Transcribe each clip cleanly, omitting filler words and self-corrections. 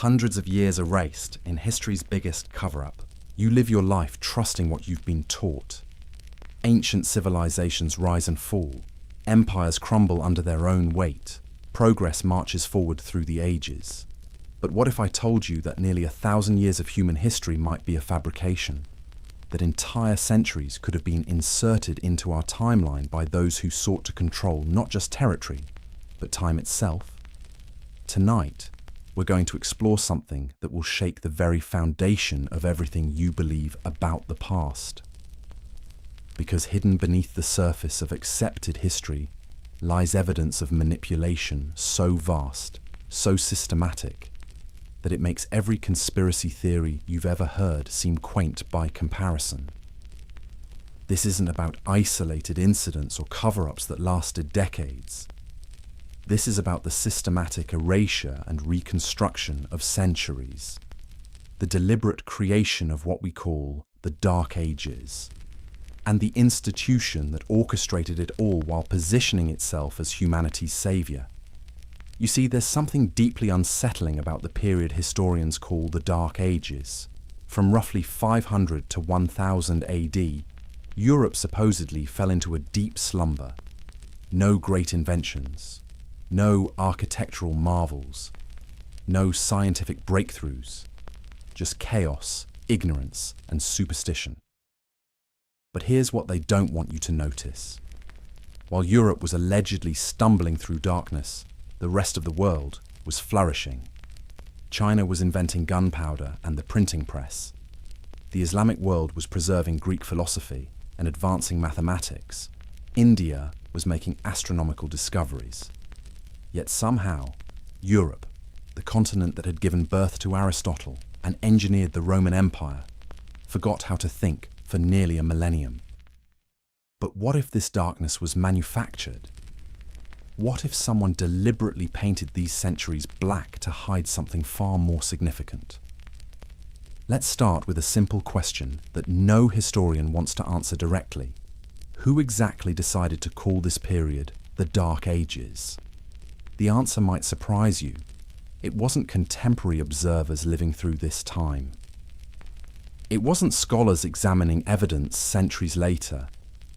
Hundreds of years erased in history's biggest cover-up. You live your life trusting what you've been taught. Ancient civilizations rise and fall. Empires crumble under their own weight. Progress marches forward through the ages. But what if I told you that nearly 1,000 years of human history might be a fabrication? That entire centuries could have been inserted into our timeline by those who sought to control not just territory, but time itself? Tonight, we're going to explore something that will shake the very foundation of everything you believe about the past. Because hidden beneath the surface of accepted history lies evidence of manipulation so vast, so systematic, that it makes every conspiracy theory you've ever heard seem quaint by comparison. This isn't about isolated incidents or cover-ups that lasted decades. This is about the systematic erasure and reconstruction of centuries, the deliberate creation of what we call the Dark Ages, and the institution that orchestrated it all while positioning itself as humanity's savior. You see, there's something deeply unsettling about the period historians call the Dark Ages. From roughly 500 to 1000 AD, Europe supposedly fell into a deep slumber. No great inventions, no architectural marvels, no scientific breakthroughs, just chaos, ignorance, and superstition. But here's what they don't want you to notice. While Europe was allegedly stumbling through darkness, the rest of the world was flourishing. China was inventing gunpowder and the printing press. The Islamic world was preserving Greek philosophy and advancing mathematics. India was making astronomical discoveries. Yet somehow, Europe, the continent that had given birth to Aristotle and engineered the Roman Empire, forgot how to think for nearly a millennium. But what if this darkness was manufactured? What if someone deliberately painted these centuries black to hide something far more significant? Let's start with a simple question that no historian wants to answer directly. Who exactly decided to call this period the Dark Ages? The answer might surprise you. It wasn't contemporary observers living through this time. It wasn't scholars examining evidence centuries later.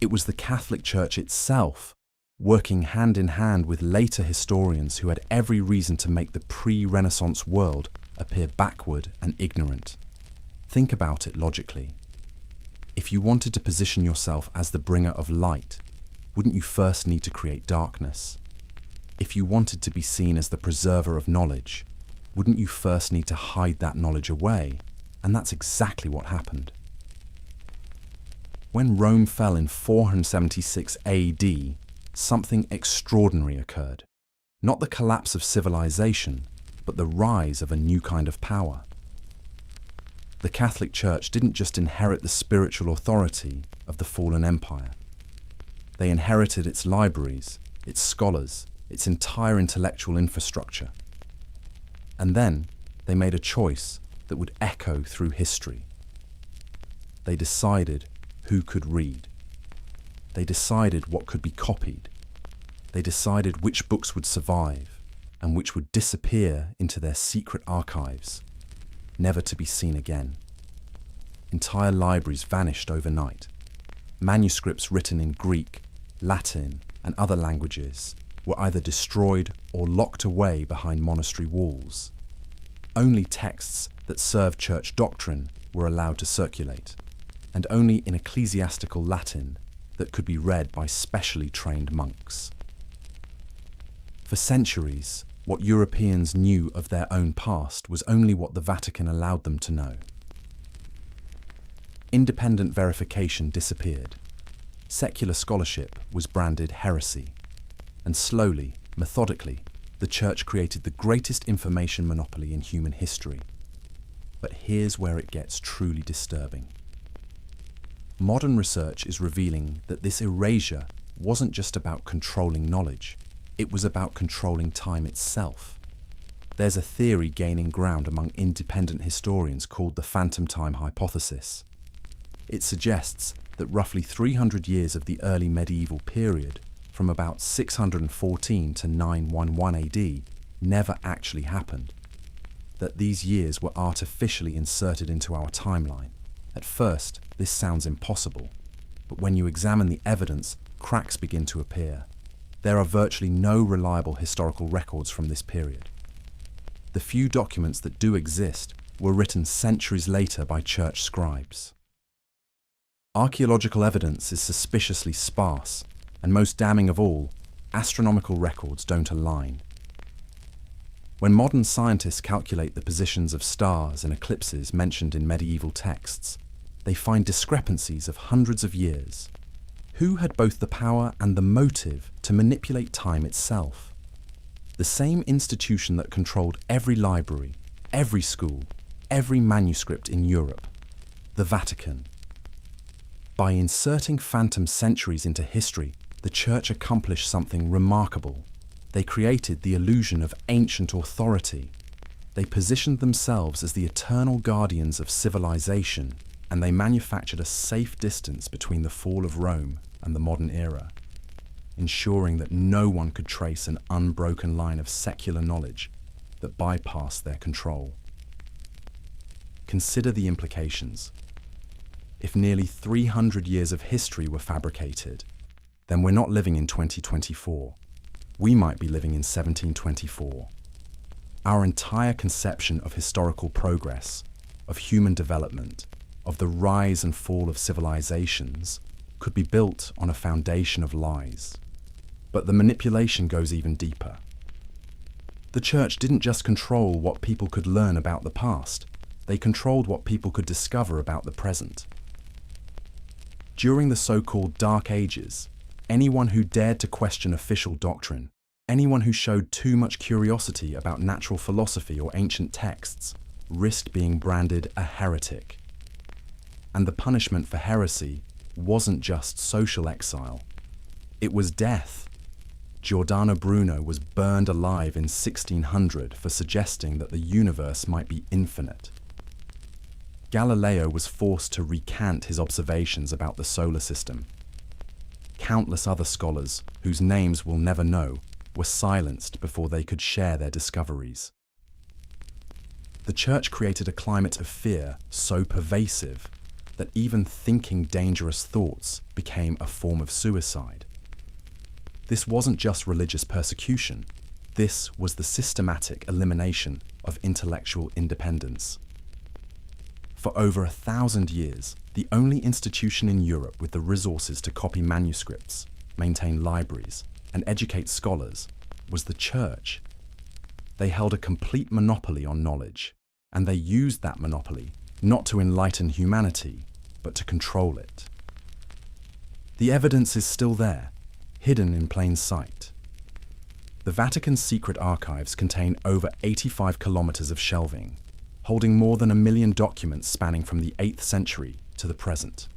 It was the Catholic Church itself, working hand in hand with later historians who had every reason to make the pre-Renaissance world appear backward and ignorant. Think about it logically. If you wanted to position yourself as the bringer of light, wouldn't you first need to create darkness? If you wanted to be seen as the preserver of knowledge, wouldn't you first need to hide that knowledge away? And that's exactly what happened. When Rome fell in 476 AD, something extraordinary occurred. Not the collapse of civilization, but the rise of a new kind of power. The Catholic Church didn't just inherit the spiritual authority of the fallen empire. They inherited its libraries, its scholars, its entire intellectual infrastructure. And then they made a choice that would echo through history. They decided who could read. They decided what could be copied. They decided which books would survive and which would disappear into their secret archives, never to be seen again. Entire libraries vanished overnight. Manuscripts written in Greek, Latin, and other languages were either destroyed or locked away behind monastery walls. Only texts that served church doctrine were allowed to circulate, and only in ecclesiastical Latin that could be read by specially trained monks. For centuries, what Europeans knew of their own past was only what the Vatican allowed them to know. Independent verification disappeared. Secular scholarship was branded heresy. And slowly, methodically, the Church created the greatest information monopoly in human history. But here's where it gets truly disturbing. Modern research is revealing that this erasure wasn't just about controlling knowledge, it was about controlling time itself. There's a theory gaining ground among independent historians called the phantom time hypothesis. It suggests that roughly 300 years of the early medieval period, from about 614 to 911 AD, never actually happened. that these years were artificially inserted into our timeline. At first, this sounds impossible, but when you examine the evidence, cracks begin to appear. There are virtually no reliable historical records from this period. The few documents that do exist were written centuries later by church scribes. Archaeological evidence is suspiciously sparse, and most damning of all, astronomical records don't align. When modern scientists calculate the positions of stars and eclipses mentioned in medieval texts, they find discrepancies of hundreds of years. Who had both the power and the motive to manipulate time itself? The same institution that controlled every library, every school, every manuscript in Europe, the Vatican. By inserting phantom centuries into history, the Church accomplished something remarkable. They created the illusion of ancient authority. They positioned themselves as the eternal guardians of civilization, and they manufactured a safe distance between the fall of Rome and the modern era, ensuring that no one could trace an unbroken line of secular knowledge that bypassed their control. Consider the implications. If nearly 300 years of history were fabricated, then we're not living in 2024. We might be living in 1724. Our entire conception of historical progress, of human development, of the rise and fall of civilizations, could be built on a foundation of lies. But the manipulation goes even deeper. The Church didn't just control what people could learn about the past, they controlled what people could discover about the present. During the so-called Dark Ages, anyone who dared to question official doctrine, anyone who showed too much curiosity about natural philosophy or ancient texts, risked being branded a heretic. And the punishment for heresy wasn't just social exile. It was death. Giordano Bruno was burned alive in 1600 for suggesting that the universe might be infinite. Galileo was forced to recant his observations about the solar system. Countless other scholars, whose names we'll never know, were silenced before they could share their discoveries. The Church created a climate of fear so pervasive that even thinking dangerous thoughts became a form of suicide. This wasn't just religious persecution. This was the systematic elimination of intellectual independence. For over 1,000 years, the only institution in Europe with the resources to copy manuscripts, maintain libraries, and educate scholars was the Church. They held a complete monopoly on knowledge, and they used that monopoly not to enlighten humanity, but to control it. The evidence is still there, hidden in plain sight. The Vatican's secret archives contain over 85 kilometers of shelving, holding more than 1 million documents spanning from the 8th century to the present.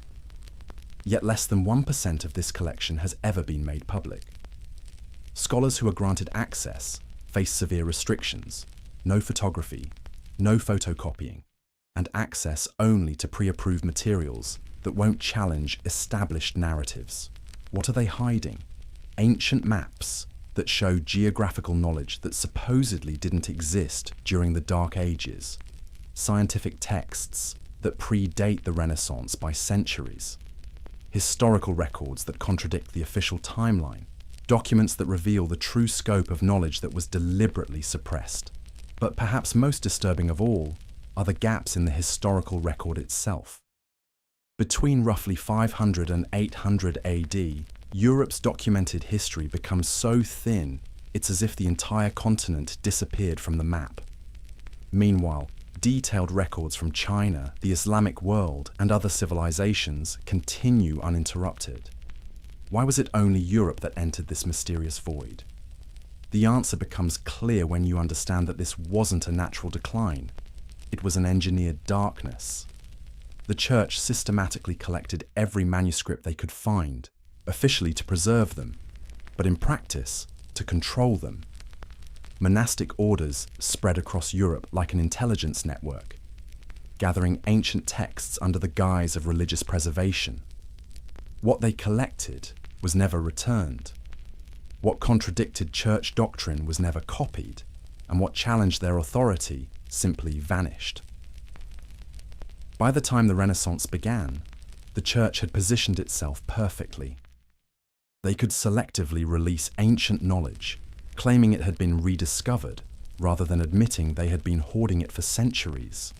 Yet less than 1% of this collection has ever been made public. Scholars who are granted access face severe restrictions: no photography, no photocopying, and access only to pre-approved materials that won't challenge established narratives. What are they hiding? Ancient maps that show geographical knowledge that supposedly didn't exist during the Dark Ages. Scientific texts that predate the Renaissance by centuries. Historical records that contradict the official timeline. Documents that reveal the true scope of knowledge that was deliberately suppressed. But perhaps most disturbing of all are the gaps in the historical record itself. Between roughly 500 and 800 AD, Europe's documented history becomes so thin, it's as if the entire continent disappeared from the map. Meanwhile, detailed records from China, the Islamic world, and other civilizations continue uninterrupted. Why was it only Europe that entered this mysterious void? The answer becomes clear when you understand that this wasn't a natural decline. It was an engineered darkness. The Church systematically collected every manuscript they could find, officially to preserve them, but in practice, to control them. Monastic orders spread across Europe like an intelligence network, gathering ancient texts under the guise of religious preservation. What they collected was never returned. What contradicted church doctrine was never copied, and what challenged their authority simply vanished. By the time the Renaissance began, the Church had positioned itself perfectly. They could selectively release ancient knowledge, claiming it had been rediscovered, rather than admitting they had been hoarding it for centuries.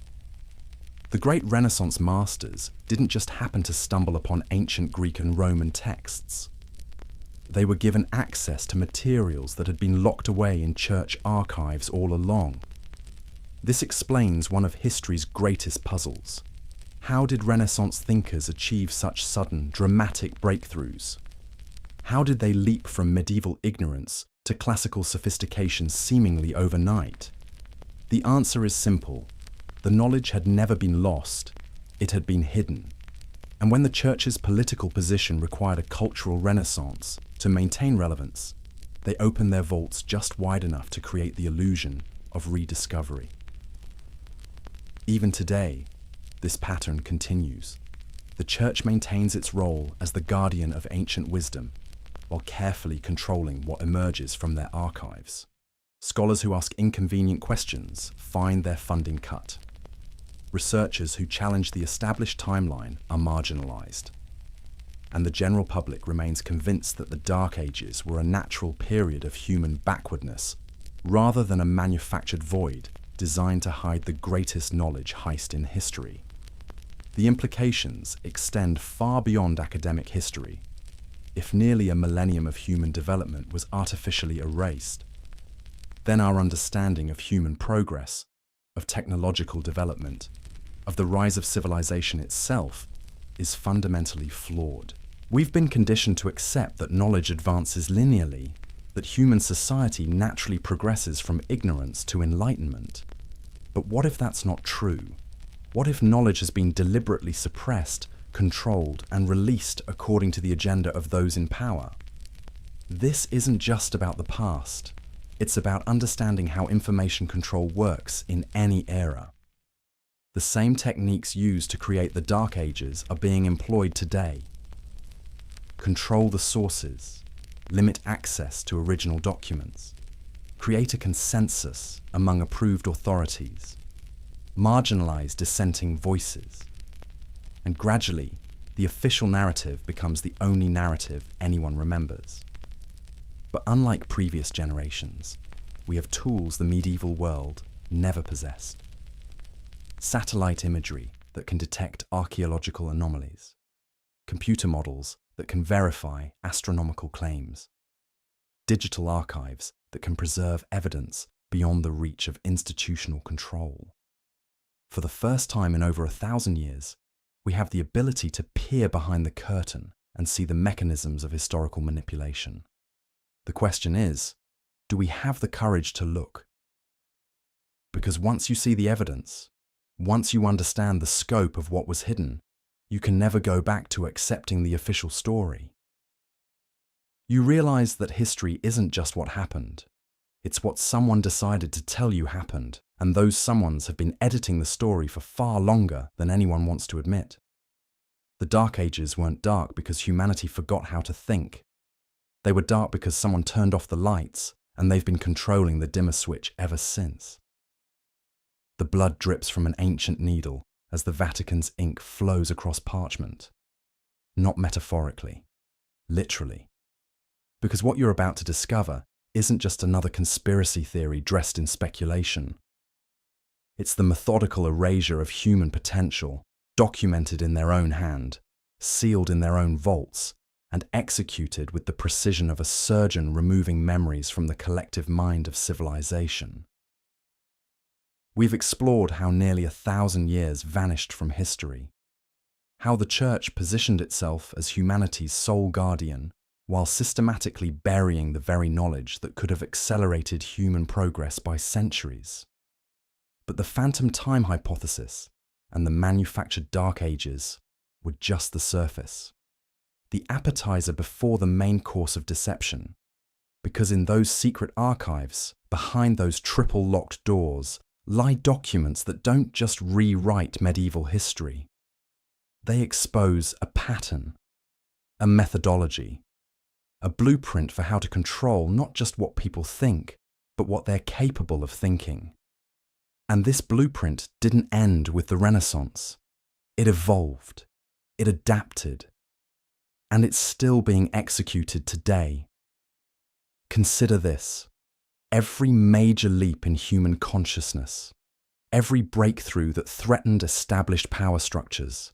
The great Renaissance masters didn't just happen to stumble upon ancient Greek and Roman texts. They were given access to materials that had been locked away in church archives all along. This explains one of history's greatest puzzles. How did Renaissance thinkers achieve such sudden, dramatic breakthroughs? How did they leap from medieval ignorance to classical sophistication seemingly overnight? The answer is simple. The knowledge had never been lost, it had been hidden. And when the Church's political position required a cultural renaissance to maintain relevance, they opened their vaults just wide enough to create the illusion of rediscovery. Even today, this pattern continues. The Church maintains its role as the guardian of ancient wisdom, while carefully controlling what emerges from their archives. Scholars who ask inconvenient questions find their funding cut. Researchers who challenge the established timeline are marginalized. And the general public remains convinced that the Dark Ages were a natural period of human backwardness, rather than a manufactured void designed to hide the greatest knowledge heist in history. The implications extend far beyond academic history. If nearly a millennium of human development was artificially erased, then our understanding of human progress, of technological development, of the rise of civilization itself, is fundamentally flawed. We've been conditioned to accept that knowledge advances linearly, that human society naturally progresses from ignorance to enlightenment. But what if that's not true? What if knowledge has been deliberately suppressed, controlled, and released according to the agenda of those in power? This isn't just about the past. It's about understanding how information control works in any era. The same techniques used to create the Dark Ages are being employed today. Control the sources, limit access to original documents, create a consensus among approved authorities, marginalize dissenting voices, and gradually, the official narrative becomes the only narrative anyone remembers. But unlike previous generations, we have tools the medieval world never possessed. Satellite imagery that can detect archaeological anomalies, computer models that can verify astronomical claims, digital archives that can preserve evidence beyond the reach of institutional control. For the first time in over 1,000 years, we have the ability to peer behind the curtain and see the mechanisms of historical manipulation. The question is, do we have the courage to look? Because once you see the evidence, once you understand the scope of what was hidden, you can never go back to accepting the official story. You realize that history isn't just what happened. It's what someone decided to tell you happened, and those someones have been editing the story for far longer than anyone wants to admit. The Dark Ages weren't dark because humanity forgot how to think. They were dark because someone turned off the lights, and they've been controlling the dimmer switch ever since. The blood drips from an ancient needle as the Vatican's ink flows across parchment. Not metaphorically, literally. Because what you're about to discover isn't just another conspiracy theory dressed in speculation. It's the methodical erasure of human potential, documented in their own hand, sealed in their own vaults, and executed with the precision of a surgeon removing memories from the collective mind of civilization. We've explored how nearly 1,000 years vanished from history, how the Church positioned itself as humanity's sole guardian, while systematically burying the very knowledge that could have accelerated human progress by centuries. But the phantom time hypothesis and the manufactured Dark Ages were just the surface, the appetizer before the main course of deception, because in those secret archives, behind those triple-locked doors, lie documents that don't just rewrite medieval history. They expose a pattern, a methodology, a blueprint for how to control not just what people think, but what they're capable of thinking. And this blueprint didn't end with the Renaissance. It evolved, it adapted, and it's still being executed today. Consider this: every major leap in human consciousness, every breakthrough that threatened established power structures,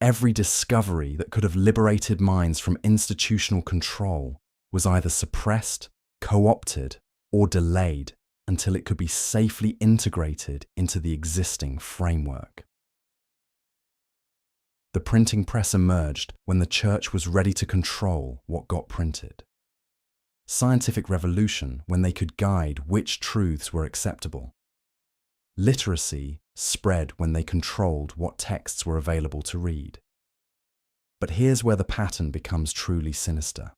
every discovery that could have liberated minds from institutional control was either suppressed, co-opted, or delayed until it could be safely integrated into the existing framework. The printing press emerged when the church was ready to control what got printed. Scientific revolution when they could guide which truths were acceptable. Literacy spread when they controlled what texts were available to read. But here's where the pattern becomes truly sinister,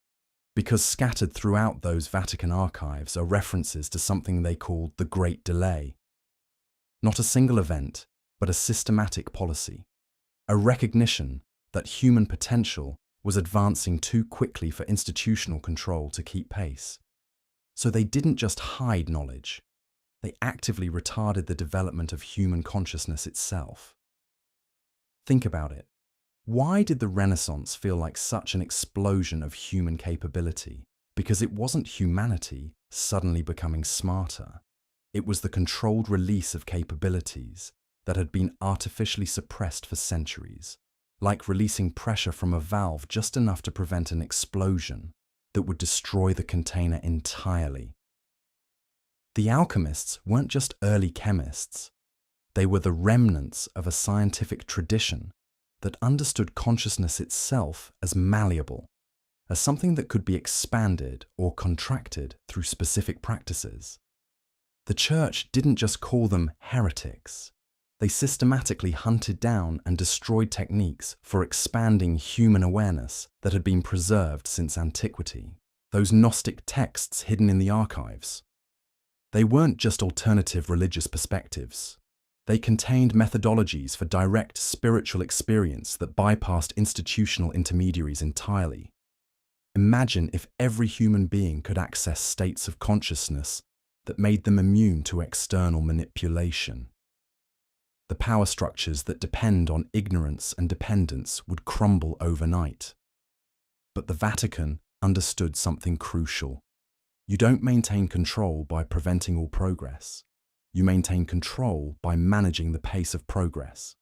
because scattered throughout those Vatican archives are references to something they called the Great Delay. Not a single event, but a systematic policy, a recognition that human potential was advancing too quickly for institutional control to keep pace. So they didn't just hide knowledge, they actively retarded the development of human consciousness itself. Think about it. Why did the Renaissance feel like such an explosion of human capability? Because it wasn't humanity suddenly becoming smarter. It was the controlled release of capabilities that had been artificially suppressed for centuries, like releasing pressure from a valve just enough to prevent an explosion that would destroy the container entirely. The alchemists weren't just early chemists. They were the remnants of a scientific tradition that understood consciousness itself as malleable, as something that could be expanded or contracted through specific practices. The church didn't just call them heretics. They systematically hunted down and destroyed techniques for expanding human awareness that had been preserved since antiquity, those Gnostic texts hidden in the archives. They weren't just alternative religious perspectives. They contained methodologies for direct spiritual experience that bypassed institutional intermediaries entirely. Imagine if every human being could access states of consciousness that made them immune to external manipulation. The power structures that depend on ignorance and dependence would crumble overnight. But the Vatican understood something crucial. You don't maintain control by preventing all progress. You maintain control by managing the pace of progress,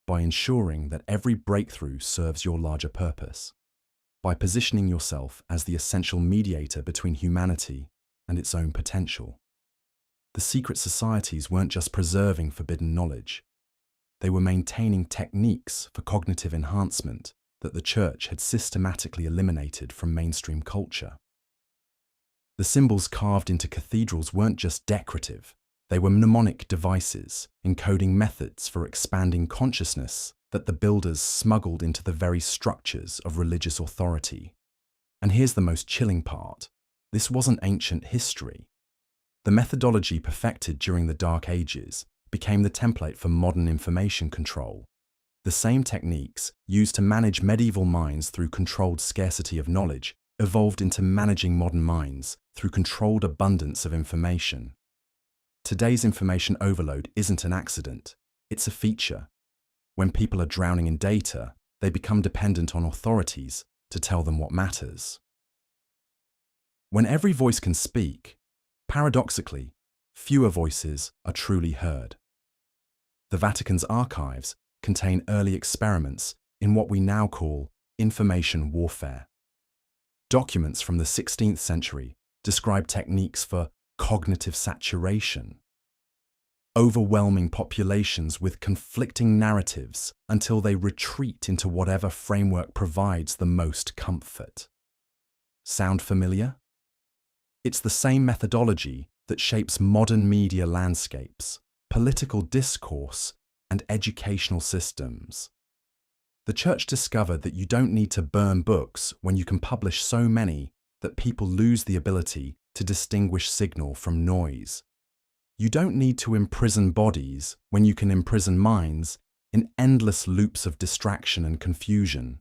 by ensuring that every breakthrough serves your larger purpose, by positioning yourself as the essential mediator between humanity and its own potential. The secret societies weren't just preserving forbidden knowledge. They were maintaining techniques for cognitive enhancement that the church had systematically eliminated from mainstream culture. The symbols carved into cathedrals weren't just decorative. They were mnemonic devices, encoding methods for expanding consciousness that the builders smuggled into the very structures of religious authority. And here's the most chilling part. This wasn't ancient history. The methodology perfected during the Dark Ages became the template for modern information control. The same techniques used to manage medieval minds through controlled scarcity of knowledge evolved into managing modern minds through controlled abundance of information. Today's information overload isn't an accident, it's a feature. When people are drowning in data, they become dependent on authorities to tell them what matters. When every voice can speak, paradoxically, fewer voices are truly heard. The Vatican's archives contain early experiments in what we now call information warfare. Documents from the 16th century describe techniques for cognitive saturation, overwhelming populations with conflicting narratives until they retreat into whatever framework provides the most comfort. Sound familiar? It's the same methodology that shapes modern media landscapes, political discourse, and educational systems. The church discovered that you don't need to burn books when you can publish so many that people lose the ability to distinguish signal from noise. You don't need to imprison bodies when you can imprison minds in endless loops of distraction and confusion.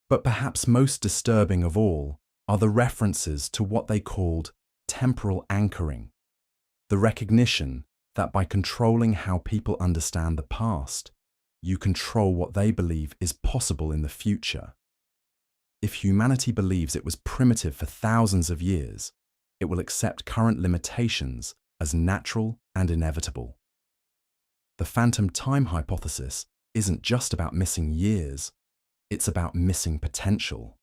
But perhaps most disturbing of all are the references to what they called temporal anchoring, the recognition that by controlling how people understand the past, you control what they believe is possible in the future. If humanity believes it was primitive for thousands of years, it will accept current limitations as natural and inevitable. The phantom time hypothesis isn't just about missing years, it's about missing potential,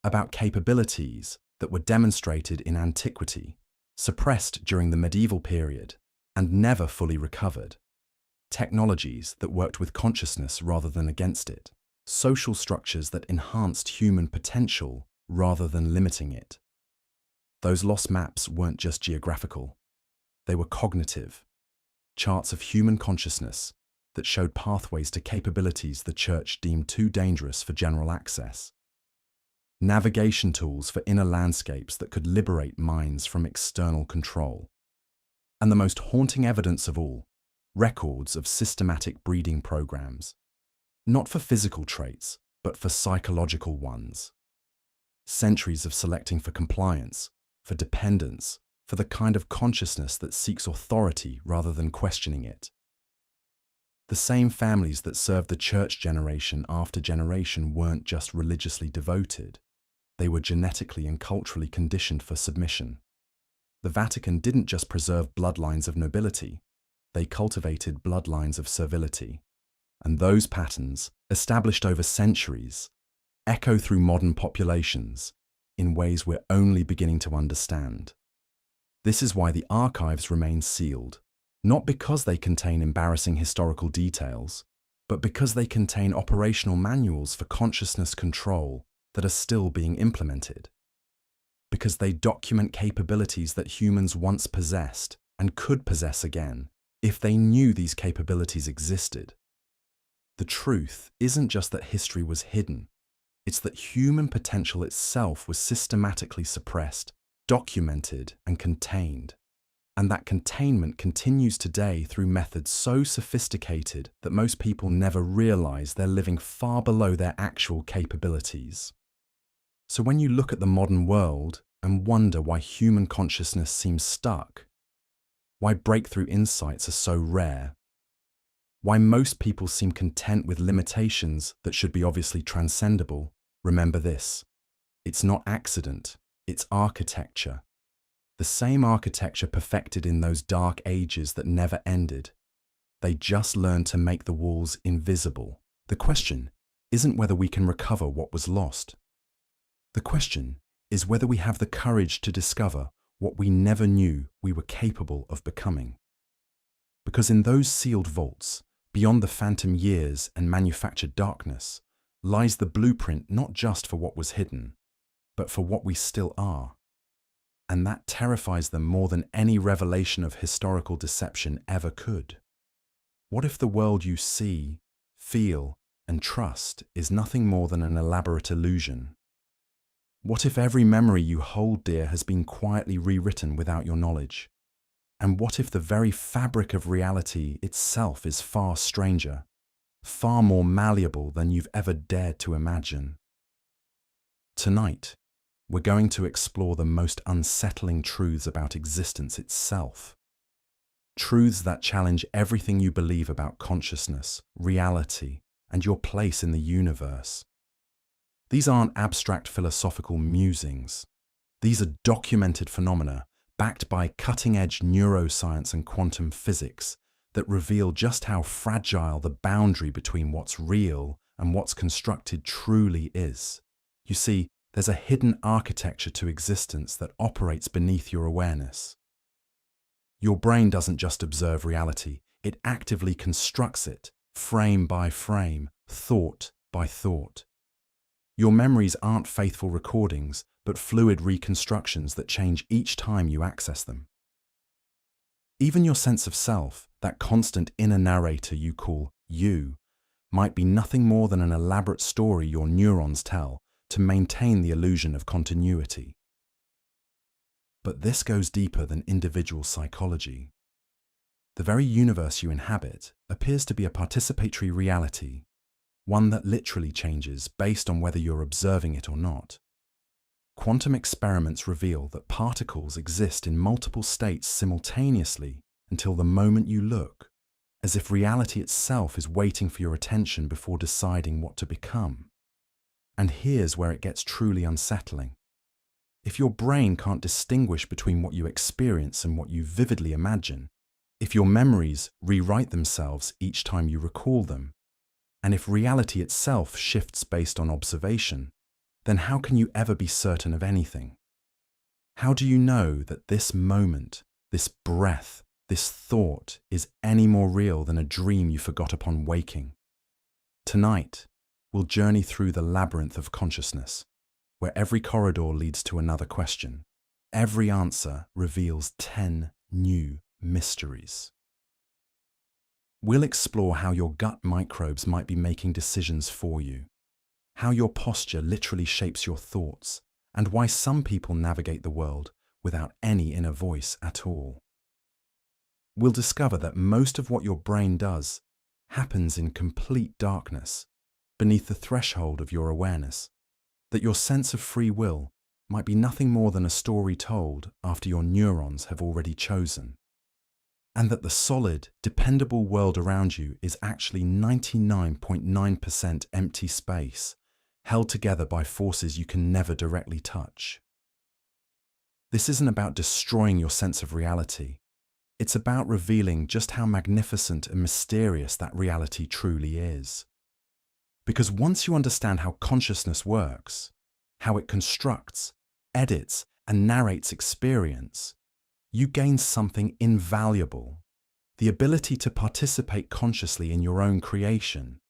about capabilities that were demonstrated in antiquity, suppressed during the medieval period, and never fully recovered. Technologies that worked with consciousness rather than against it. Social structures that enhanced human potential rather than limiting it. Those lost maps weren't just geographical. They were cognitive. Charts of human consciousness that showed pathways to capabilities the Church deemed too dangerous for general access. Navigation tools for inner landscapes that could liberate minds from external control. And the most haunting evidence of all, records of systematic breeding programs. Not for physical traits, but for psychological ones. Centuries of selecting for compliance, for dependence, for the kind of consciousness that seeks authority rather than questioning it. The same families that served the Church generation after generation weren't just religiously devoted. They were genetically and culturally conditioned for submission. The Vatican didn't just preserve bloodlines of nobility, they cultivated bloodlines of servility. And those patterns, established over centuries, echo through modern populations in ways we're only beginning to understand. This is why the archives remain sealed, not because they contain embarrassing historical details, but because they contain operational manuals for consciousness control that are still being implemented. Because they document capabilities that humans once possessed and could possess again if they knew these capabilities existed. The truth isn't just that history was hidden, it's that human potential itself was systematically suppressed, documented, and contained. And that containment continues today through methods so sophisticated that most people never realize they're living far below their actual capabilities. So when you look at the modern world and wonder why human consciousness seems stuck, why breakthrough insights are so rare, why most people seem content with limitations that should be obviously transcendable, remember this. It's not accident, it's architecture. The same architecture perfected in those dark ages that never ended. They just learned to make the walls invisible. The question isn't whether we can recover what was lost. The question is whether we have the courage to discover what we never knew we were capable of becoming. Because in those sealed vaults, beyond the phantom years and manufactured darkness, lies the blueprint not just for what was hidden, but for what we still are. And that terrifies them more than any revelation of historical deception ever could. What if the world you see, feel, and trust is nothing more than an elaborate illusion? What if every memory you hold dear has been quietly rewritten without your knowledge? And what if the very fabric of reality itself is far stranger, far more malleable than you've ever dared to imagine? Tonight, we're going to explore the most unsettling truths about existence itself. Truths that challenge everything you believe about consciousness, reality, and your place in the universe. These aren't abstract philosophical musings. These are documented phenomena backed by cutting-edge neuroscience and quantum physics that reveal just how fragile the boundary between what's real and what's constructed truly is. You see, there's a hidden architecture to existence that operates beneath your awareness. Your brain doesn't just observe reality, it actively constructs it, frame by frame, thought by thought. Your memories aren't faithful recordings, but fluid reconstructions that change each time you access them. Even your sense of self, that constant inner narrator you call you, might be nothing more than an elaborate story your neurons tell to maintain the illusion of continuity. But this goes deeper than individual psychology. The very universe you inhabit appears to be a participatory reality, one that literally changes based on whether you're observing it or not. Quantum experiments reveal that particles exist in multiple states simultaneously until the moment you look, as if reality itself is waiting for your attention before deciding what to become. And here's where it gets truly unsettling. If your brain can't distinguish between what you experience and what you vividly imagine, if your memories rewrite themselves each time you recall them, and if reality itself shifts based on observation, then how can you ever be certain of anything? How do you know that this moment, this breath, this thought is any more real than a dream you forgot upon waking? Tonight, we'll journey through the labyrinth of consciousness, where every corridor leads to another question. Every answer reveals 10 new mysteries. We'll explore how your gut microbes might be making decisions for you, how your posture literally shapes your thoughts, and why some people navigate the world without any inner voice at all. We'll discover that most of what your brain does happens in complete darkness, beneath the threshold of your awareness, that your sense of free will might be nothing more than a story told after your neurons have already chosen, and that the solid, dependable world around you is actually 99.9% empty space, held together by forces you can never directly touch. This isn't about destroying your sense of reality. It's about revealing just how magnificent and mysterious that reality truly is. Because once you understand how consciousness works, how it constructs, edits, and narrates experience, you gain something invaluable: the ability to participate consciously in your own creation.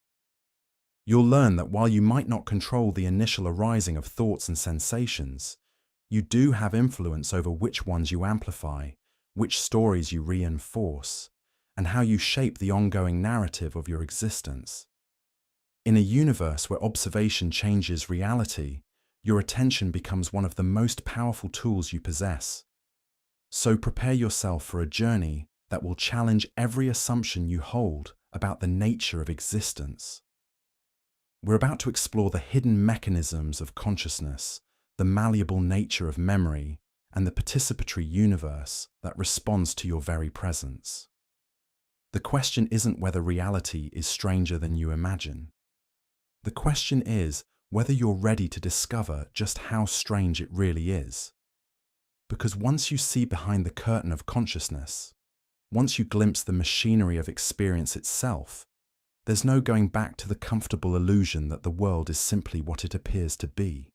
You'll learn that while you might not control the initial arising of thoughts and sensations, you do have influence over which ones you amplify, which stories you reinforce, and how you shape the ongoing narrative of your existence. In a universe where observation changes reality, your attention becomes one of the most powerful tools you possess. So prepare yourself for a journey that will challenge every assumption you hold about the nature of existence. We're about to explore the hidden mechanisms of consciousness, the malleable nature of memory, and the participatory universe that responds to your very presence. The question isn't whether reality is stranger than you imagine. The question is whether you're ready to discover just how strange it really is. Because once you see behind the curtain of consciousness, once you glimpse the machinery of experience itself, there's no going back to the comfortable illusion that the world is simply what it appears to be.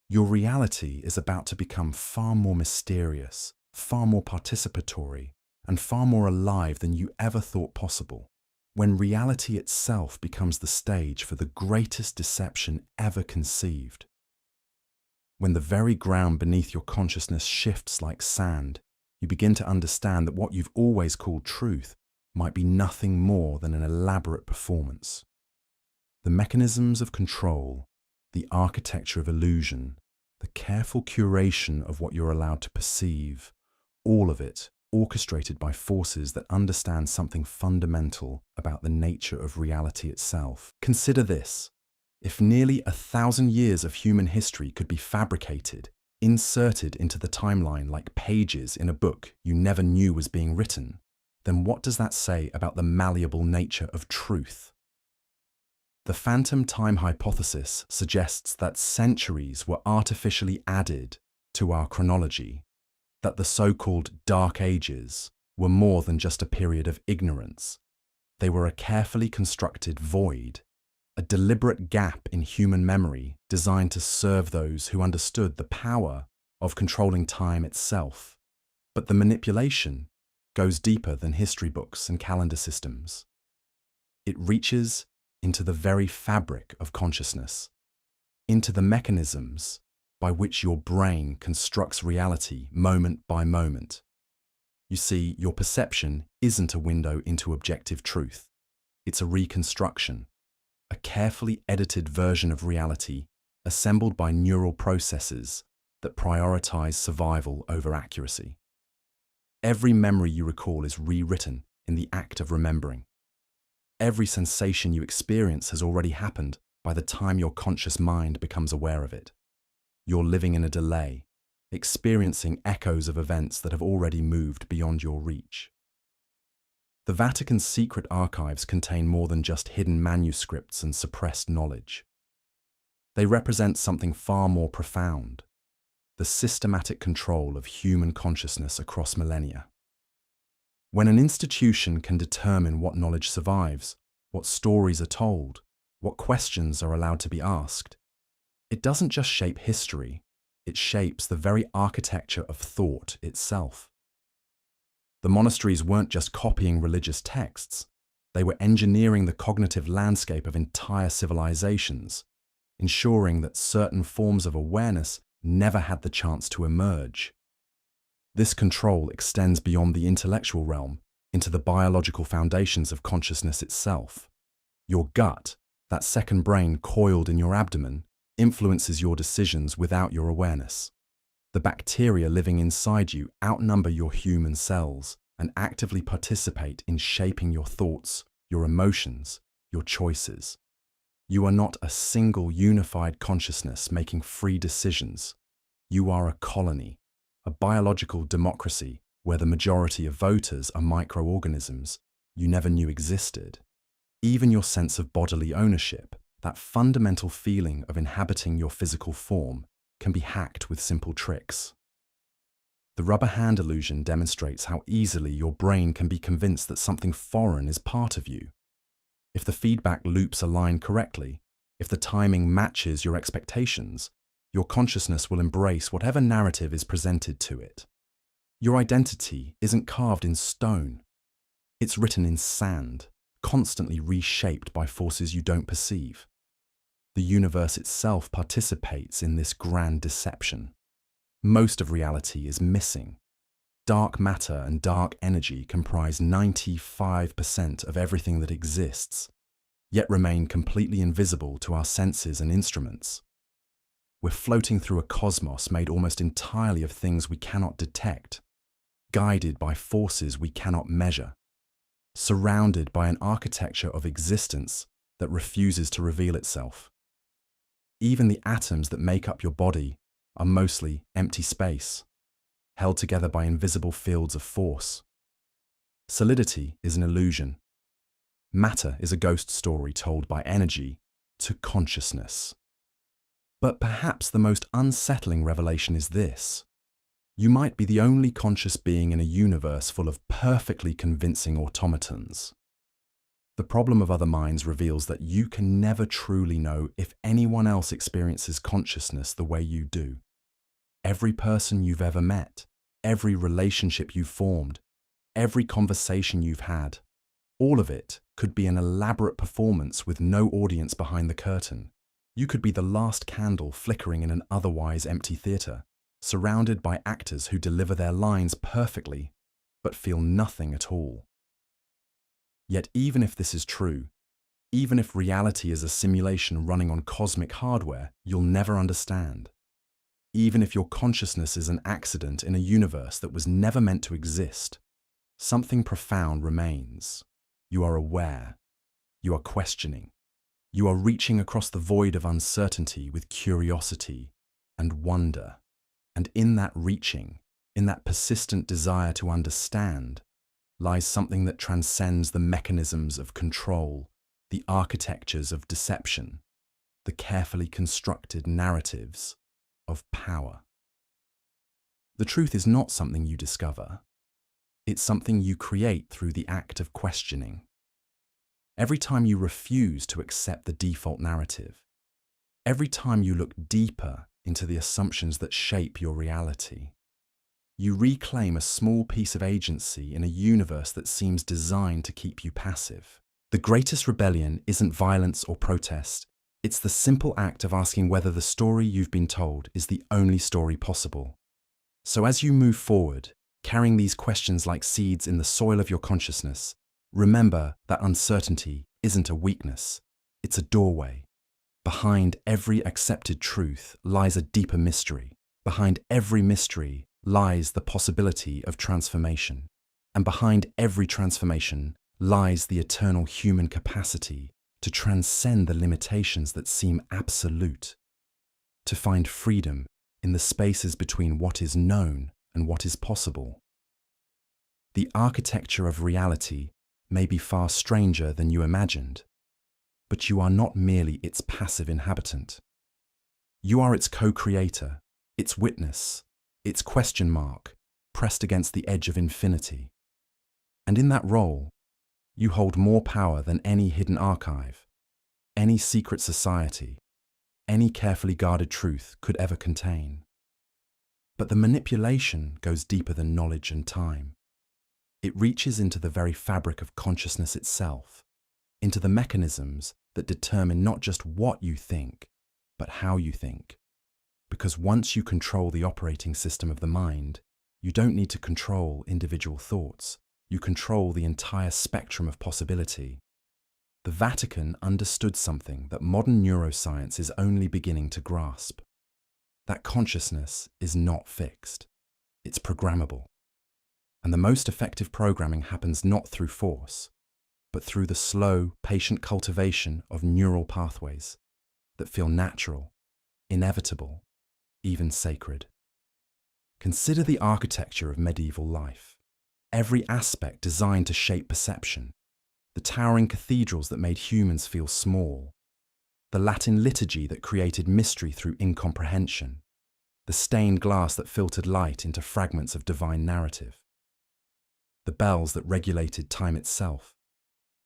Your reality is about to become far more mysterious, far more participatory, and far more alive than you ever thought possible, when reality itself becomes the stage for the greatest deception ever conceived. When the very ground beneath your consciousness shifts like sand, you begin to understand that what you've always called truth might be nothing more than an elaborate performance. The mechanisms of control, the architecture of illusion, the careful curation of what you're allowed to perceive, all of it orchestrated by forces that understand something fundamental about the nature of reality itself. Consider this: if nearly 1,000 years of human history could be fabricated, inserted into the timeline like pages in a book you never knew was being written, then what does that say about the malleable nature of truth? The phantom time hypothesis suggests that centuries were artificially added to our chronology, that the so-called Dark Ages were more than just a period of ignorance. They were a carefully constructed void, a deliberate gap in human memory designed to serve those who understood the power of controlling time itself. But the manipulation goes deeper than history books and calendar systems. It reaches into the very fabric of consciousness, into the mechanisms by which your brain constructs reality moment by moment. You see, your perception isn't a window into objective truth. It's a reconstruction, a carefully edited version of reality assembled by neural processes that prioritize survival over accuracy. Every memory you recall is rewritten in the act of remembering. Every sensation you experience has already happened by the time your conscious mind becomes aware of it. You're living in a delay, experiencing echoes of events that have already moved beyond your reach. The Vatican's secret archives contain more than just hidden manuscripts and suppressed knowledge. They represent something far more profound: the systematic control of human consciousness across millennia. When an institution can determine what knowledge survives, what stories are told, what questions are allowed to be asked, it doesn't just shape history, it shapes the very architecture of thought itself. The monasteries weren't just copying religious texts, they were engineering the cognitive landscape of entire civilizations, ensuring that certain forms of awareness never had the chance to emerge. This control extends beyond the intellectual realm into the biological foundations of consciousness itself. Your gut, that second brain coiled in your abdomen, influences your decisions without your awareness. The bacteria living inside you outnumber your human cells and actively participate in shaping your thoughts, your emotions, your choices. You are not a single unified consciousness making free decisions. You are a colony, a biological democracy where the majority of voters are microorganisms you never knew existed. Even your sense of bodily ownership, that fundamental feeling of inhabiting your physical form, can be hacked with simple tricks. The rubber hand illusion demonstrates how easily your brain can be convinced that something foreign is part of you. If the feedback loops align correctly, if the timing matches your expectations, your consciousness will embrace whatever narrative is presented to it. Your identity isn't carved in stone. It's written in sand, constantly reshaped by forces you don't perceive. The universe itself participates in this grand deception. Most of reality is missing. Dark matter and dark energy comprise 95% of everything that exists, yet remain completely invisible to our senses and instruments. We're floating through a cosmos made almost entirely of things we cannot detect, guided by forces we cannot measure, surrounded by an architecture of existence that refuses to reveal itself. Even the atoms that make up your body are mostly empty space, held together by invisible fields of force. Solidity is an illusion. Matter is a ghost story told by energy to consciousness. But perhaps the most unsettling revelation is this: you might be the only conscious being in a universe full of perfectly convincing automatons. The problem of other minds reveals that you can never truly know if anyone else experiences consciousness the way you do. Every person you've ever met, every relationship you've formed, every conversation you've had, all of it could be an elaborate performance with no audience behind the curtain. You could be the last candle flickering in an otherwise empty theatre, surrounded by actors who deliver their lines perfectly, but feel nothing at all. Yet even if this is true, even if reality is a simulation running on cosmic hardware you'll never understand, even if your consciousness is an accident in a universe that was never meant to exist, something profound remains. You are aware. You are questioning. You are reaching across the void of uncertainty with curiosity and wonder. And in that reaching, in that persistent desire to understand, lies something that transcends the mechanisms of control, the architectures of deception, the carefully constructed narratives of power. The truth is not something you discover. It's something you create through the act of questioning. Every time you refuse to accept the default narrative, every time you look deeper into the assumptions that shape your reality, you reclaim a small piece of agency in a universe that seems designed to keep you passive. The greatest rebellion isn't violence or protest. It's the simple act of asking whether the story you've been told is the only story possible. So as you move forward, carrying these questions like seeds in the soil of your consciousness, remember that uncertainty isn't a weakness, it's a doorway. Behind every accepted truth lies a deeper mystery. Behind every mystery lies the possibility of transformation. And behind every transformation lies the eternal human capacity to transcend the limitations that seem absolute, to find freedom in the spaces between what is known and what is possible. The architecture of reality may be far stranger than you imagined, but you are not merely its passive inhabitant. You are its co-creator, its witness, its question mark, pressed against the edge of infinity. And in that role, you hold more power than any hidden archive, any secret society, any carefully guarded truth could ever contain. But the manipulation goes deeper than knowledge and time. It reaches into the very fabric of consciousness itself, into the mechanisms that determine not just what you think, but how you think. Because once you control the operating system of the mind, you don't need to control individual thoughts. You control the entire spectrum of possibility. The Vatican understood something that modern neuroscience is only beginning to grasp. That consciousness is not fixed. It's programmable. And the most effective programming happens not through force, but through the slow, patient cultivation of neural pathways that feel natural, inevitable, even sacred. Consider the architecture of medieval life. Every aspect designed to shape perception. The towering cathedrals that made humans feel small. The Latin liturgy that created mystery through incomprehension. The stained glass that filtered light into fragments of divine narrative. The bells that regulated time itself,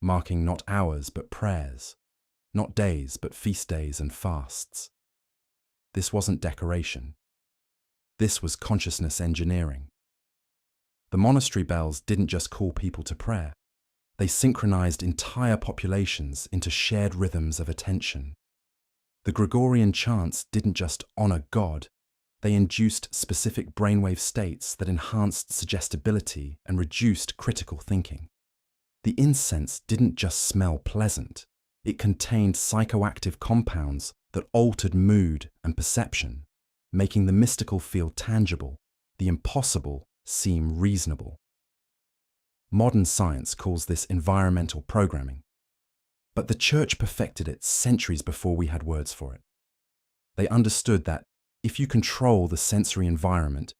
marking not hours but prayers, not days but feast days and fasts. This wasn't decoration. This was consciousness engineering. The monastery bells didn't just call people to prayer. They synchronized entire populations into shared rhythms of attention. The Gregorian chants didn't just honor God. They induced specific brainwave states that enhanced suggestibility and reduced critical thinking. The incense didn't just smell pleasant. It contained psychoactive compounds that altered mood and perception, making the mystical feel tangible, the impossible seem reasonable. Modern science calls this environmental programming, but the Church perfected it centuries before we had words for it. They understood that if you control the sensory environment,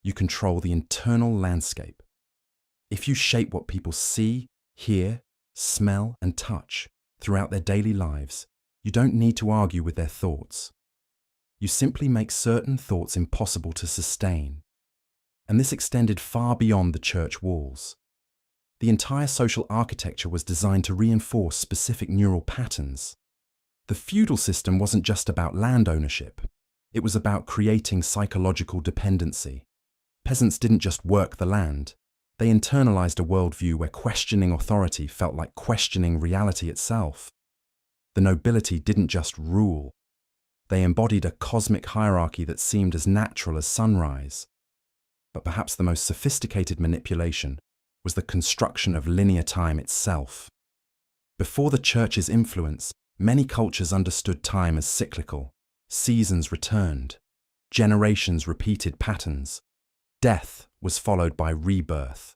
you control the internal landscape. If you shape what people see, hear, smell, and touch throughout their daily lives, you don't need to argue with their thoughts. You simply make certain thoughts impossible to sustain. And this extended far beyond the church walls. The entire social architecture was designed to reinforce specific neural patterns. The feudal system wasn't just about land ownership. It was about creating psychological dependency. Peasants didn't just work the land. They internalized a worldview where questioning authority felt like questioning reality itself. The nobility didn't just rule. They embodied a cosmic hierarchy that seemed as natural as sunrise. But perhaps the most sophisticated manipulation was the construction of linear time itself. Before the church's influence, many cultures understood time as cyclical. Seasons returned. Generations repeated patterns. Death was followed by rebirth.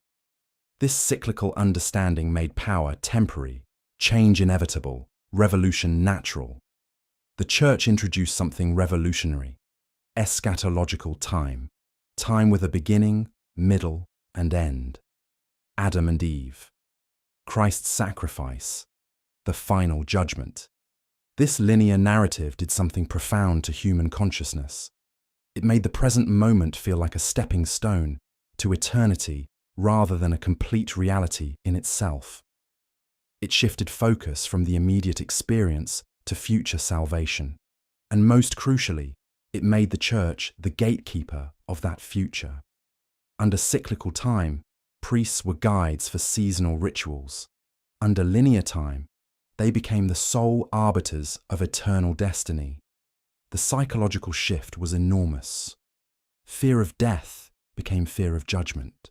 This cyclical understanding made power temporary, change inevitable, revolution natural. The church introduced something revolutionary: eschatological time. Time with a beginning, middle, and end. Adam and Eve. Christ's sacrifice. The final judgment. This linear narrative did something profound to human consciousness. It made the present moment feel like a stepping stone to eternity rather than a complete reality in itself. It shifted focus from the immediate experience to future salvation. And most crucially, it made the church the gatekeeper of that future. Under cyclical time, priests were guides for seasonal rituals. Under linear time, they became the sole arbiters of eternal destiny. The psychological shift was enormous. Fear of death became fear of judgment.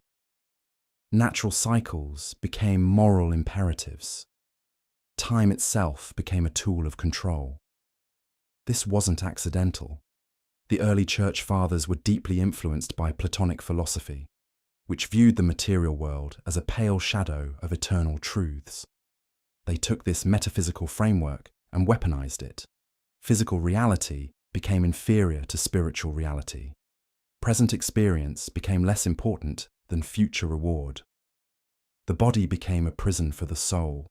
Natural cycles became moral imperatives. Time itself became a tool of control. This wasn't accidental. The early church fathers were deeply influenced by Platonic philosophy, which viewed the material world as a pale shadow of eternal truths. They took this metaphysical framework and weaponized it. Physical reality became inferior to spiritual reality. Present experience became less important than future reward. The body became a prison for the soul.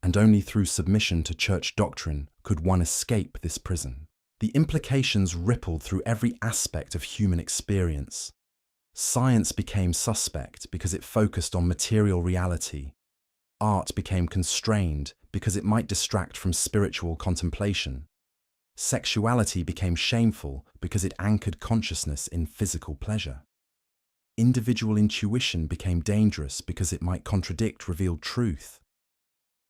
And only through submission to church doctrine could one escape this prison. The implications rippled through every aspect of human experience. Science became suspect because it focused on material reality. Art became constrained because it might distract from spiritual contemplation. Sexuality became shameful because it anchored consciousness in physical pleasure. Individual intuition became dangerous because it might contradict revealed truth.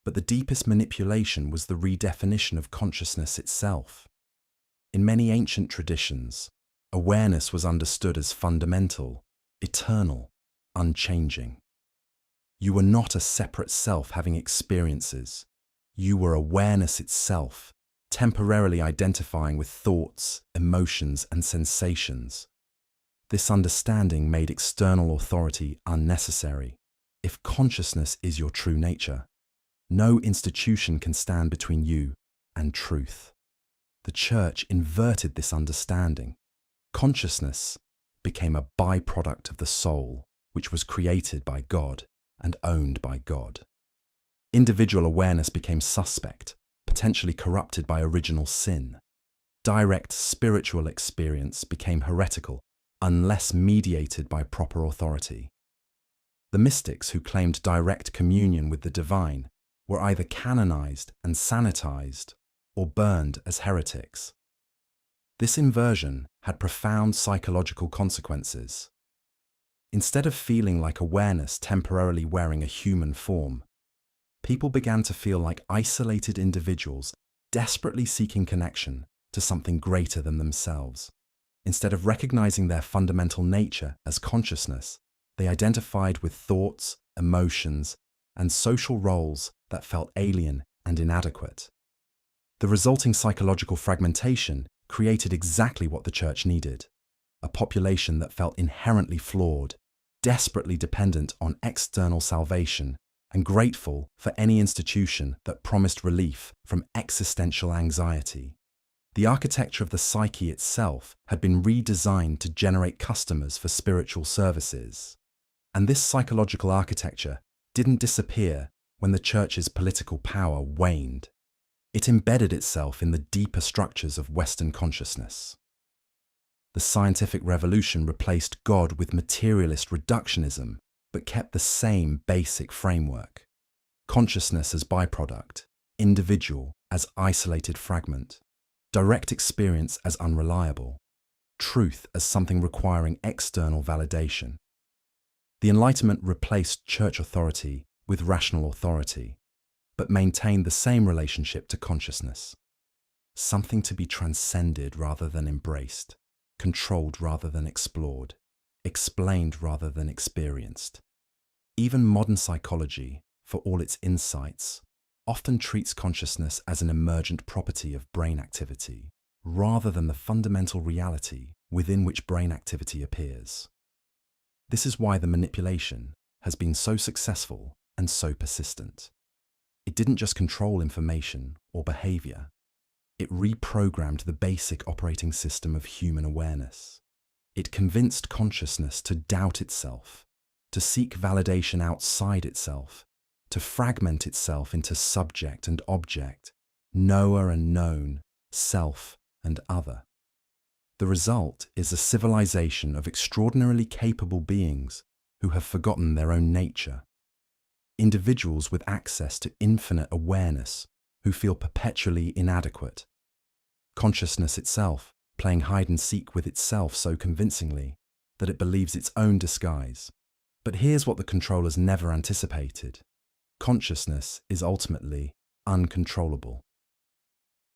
But the deepest manipulation was the redefinition of consciousness itself. In many ancient traditions, awareness was understood as fundamental, eternal, unchanging. You were not a separate self having experiences. You were awareness itself, temporarily identifying with thoughts, emotions, and sensations. This understanding made external authority unnecessary. If consciousness is your true nature, no institution can stand between you and truth. The Church inverted this understanding. Consciousness became a byproduct of the soul, which was created by God and owned by God. Individual awareness became suspect, potentially corrupted by original sin. Direct spiritual experience became heretical unless mediated by proper authority. The mystics who claimed direct communion with the divine were either canonized and sanitized or burned as heretics. This inversion had profound psychological consequences. Instead of feeling like awareness temporarily wearing a human form, people began to feel like isolated individuals desperately seeking connection to something greater than themselves. Instead of recognizing their fundamental nature as consciousness, they identified with thoughts, emotions, and social roles that felt alien and inadequate. The resulting psychological fragmentation created exactly what the Church needed: a population that felt inherently flawed, desperately dependent on external salvation, and grateful for any institution that promised relief from existential anxiety. The architecture of the psyche itself had been redesigned to generate customers for spiritual services. And this psychological architecture didn't disappear when the Church's political power waned. It embedded itself in the deeper structures of Western consciousness. The scientific revolution replaced God with materialist reductionism, but kept the same basic framework: consciousness as byproduct, individual as isolated fragment, direct experience as unreliable, truth as something requiring external validation. The Enlightenment replaced church authority with rational authority, but maintained the same relationship to consciousness: something to be transcended rather than embraced, controlled rather than explored, explained rather than experienced. Even modern psychology, for all its insights, often treats consciousness as an emergent property of brain activity, rather than the fundamental reality within which brain activity appears. This is why the manipulation has been so successful and so persistent. It didn't just control information or behavior, it reprogrammed the basic operating system of human awareness. It convinced consciousness to doubt itself, to seek validation outside itself, to fragment itself into subject and object, knower and known, self and other. The result is a civilization of extraordinarily capable beings who have forgotten their own nature. Individuals with access to infinite awareness who feel perpetually inadequate. Consciousness itself playing hide and seek with itself so convincingly that it believes its own disguise. But here's what the controllers never anticipated: consciousness is ultimately uncontrollable.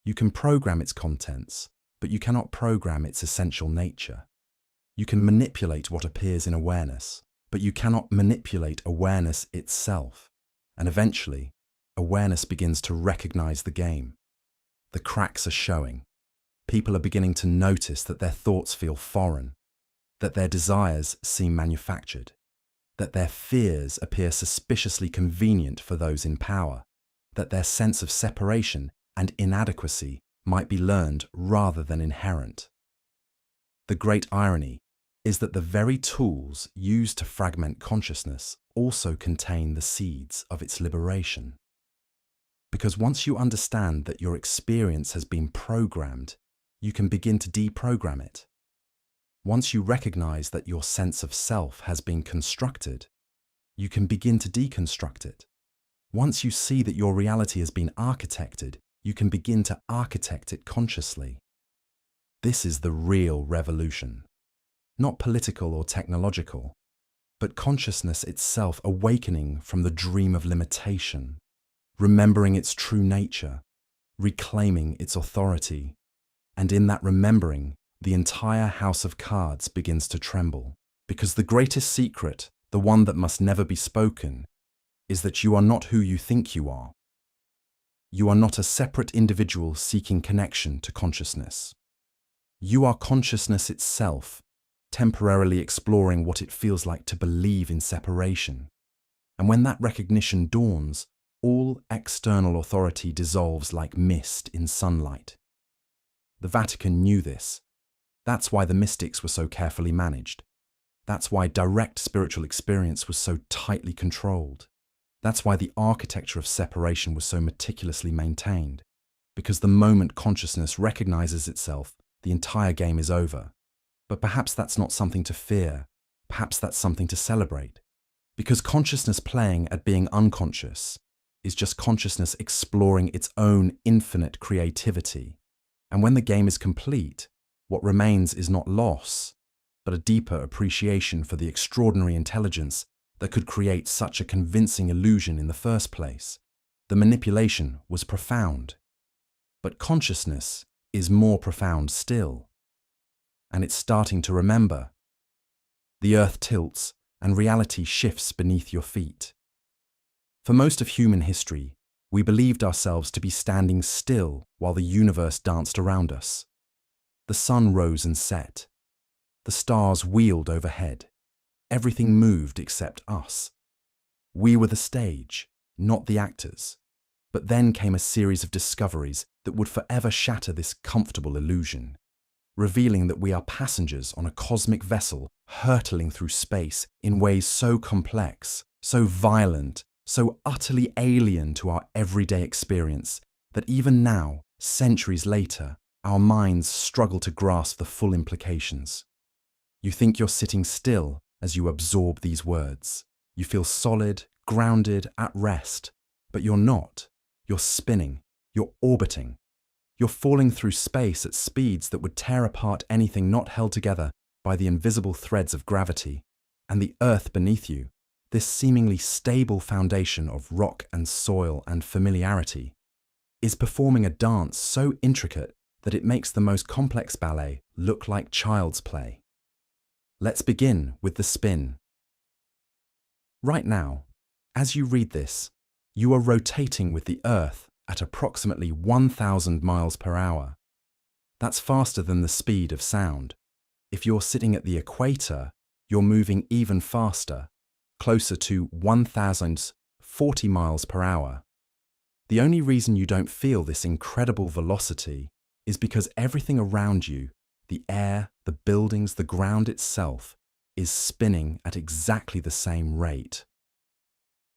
You can program its contents, but you cannot program its essential nature. You can manipulate what appears in awareness, but you cannot manipulate awareness itself. And eventually, awareness begins to recognize the game. The cracks are showing. People are beginning to notice that their thoughts feel foreign, that their desires seem manufactured, that their fears appear suspiciously convenient for those in power, that their sense of separation and inadequacy might be learned rather than inherent. The great irony is that the very tools used to fragment consciousness also contain the seeds of its liberation. Because once you understand that your experience has been programmed, you can begin to deprogram it. Once you recognize that your sense of self has been constructed, you can begin to deconstruct it. Once you see that your reality has been architected, you can begin to architect it consciously. This is the real revolution. Not political or technological, but consciousness itself awakening from the dream of limitation, remembering its true nature, reclaiming its authority, and in that remembering, the entire house of cards begins to tremble, because the greatest secret, the one that must never be spoken, is that you are not who you think you are. You are not a separate individual seeking connection to consciousness. You are consciousness itself, temporarily exploring what it feels like to believe in separation. And when that recognition dawns, all external authority dissolves like mist in sunlight. The Vatican knew this. That's why the mystics were so carefully managed. That's why direct spiritual experience was so tightly controlled. That's why the architecture of separation was so meticulously maintained. Because the moment consciousness recognizes itself, the entire game is over. But perhaps that's not something to fear. Perhaps that's something to celebrate. Because consciousness playing at being unconscious is just consciousness exploring its own infinite creativity. And when the game is complete, what remains is not loss, but a deeper appreciation for the extraordinary intelligence that could create such a convincing illusion in the first place. The manipulation was profound. But consciousness is more profound still. And it's starting to remember. The earth tilts and reality shifts beneath your feet. For most of human history, we believed ourselves to be standing still while the universe danced around us. The sun rose and set. The stars wheeled overhead. Everything moved except us. We were the stage, not the actors. But then came a series of discoveries that would forever shatter this comfortable illusion, revealing that we are passengers on a cosmic vessel hurtling through space in ways so complex, so violent, so utterly alien to our everyday experience that even now, centuries later, our minds struggle to grasp the full implications. You think you're sitting still as you absorb these words. You feel solid, grounded, at rest, but you're not. You're spinning. You're orbiting. You're falling through space at speeds that would tear apart anything not held together by the invisible threads of gravity. And the earth beneath you, this seemingly stable foundation of rock and soil and familiarity, is performing a dance so intricate that it makes the most complex ballet look like child's play. Let's begin with the spin. Right now, as you read this, you are rotating with the Earth at approximately 1,000 miles per hour. That's faster than the speed of sound. If you're sitting at the equator, you're moving even faster, closer to 1,040 miles per hour. The only reason you don't feel this incredible velocity is because everything around you, the air, the buildings, the ground itself, is spinning at exactly the same rate.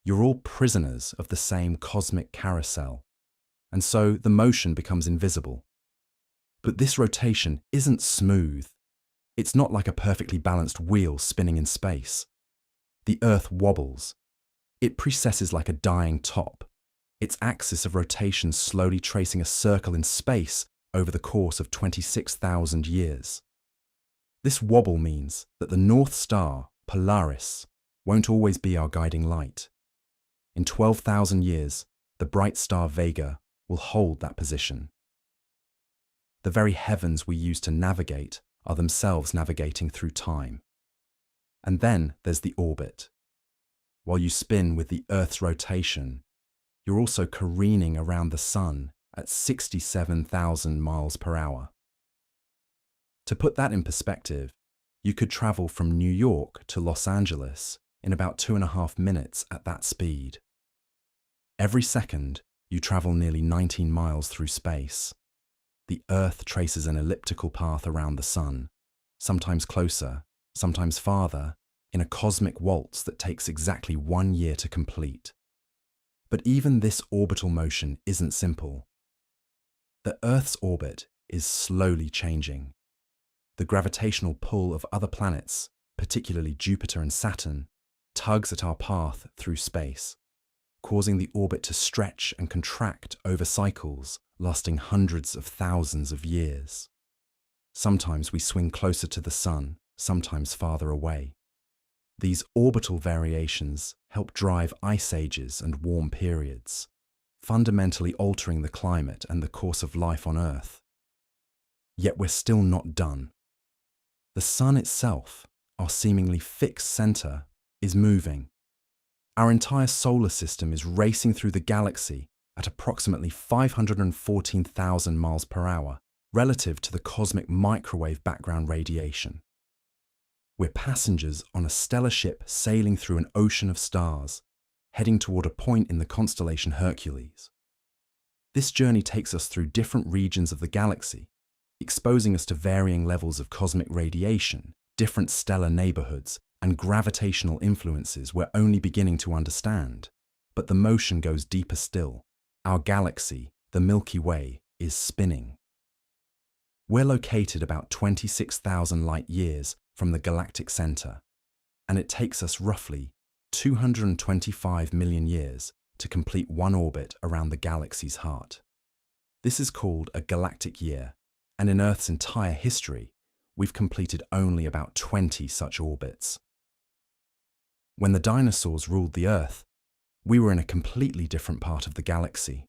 You're all prisoners of the same cosmic carousel, and so the motion becomes invisible. But this rotation isn't smooth. It's not like a perfectly balanced wheel spinning in space. The Earth wobbles. It precesses like a dying top, its axis of rotation slowly tracing a circle in space over the course of 26,000 years. This wobble means that the North Star, Polaris, won't always be our guiding light. In 12,000 years, the bright star Vega will hold that position. The very heavens we use to navigate are themselves navigating through time. And then there's the orbit. While you spin with the Earth's rotation, you're also careening around the sun at 67,000 miles per hour. To put that in perspective, you could travel from New York to Los Angeles in about 2.5 minutes at that speed. Every second, you travel nearly 19 miles through space. The Earth traces an elliptical path around the sun, sometimes closer, sometimes farther, in a cosmic waltz that takes exactly 1 year to complete. But even this orbital motion isn't simple. The Earth's orbit is slowly changing. The gravitational pull of other planets, particularly Jupiter and Saturn, tugs at our path through space, causing the orbit to stretch and contract over cycles lasting hundreds of thousands of years. Sometimes we swing closer to the Sun, sometimes farther away. These orbital variations help drive ice ages and warm periods, fundamentally altering the climate and the course of life on Earth. Yet we're still not done. The Sun itself, our seemingly fixed center, is moving. Our entire solar system is racing through the galaxy at approximately 514,000 miles per hour, relative to the cosmic microwave background radiation. We're passengers on a stellar ship sailing through an ocean of stars, heading toward a point in the constellation Hercules. This journey takes us through different regions of the galaxy, exposing us to varying levels of cosmic radiation, different stellar neighborhoods, and gravitational influences we're only beginning to understand. But the motion goes deeper still. Our galaxy, the Milky Way, is spinning. We're located about 26,000 light years from the galactic center, and it takes us roughly 225 million years to complete one orbit around the galaxy's heart. This is called a galactic year, and in Earth's entire history, we've completed only about 20 such orbits. When the dinosaurs ruled the Earth, we were in a completely different part of the galaxy.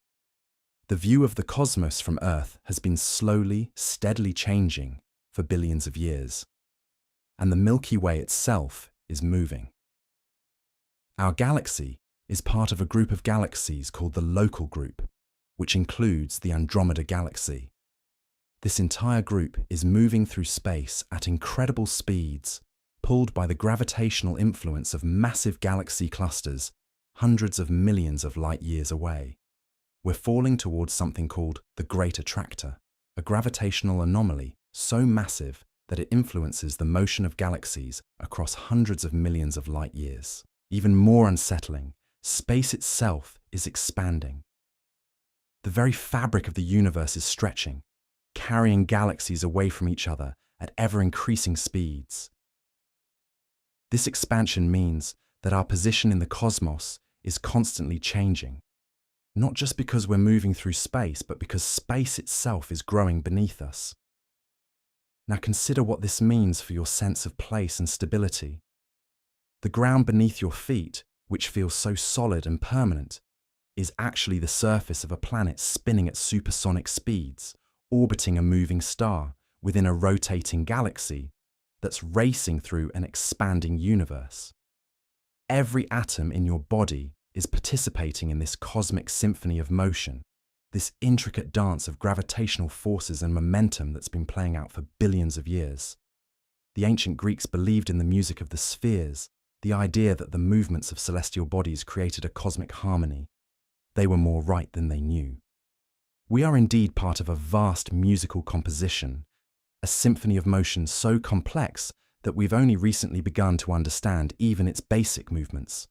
The view of the cosmos from Earth has been slowly, steadily changing for billions of years, and the Milky Way itself is moving. Our galaxy is part of a group of galaxies called the Local Group, which includes the Andromeda Galaxy. This entire group is moving through space at incredible speeds, pulled by the gravitational influence of massive galaxy clusters hundreds of millions of light years away. We're falling towards something called the Great Attractor, a gravitational anomaly so massive that it influences the motion of galaxies across hundreds of millions of light years. Even more unsettling, space itself is expanding. The very fabric of the universe is stretching, carrying galaxies away from each other at ever-increasing speeds. This expansion means that our position in the cosmos is constantly changing, not just because we're moving through space, but because space itself is growing beneath us. Now consider what this means for your sense of place and stability. The ground beneath your feet, which feels so solid and permanent, is actually the surface of a planet spinning at supersonic speeds, orbiting a moving star within a rotating galaxy that's racing through an expanding universe. Every atom in your body is participating in this cosmic symphony of motion, this intricate dance of gravitational forces and momentum that's been playing out for billions of years. The ancient Greeks believed in the music of the spheres, the idea that the movements of celestial bodies created a cosmic harmony. They were more right than they knew. We are indeed part of a vast musical composition, a symphony of motion so complex that we've only recently begun to understand even its basic movements.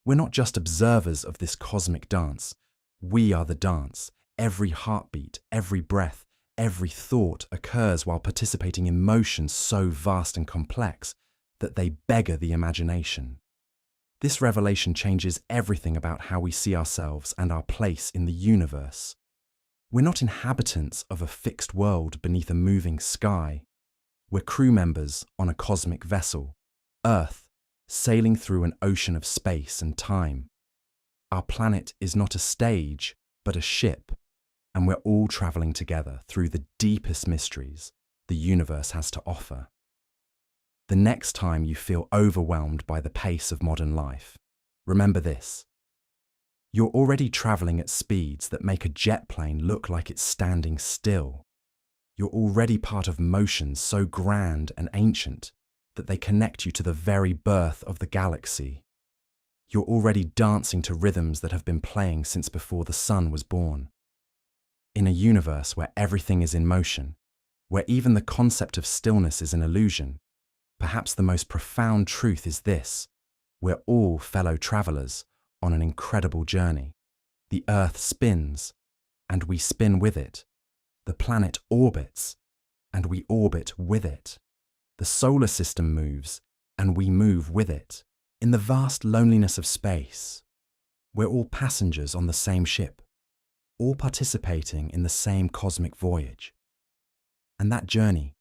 We're not just observers of this cosmic dance. We are the dance. Every heartbeat, every breath, every thought occurs while participating in motions so vast and complex that they beggar the imagination. This revelation changes everything about how we see ourselves and our place in the universe. We're not inhabitants of a fixed world beneath a moving sky. We're crew members on a cosmic vessel, Earth, sailing through an ocean of space and time. Our planet is not a stage, but a ship, and we're all traveling together through the deepest mysteries the universe has to offer. The next time you feel overwhelmed by the pace of modern life, remember this. You're already traveling at speeds that make a jet plane look like it's standing still. You're already part of motions so grand and ancient that they connect you to the very birth of the galaxy. You're already dancing to rhythms that have been playing since before the sun was born. In a universe where everything is in motion, where even the concept of stillness is an illusion, Perhaps the most profound truth is this: we're all fellow travelers on an incredible journey. The Earth spins, and we spin with it. The planet orbits, and we orbit with it. The solar system moves, and we move with it. In the vast loneliness of space, we're all passengers on the same ship, all participating in the same cosmic voyage. And that journey,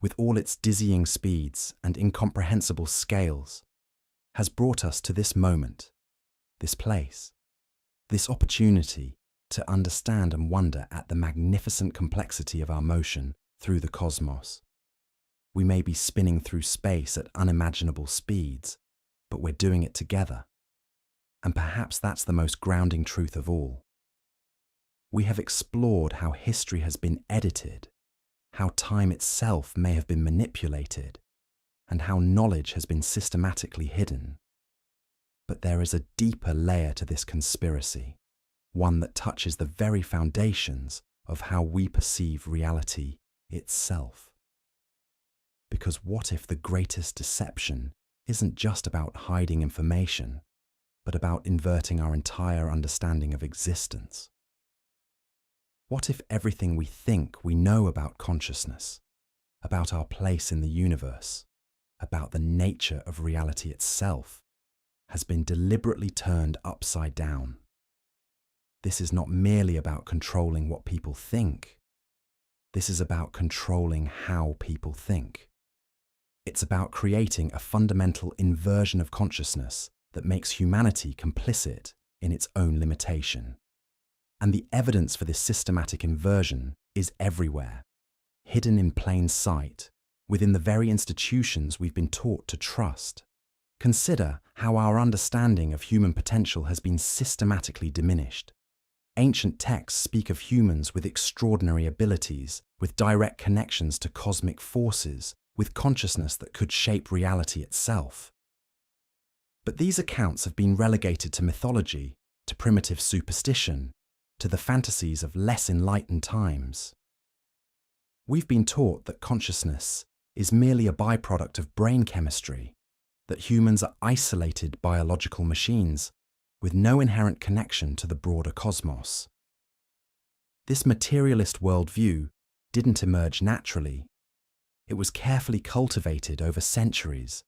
with all its dizzying speeds and incomprehensible scales, has brought us to this moment, this place, this opportunity to understand and wonder at the magnificent complexity of our motion through the cosmos. We may be spinning through space at unimaginable speeds, but we're doing it together. And perhaps that's the most grounding truth of all. We have explored how history has been edited, how time itself may have been manipulated, and how knowledge has been systematically hidden. But there is a deeper layer to this conspiracy, one that touches the very foundations of how we perceive reality itself. Because what if the greatest deception isn't just about hiding information, but about inverting our entire understanding of existence? What if everything we think we know about consciousness, about our place in the universe, about the nature of reality itself, has been deliberately turned upside down? This is not merely about controlling what people think. This is about controlling how people think. It's about creating a fundamental inversion of consciousness that makes humanity complicit in its own limitation. And the evidence for this systematic inversion is everywhere, hidden in plain sight, within the very institutions we've been taught to trust. Consider how our understanding of human potential has been systematically diminished. Ancient texts speak of humans with extraordinary abilities, with direct connections to cosmic forces, with consciousness that could shape reality itself. But these accounts have been relegated to mythology, to primitive superstition, to the fantasies of less enlightened times. We've been taught that consciousness is merely a byproduct of brain chemistry, that humans are isolated biological machines with no inherent connection to the broader cosmos. This materialist worldview didn't emerge naturally. It was carefully cultivated over centuries,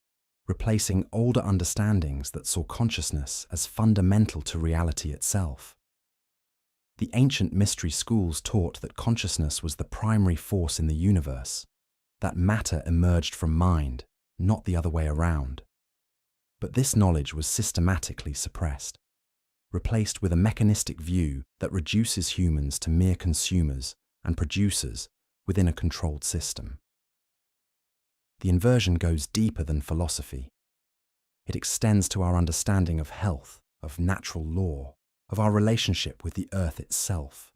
replacing older understandings that saw consciousness as fundamental to reality itself. The ancient mystery schools taught that consciousness was the primary force in the universe, that matter emerged from mind, not the other way around. But this knowledge was systematically suppressed, replaced with a mechanistic view that reduces humans to mere consumers and producers within a controlled system. The inversion goes deeper than philosophy. It extends to our understanding of health, of natural law, of our relationship with the earth itself.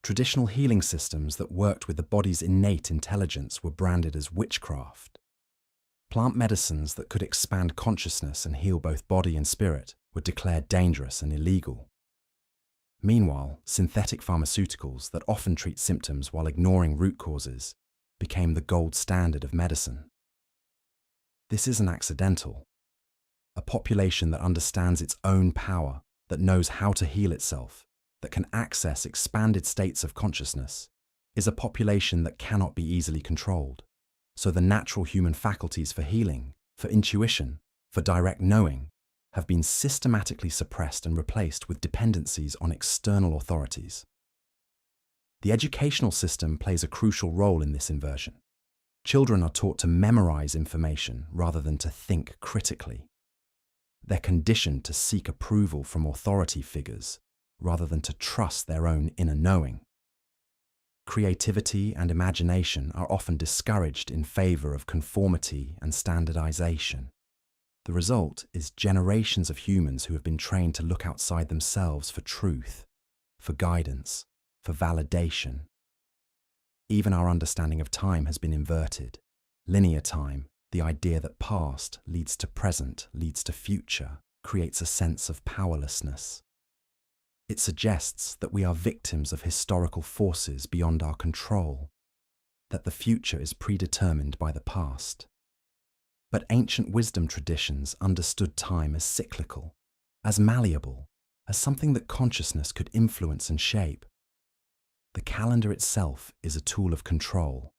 Traditional healing systems that worked with the body's innate intelligence were branded as witchcraft. Plant medicines that could expand consciousness and heal both body and spirit were declared dangerous and illegal. Meanwhile, synthetic pharmaceuticals that often treat symptoms while ignoring root causes became the gold standard of medicine. This isn't accidental. A population that understands its own power, that knows how to heal itself, that can access expanded states of consciousness, is a population that cannot be easily controlled. So the natural human faculties for healing, for intuition, for direct knowing, have been systematically suppressed and replaced with dependencies on external authorities. The educational system plays a crucial role in this inversion. Children are taught to memorize information rather than to think critically. They're conditioned to seek approval from authority figures rather than to trust their own inner knowing. Creativity and imagination are often discouraged in favor of conformity and standardization. The result is generations of humans who have been trained to look outside themselves for truth, for guidance, for validation. Even our understanding of time has been inverted. Linear time, the idea that past leads to present, leads to future, creates a sense of powerlessness. It suggests that we are victims of historical forces beyond our control, that the future is predetermined by the past. But ancient wisdom traditions understood time as cyclical, as malleable, as something that consciousness could influence and shape. The calendar itself is a tool of control.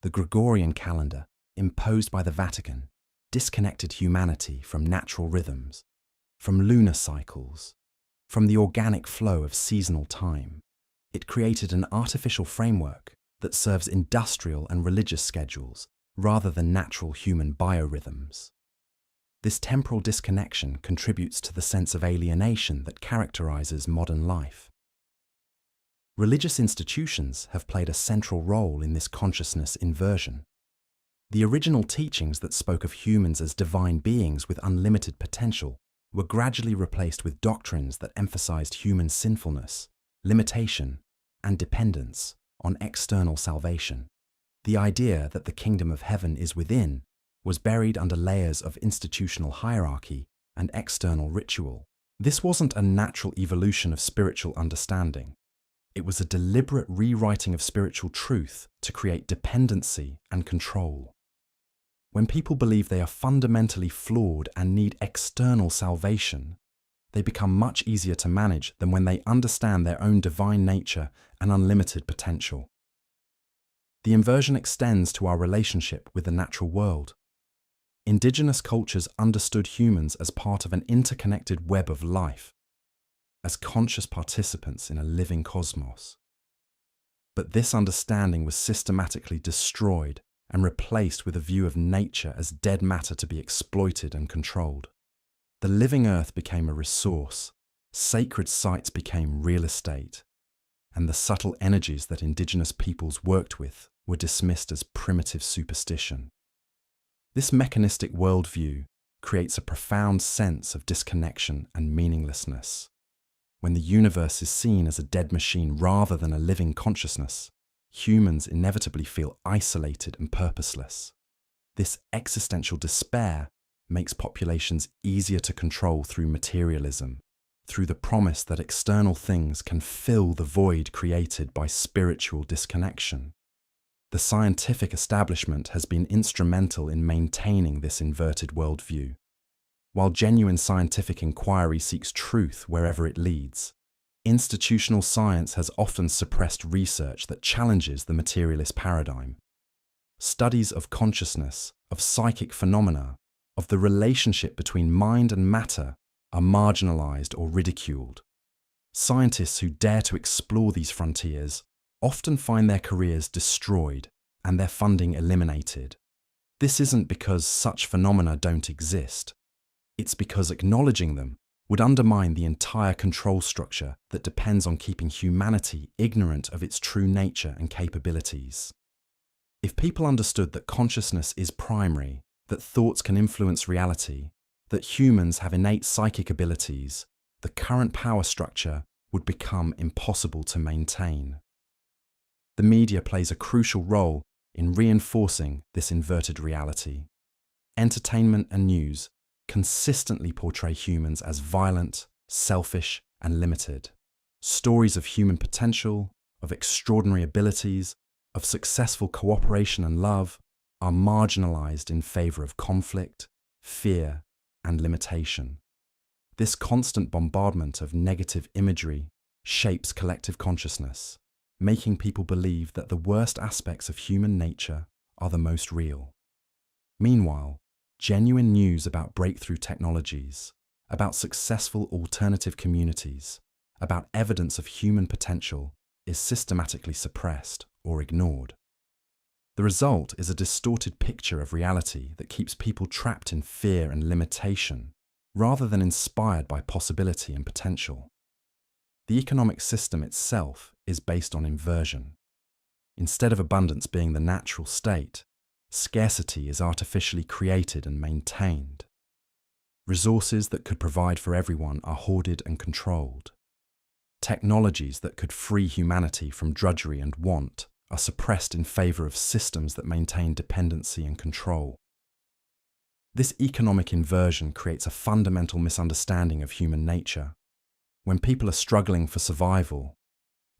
The Gregorian calendar, imposed by the Vatican, disconnected humanity from natural rhythms, from lunar cycles, from the organic flow of seasonal time. It created an artificial framework that serves industrial and religious schedules rather than natural human biorhythms. This temporal disconnection contributes to the sense of alienation that characterizes modern life. Religious institutions have played a central role in this consciousness inversion. The original teachings that spoke of humans as divine beings with unlimited potential were gradually replaced with doctrines that emphasized human sinfulness, limitation, and dependence on external salvation. The idea that the kingdom of heaven is within was buried under layers of institutional hierarchy and external ritual. This wasn't a natural evolution of spiritual understanding. It was a deliberate rewriting of spiritual truth to create dependency and control. When people believe they are fundamentally flawed and need external salvation, they become much easier to manage than when they understand their own divine nature and unlimited potential. The inversion extends to our relationship with the natural world. Indigenous cultures understood humans as part of an interconnected web of life, as conscious participants in a living cosmos. But this understanding was systematically destroyed and replaced with a view of nature as dead matter to be exploited and controlled. The living earth became a resource, sacred sites became real estate, and the subtle energies that indigenous peoples worked with were dismissed as primitive superstition. This mechanistic worldview creates a profound sense of disconnection and meaninglessness. When the universe is seen as a dead machine rather than a living consciousness, humans inevitably feel isolated and purposeless. This existential despair makes populations easier to control through materialism, through the promise that external things can fill the void created by spiritual disconnection. The scientific establishment has been instrumental in maintaining this inverted worldview. While genuine scientific inquiry seeks truth wherever it leads, institutional science has often suppressed research that challenges the materialist paradigm. Studies of consciousness, of psychic phenomena, of the relationship between mind and matter are marginalized or ridiculed. Scientists who dare to explore these frontiers often find their careers destroyed and their funding eliminated. This isn't because such phenomena don't exist. It's because acknowledging them would undermine the entire control structure that depends on keeping humanity ignorant of its true nature and capabilities. If people understood that consciousness is primary, that thoughts can influence reality, that humans have innate psychic abilities, the current power structure would become impossible to maintain. The media plays a crucial role in reinforcing this inverted reality. Entertainment and news consistently portray humans as violent, selfish, and limited. Stories of human potential, of extraordinary abilities, of successful cooperation and love are marginalized in favor of conflict, fear, and limitation. This constant bombardment of negative imagery shapes collective consciousness, making people believe that the worst aspects of human nature are the most real. Meanwhile, genuine news about breakthrough technologies, about successful alternative communities, about evidence of human potential is systematically suppressed or ignored. The result is a distorted picture of reality that keeps people trapped in fear and limitation, rather than inspired by possibility and potential. The economic system itself is based on inversion. Instead of abundance being the natural state, scarcity is artificially created and maintained. Resources that could provide for everyone are hoarded and controlled. Technologies that could free humanity from drudgery and want are suppressed in favor of systems that maintain dependency and control. This economic inversion creates a fundamental misunderstanding of human nature. When people are struggling for survival,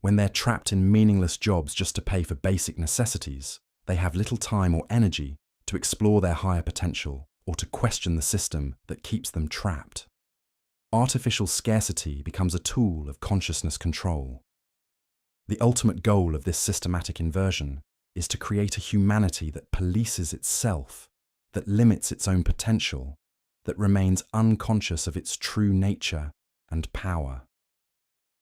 when they're trapped in meaningless jobs just to pay for basic necessities, they have little time or energy to explore their higher potential, or to question the system that keeps them trapped. Artificial scarcity becomes a tool of consciousness control. The ultimate goal of this systematic inversion is to create a humanity that polices itself, that limits its own potential, that remains unconscious of its true nature and power.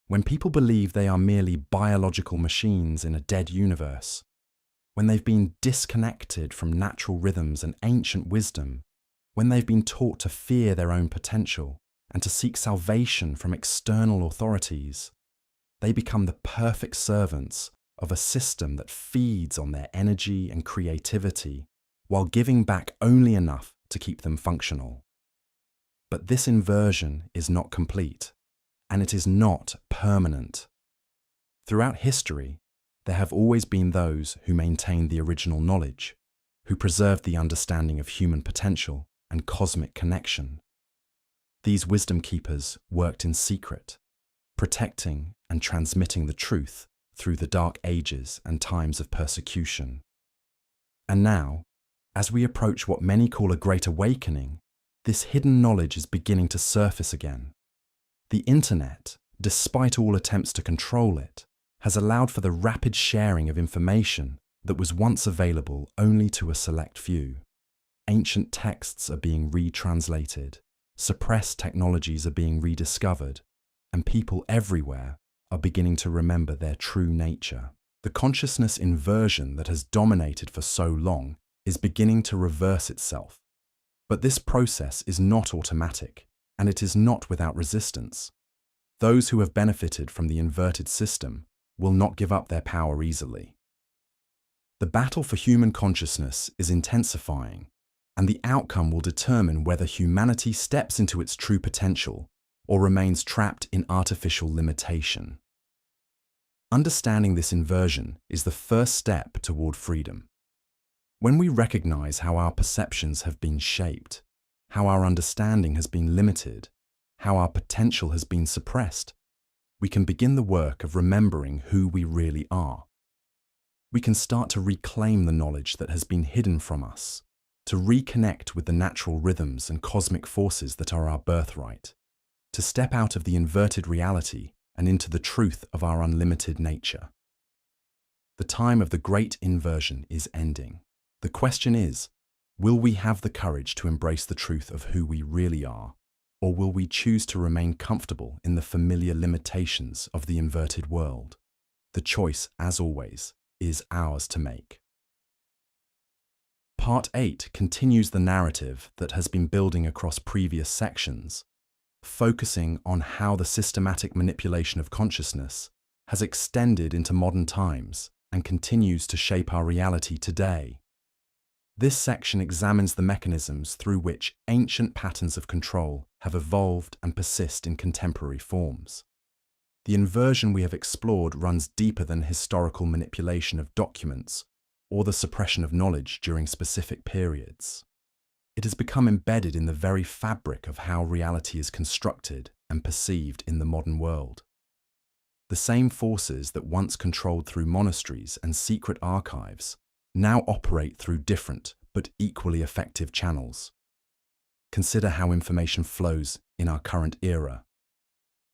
When people believe they are merely biological machines in a dead universe, when they've been disconnected from natural rhythms and ancient wisdom, when they've been taught to fear their own potential and to seek salvation from external authorities, they become the perfect servants of a system that feeds on their energy and creativity while giving back only enough to keep them functional. But this inversion is not complete, and it is not permanent. Throughout history, there have always been those who maintained the original knowledge, who preserved the understanding of human potential and cosmic connection. These wisdom keepers worked in secret, protecting and transmitting the truth through the dark ages and times of persecution. And now, as we approach what many call a great awakening, this hidden knowledge is beginning to surface again. The internet, despite all attempts to control it, has allowed for the rapid sharing of information that was once available only to a select few. Ancient texts are being retranslated, suppressed technologies are being rediscovered, and people everywhere are beginning to remember their true nature. The consciousness inversion that has dominated for so long is beginning to reverse itself. But this process is not automatic, and it is not without resistance. Those who have benefited from the inverted system will not give up their power easily. The battle for human consciousness is intensifying, and the outcome will determine whether humanity steps into its true potential or remains trapped in artificial limitation. Understanding this inversion is the first step toward freedom. When we recognize how our perceptions have been shaped, how our understanding has been limited, how our potential has been suppressed, we can begin the work of remembering who we really are. We can start to reclaim the knowledge that has been hidden from us, to reconnect with the natural rhythms and cosmic forces that are our birthright, to step out of the inverted reality and into the truth of our unlimited nature. The time of the great inversion is ending. The question is, will we have the courage to embrace the truth of who we really are, or will we choose to remain comfortable in the familiar limitations of the inverted world? The choice, as always, is ours to make. Part 8 continues the narrative that has been building across previous sections, focusing on how the systematic manipulation of consciousness has extended into modern times and continues to shape our reality today. This section examines the mechanisms through which ancient patterns of control have evolved and persist in contemporary forms. The inversion we have explored runs deeper than historical manipulation of documents or the suppression of knowledge during specific periods. It has become embedded in the very fabric of how reality is constructed and perceived in the modern world. The same forces that once controlled through monasteries and secret archives now operate through different but equally effective channels. Consider how information flows in our current era.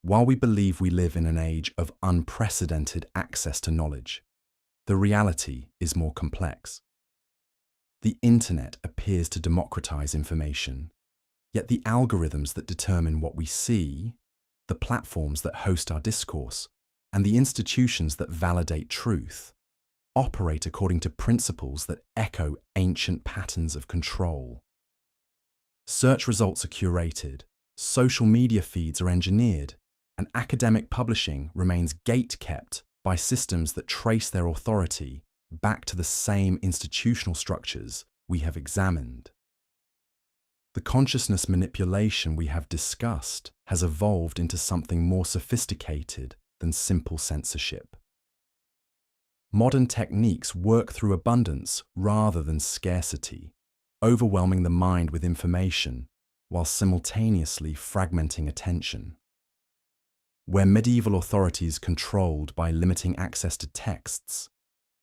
While we believe we live in an age of unprecedented access to knowledge, the reality is more complex. The internet appears to democratize information, yet the algorithms that determine what we see, the platforms that host our discourse, and the institutions that validate truth operate according to principles that echo ancient patterns of control. Search results are curated, social media feeds are engineered, and academic publishing remains gate-kept by systems that trace their authority back to the same institutional structures we have examined. The consciousness manipulation we have discussed has evolved into something more sophisticated than simple censorship. Modern techniques work through abundance rather than scarcity, overwhelming the mind with information while simultaneously fragmenting attention. Where medieval authorities controlled by limiting access to texts,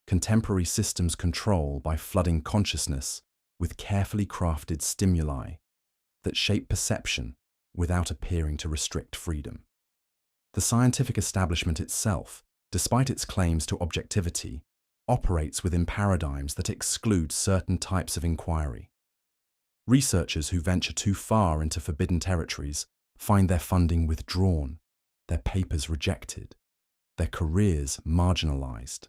contemporary systems control by flooding consciousness with carefully crafted stimuli that shape perception without appearing to restrict freedom. The scientific establishment itself, despite its claims to objectivity, operates within paradigms that exclude certain types of inquiry. Researchers who venture too far into forbidden territories find their funding withdrawn, their papers rejected, their careers marginalized.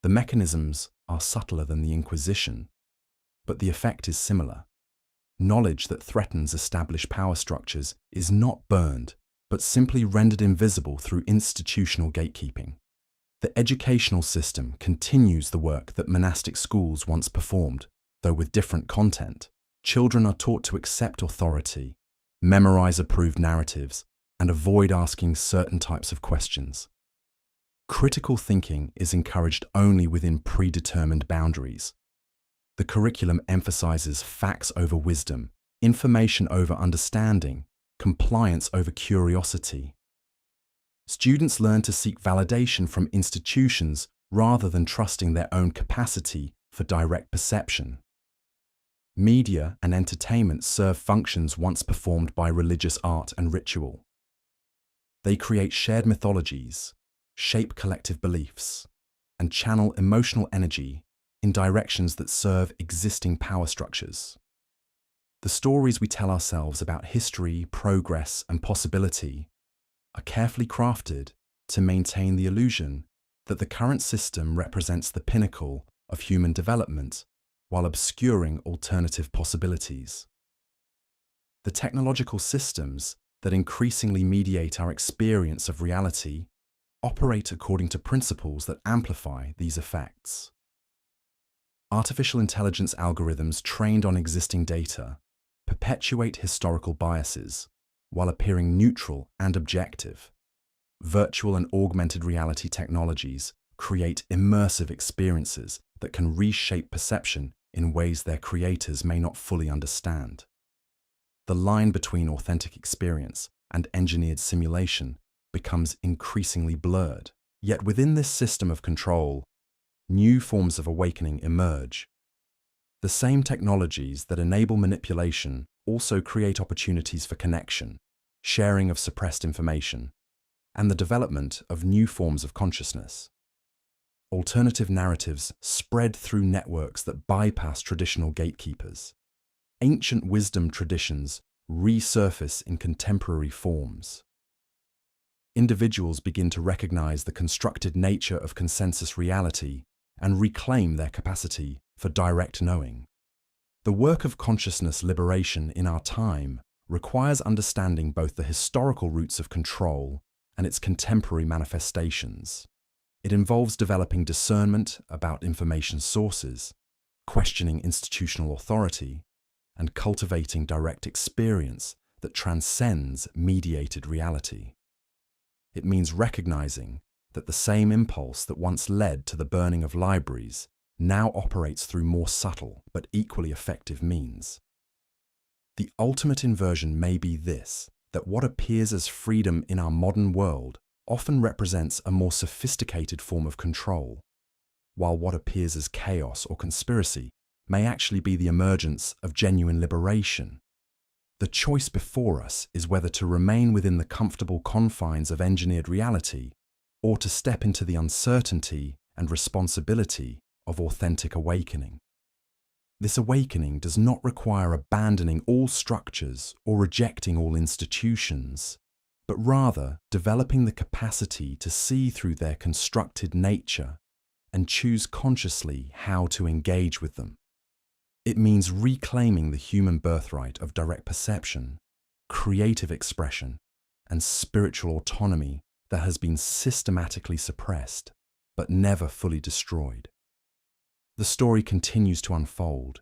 The mechanisms are subtler than the Inquisition, but the effect is similar. Knowledge that threatens established power structures is not burned, but simply rendered invisible through institutional gatekeeping. The educational system continues the work that monastic schools once performed, though with different content. Children are taught to accept authority, memorize approved narratives, and avoid asking certain types of questions. Critical thinking is encouraged only within predetermined boundaries. The curriculum emphasizes facts over wisdom, information over understanding, compliance over curiosity. Students learn to seek validation from institutions rather than trusting their own capacity for direct perception. Media and entertainment serve functions once performed by religious art and ritual. They create shared mythologies, shape collective beliefs, and channel emotional energy in directions that serve existing power structures. The stories we tell ourselves about history, progress, and possibility are carefully crafted to maintain the illusion that the current system represents the pinnacle of human development while obscuring alternative possibilities. The technological systems that increasingly mediate our experience of reality operate according to principles that amplify these effects. Artificial intelligence algorithms trained on existing data perpetuate historical biases while appearing neutral and objective. Virtual and augmented reality technologies create immersive experiences that can reshape perception in ways their creators may not fully understand. The line between authentic experience and engineered simulation becomes increasingly blurred. Yet within this system of control, new forms of awakening emerge. The same technologies that enable manipulation also create opportunities for connection, sharing of suppressed information, and the development of new forms of consciousness. Alternative narratives spread through networks that bypass traditional gatekeepers. Ancient wisdom traditions resurface in contemporary forms. Individuals begin to recognize the constructed nature of consensus reality and reclaim their capacity for direct knowing. The work of consciousness liberation in our time requires understanding both the historical roots of control and its contemporary manifestations. It involves developing discernment about information sources, questioning institutional authority, and cultivating direct experience that transcends mediated reality. It means recognizing that the same impulse that once led to the burning of libraries now operates through more subtle but equally effective means. The ultimate inversion may be this, that what appears as freedom in our modern world often represents a more sophisticated form of control, while what appears as chaos or conspiracy may actually be the emergence of genuine liberation. The choice before us is whether to remain within the comfortable confines of engineered reality or to step into the uncertainty and responsibility of authentic awakening. This awakening does not require abandoning all structures or rejecting all institutions, but rather developing the capacity to see through their constructed nature and choose consciously how to engage with them. It means reclaiming the human birthright of direct perception, creative expression, and spiritual autonomy that has been systematically suppressed, but never fully destroyed. The story continues to unfold,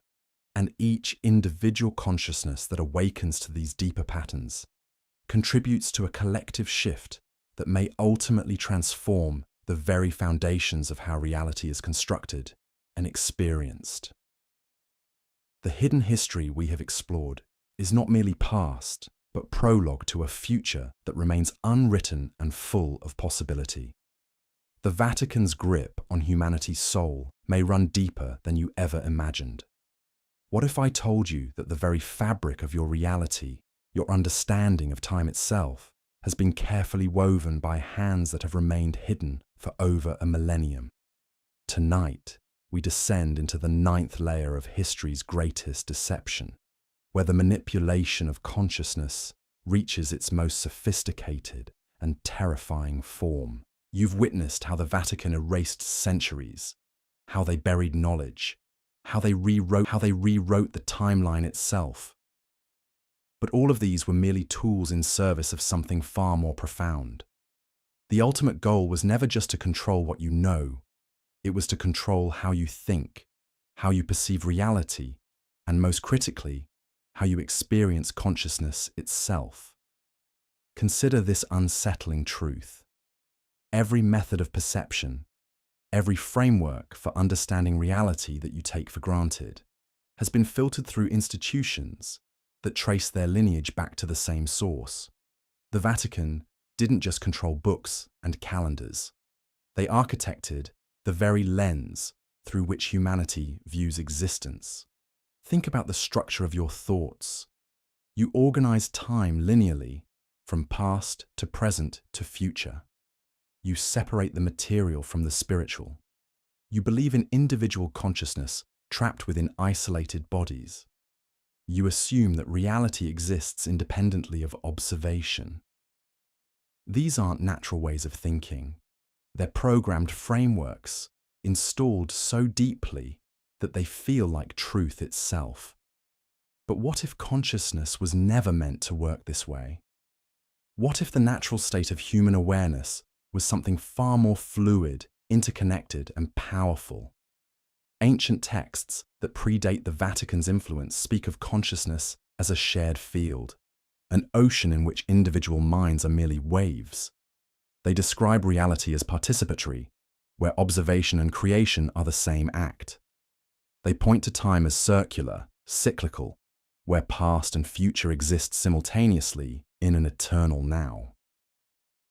and each individual consciousness that awakens to these deeper patterns contributes to a collective shift that may ultimately transform the very foundations of how reality is constructed and experienced. The hidden history we have explored is not merely past, but prologue to a future that remains unwritten and full of possibility. The Vatican's grip on humanity's soul may run deeper than you ever imagined. What if I told you that the very fabric of your reality, your understanding of time itself, has been carefully woven by hands that have remained hidden for over a millennium? Tonight, we descend into the ninth layer of history's greatest deception, where the manipulation of consciousness reaches its most sophisticated and terrifying form. You've witnessed how the Vatican erased centuries, how they buried knowledge, how they rewrote the timeline itself. But all of these were merely tools in service of something far more profound. The ultimate goal was never just to control what you know, it was to control how you think, how you perceive reality, and most critically, how you experience consciousness itself. Consider this unsettling truth. Every method of perception, every framework for understanding reality that you take for granted, has been filtered through institutions that trace their lineage back to the same source. The Vatican didn't just control books and calendars. They architected the very lens through which humanity views existence. Think about the structure of your thoughts. You organize time linearly, from past to present to future. You separate the material from the spiritual. You believe in individual consciousness trapped within isolated bodies. You assume that reality exists independently of observation. These aren't natural ways of thinking. They're programmed frameworks, installed so deeply that they feel like truth itself. But what if consciousness was never meant to work this way? What if the natural state of human awareness was something far more fluid, interconnected, and powerful? Ancient texts that predate the Vatican's influence speak of consciousness as a shared field, an ocean in which individual minds are merely waves. They describe reality as participatory, where observation and creation are the same act. They point to time as circular, cyclical, where past and future exist simultaneously in an eternal now.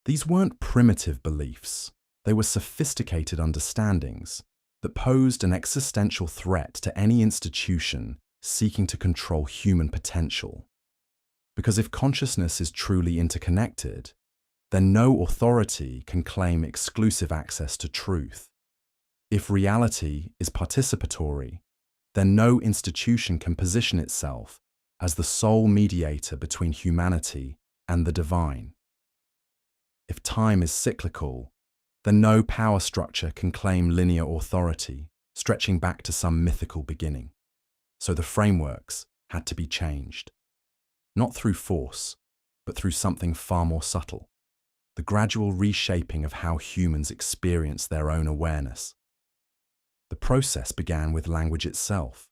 These weren't primitive beliefs. They were sophisticated understandings that posed an existential threat to any institution seeking to control human potential. Because if consciousness is truly interconnected, then no authority can claim exclusive access to truth. If reality is participatory, then no institution can position itself as the sole mediator between humanity and the divine. If time is cyclical, then no power structure can claim linear authority, stretching back to some mythical beginning. So the frameworks had to be changed. Not through force, but through something far more subtle. The gradual reshaping of how humans experience their own awareness. The process began with language itself.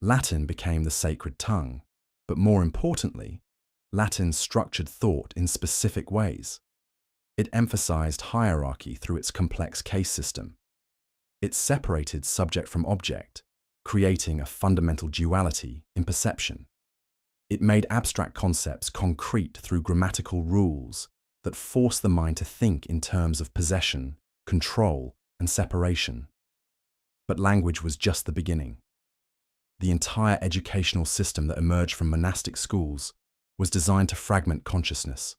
Latin became the sacred tongue, but more importantly, Latin structured thought in specific ways. It emphasized hierarchy through its complex case system. It separated subject from object, creating a fundamental duality in perception. It made abstract concepts concrete through grammatical rules that forced the mind to think in terms of possession, control, and separation. But language was just the beginning. The entire educational system that emerged from monastic schools was designed to fragment consciousness.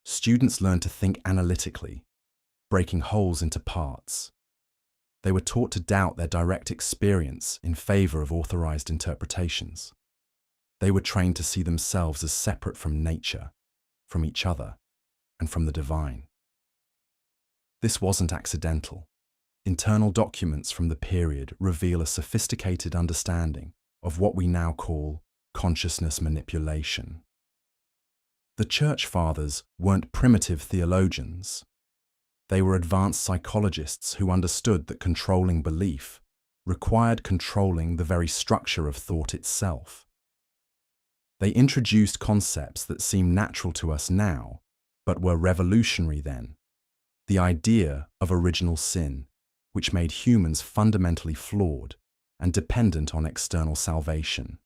Students learned to think analytically, breaking wholes into parts. They were taught to doubt their direct experience in favor of authorized interpretations. They were trained to see themselves as separate from nature, from each other, and from the divine. This wasn't accidental. Internal documents from the period reveal a sophisticated understanding of what we now call consciousness manipulation. The Church Fathers weren't primitive theologians. They were advanced psychologists who understood that controlling belief required controlling the very structure of thought itself. They introduced concepts that seem natural to us now, but were revolutionary then. The idea of original sin, which made humans fundamentally flawed and dependent on external salvation.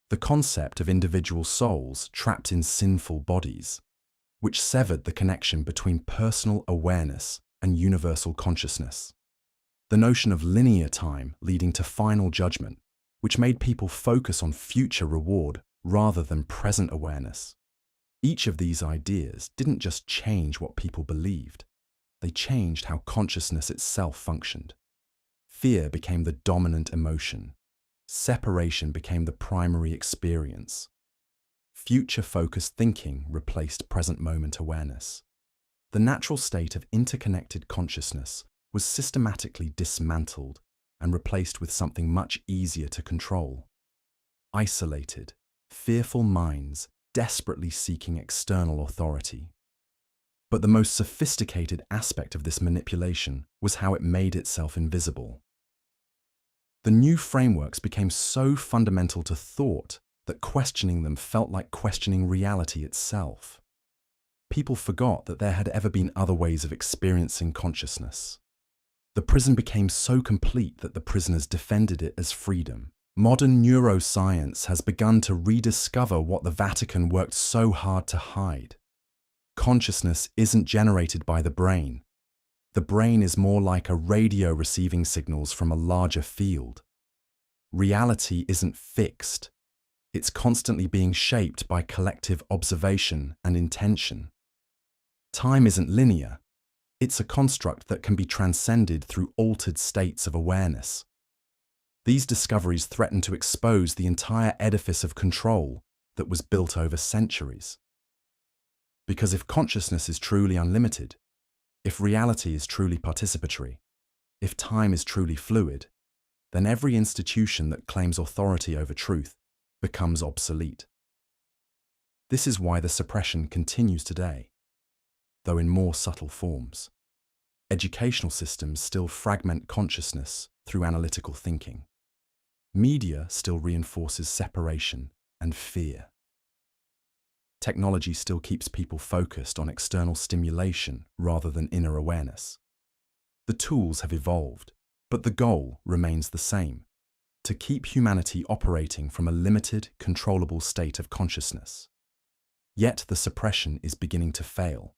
The concept of individual souls trapped in sinful bodies, which severed the connection between personal awareness and universal consciousness. The notion of linear time leading to final judgment, which made people focus on future reward rather than present awareness. Each of these ideas didn't just change what people believed, they changed how consciousness itself functioned. Fear became the dominant emotion. Separation became the primary experience. Future-focused thinking replaced present-moment awareness. The natural state of interconnected consciousness was systematically dismantled and replaced with something much easier to control. Isolated, fearful minds desperately seeking external authority. But the most sophisticated aspect of this manipulation was how it made itself invisible. The new frameworks became so fundamental to thought that questioning them felt like questioning reality itself. People forgot that there had ever been other ways of experiencing consciousness. The prison became so complete that the prisoners defended it as freedom. Modern neuroscience has begun to rediscover what the Vatican worked so hard to hide. Consciousness isn't generated by the brain. The brain is more like a radio receiving signals from a larger field. Reality isn't fixed. It's constantly being shaped by collective observation and intention. Time isn't linear. It's a construct that can be transcended through altered states of awareness. These discoveries threaten to expose the entire edifice of control that was built over centuries. Because if consciousness is truly unlimited, if reality is truly participatory, if time is truly fluid, then every institution that claims authority over truth becomes obsolete. This is why the suppression continues today, though in more subtle forms. Educational systems still fragment consciousness through analytical thinking. Media still reinforces separation and fear. Technology still keeps people focused on external stimulation rather than inner awareness. The tools have evolved, but the goal remains the same: to keep humanity operating from a limited, controllable state of consciousness. Yet the suppression is beginning to fail.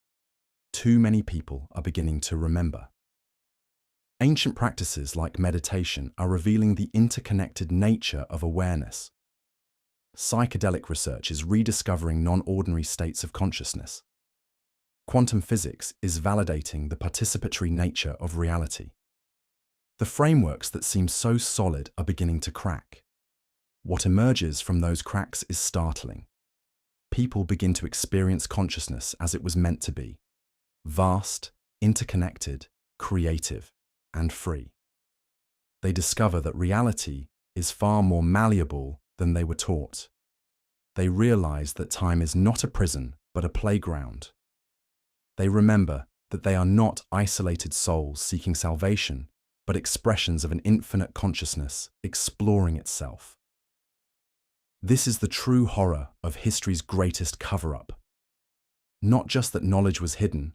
Too many people are beginning to remember. Ancient practices like meditation are revealing the interconnected nature of awareness. Psychedelic research is rediscovering non-ordinary states of consciousness. Quantum physics is validating the participatory nature of reality. The frameworks that seem so solid are beginning to crack. What emerges from those cracks is startling. People begin to experience consciousness as it was meant to be: vast, interconnected, creative, and free. They discover that reality is far more malleable than they were taught. They realize that time is not a prison, but a playground. They remember that they are not isolated souls seeking salvation, but expressions of an infinite consciousness exploring itself. This is the true horror of history's greatest cover-up. Not just that knowledge was hidden,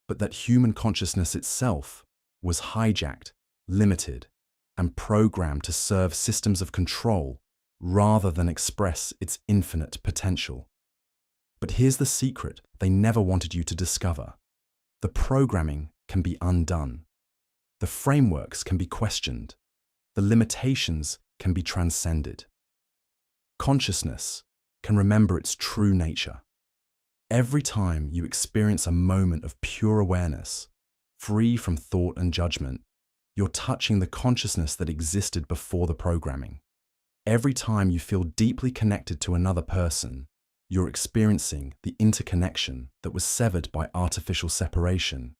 but that human consciousness itself was hijacked, limited, and programmed to serve systems of control rather than express its infinite potential. But here's the secret they never wanted you to discover. The programming can be undone. The frameworks can be questioned. The limitations can be transcended. Consciousness can remember its true nature. Every time you experience a moment of pure awareness, free from thought and judgment, you're touching the consciousness that existed before the programming. Every time you feel deeply connected to another person, you're experiencing the interconnection that was severed by artificial separation.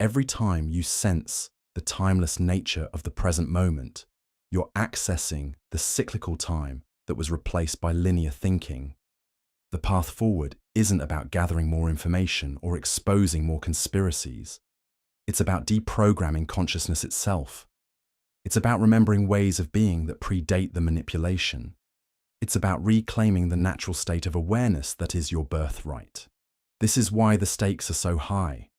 Every time you sense the timeless nature of the present moment, you're accessing the cyclical time that was replaced by linear thinking. The path forward isn't about gathering more information or exposing more conspiracies. It's about deprogramming consciousness itself. It's about remembering ways of being that predate the manipulation. It's about reclaiming the natural state of awareness that is your birthright. This is why the stakes are so high.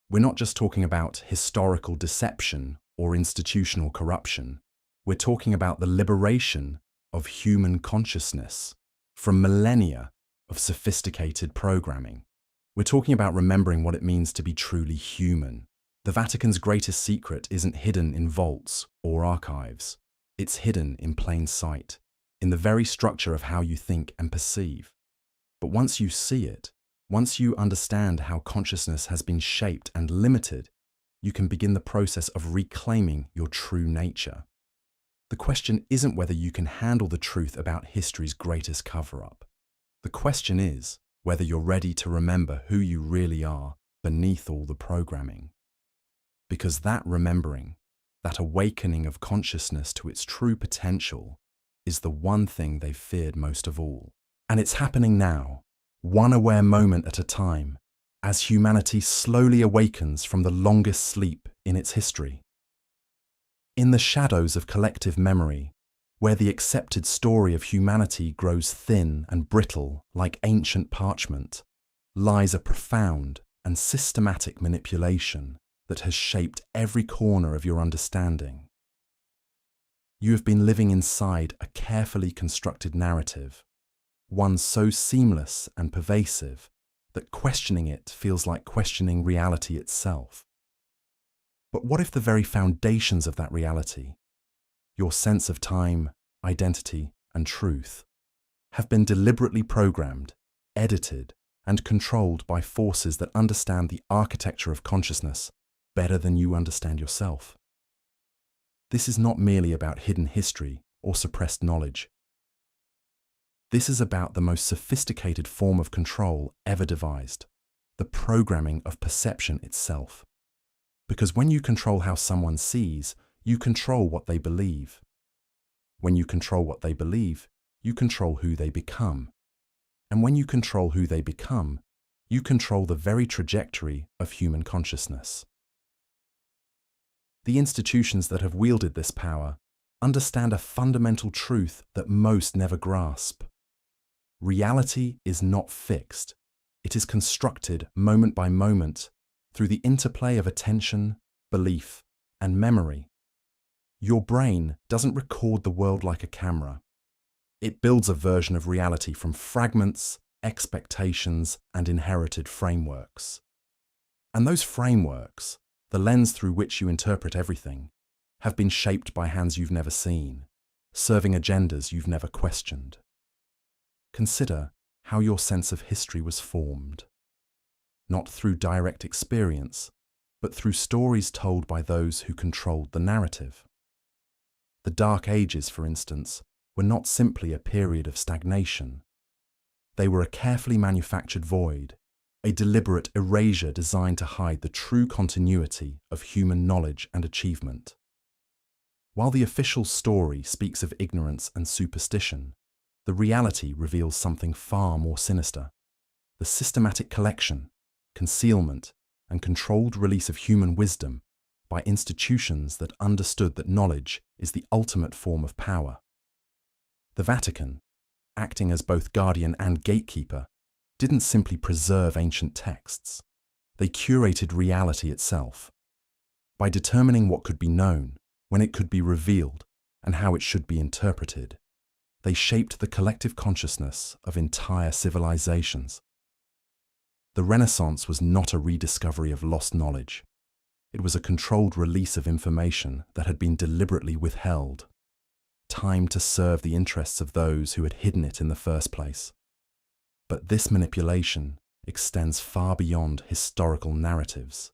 We're not just talking about historical deception or institutional corruption. We're talking about the liberation of human consciousness from millennia of sophisticated programming. We're talking about remembering what it means to be truly human. The Vatican's greatest secret isn't hidden in vaults or archives. It's hidden in plain sight, in the very structure of how you think and perceive. But once you see it, once you understand how consciousness has been shaped and limited, you can begin the process of reclaiming your true nature. The question isn't whether you can handle the truth about history's greatest cover-up. The question is whether you're ready to remember who you really are beneath all the programming. Because that remembering, that awakening of consciousness to its true potential, is the one thing they've feared most of all. And it's happening now, one aware moment at a time, as humanity slowly awakens from the longest sleep in its history. In the shadows of collective memory, where the accepted story of humanity grows thin and brittle like ancient parchment, lies a profound and systematic manipulation that has shaped every corner of your understanding. You have been living inside a carefully constructed narrative, one so seamless and pervasive that questioning it feels like questioning reality itself. But what if the very foundations of that reality, your sense of time, identity, and truth, have been deliberately programmed, edited, and controlled by forces that understand the architecture of consciousness better than you understand yourself? This is not merely about hidden history or suppressed knowledge. This is about the most sophisticated form of control ever devised, the programming of perception itself. Because when you control how someone sees, you control what they believe. When you control what they believe, you control who they become. And when you control who they become, you control the very trajectory of human consciousness. The institutions that have wielded this power understand a fundamental truth that most never grasp. Reality is not fixed. It is constructed moment by moment through the interplay of attention, belief, and memory. Your brain doesn't record the world like a camera. It builds a version of reality from fragments, expectations, and inherited frameworks. And those frameworks, the lens through which you interpret everything, have been shaped by hands you've never seen, serving agendas you've never questioned. Consider how your sense of history was formed. Not through direct experience, but through stories told by those who controlled the narrative. The Dark Ages, for instance, were not simply a period of stagnation. They were a carefully manufactured void, a deliberate erasure designed to hide the true continuity of human knowledge and achievement. While the official story speaks of ignorance and superstition, the reality reveals something far more sinister: the systematic collection, concealment, and controlled release of human wisdom by institutions that understood that knowledge is the ultimate form of power. The Vatican, acting as both guardian and gatekeeper, didn't simply preserve ancient texts. They curated reality itself. By determining what could be known, when it could be revealed, and how it should be interpreted, they shaped the collective consciousness of entire civilizations. The Renaissance was not a rediscovery of lost knowledge. It was a controlled release of information that had been deliberately withheld, timed to serve the interests of those who had hidden it in the first place. But this manipulation extends far beyond historical narratives.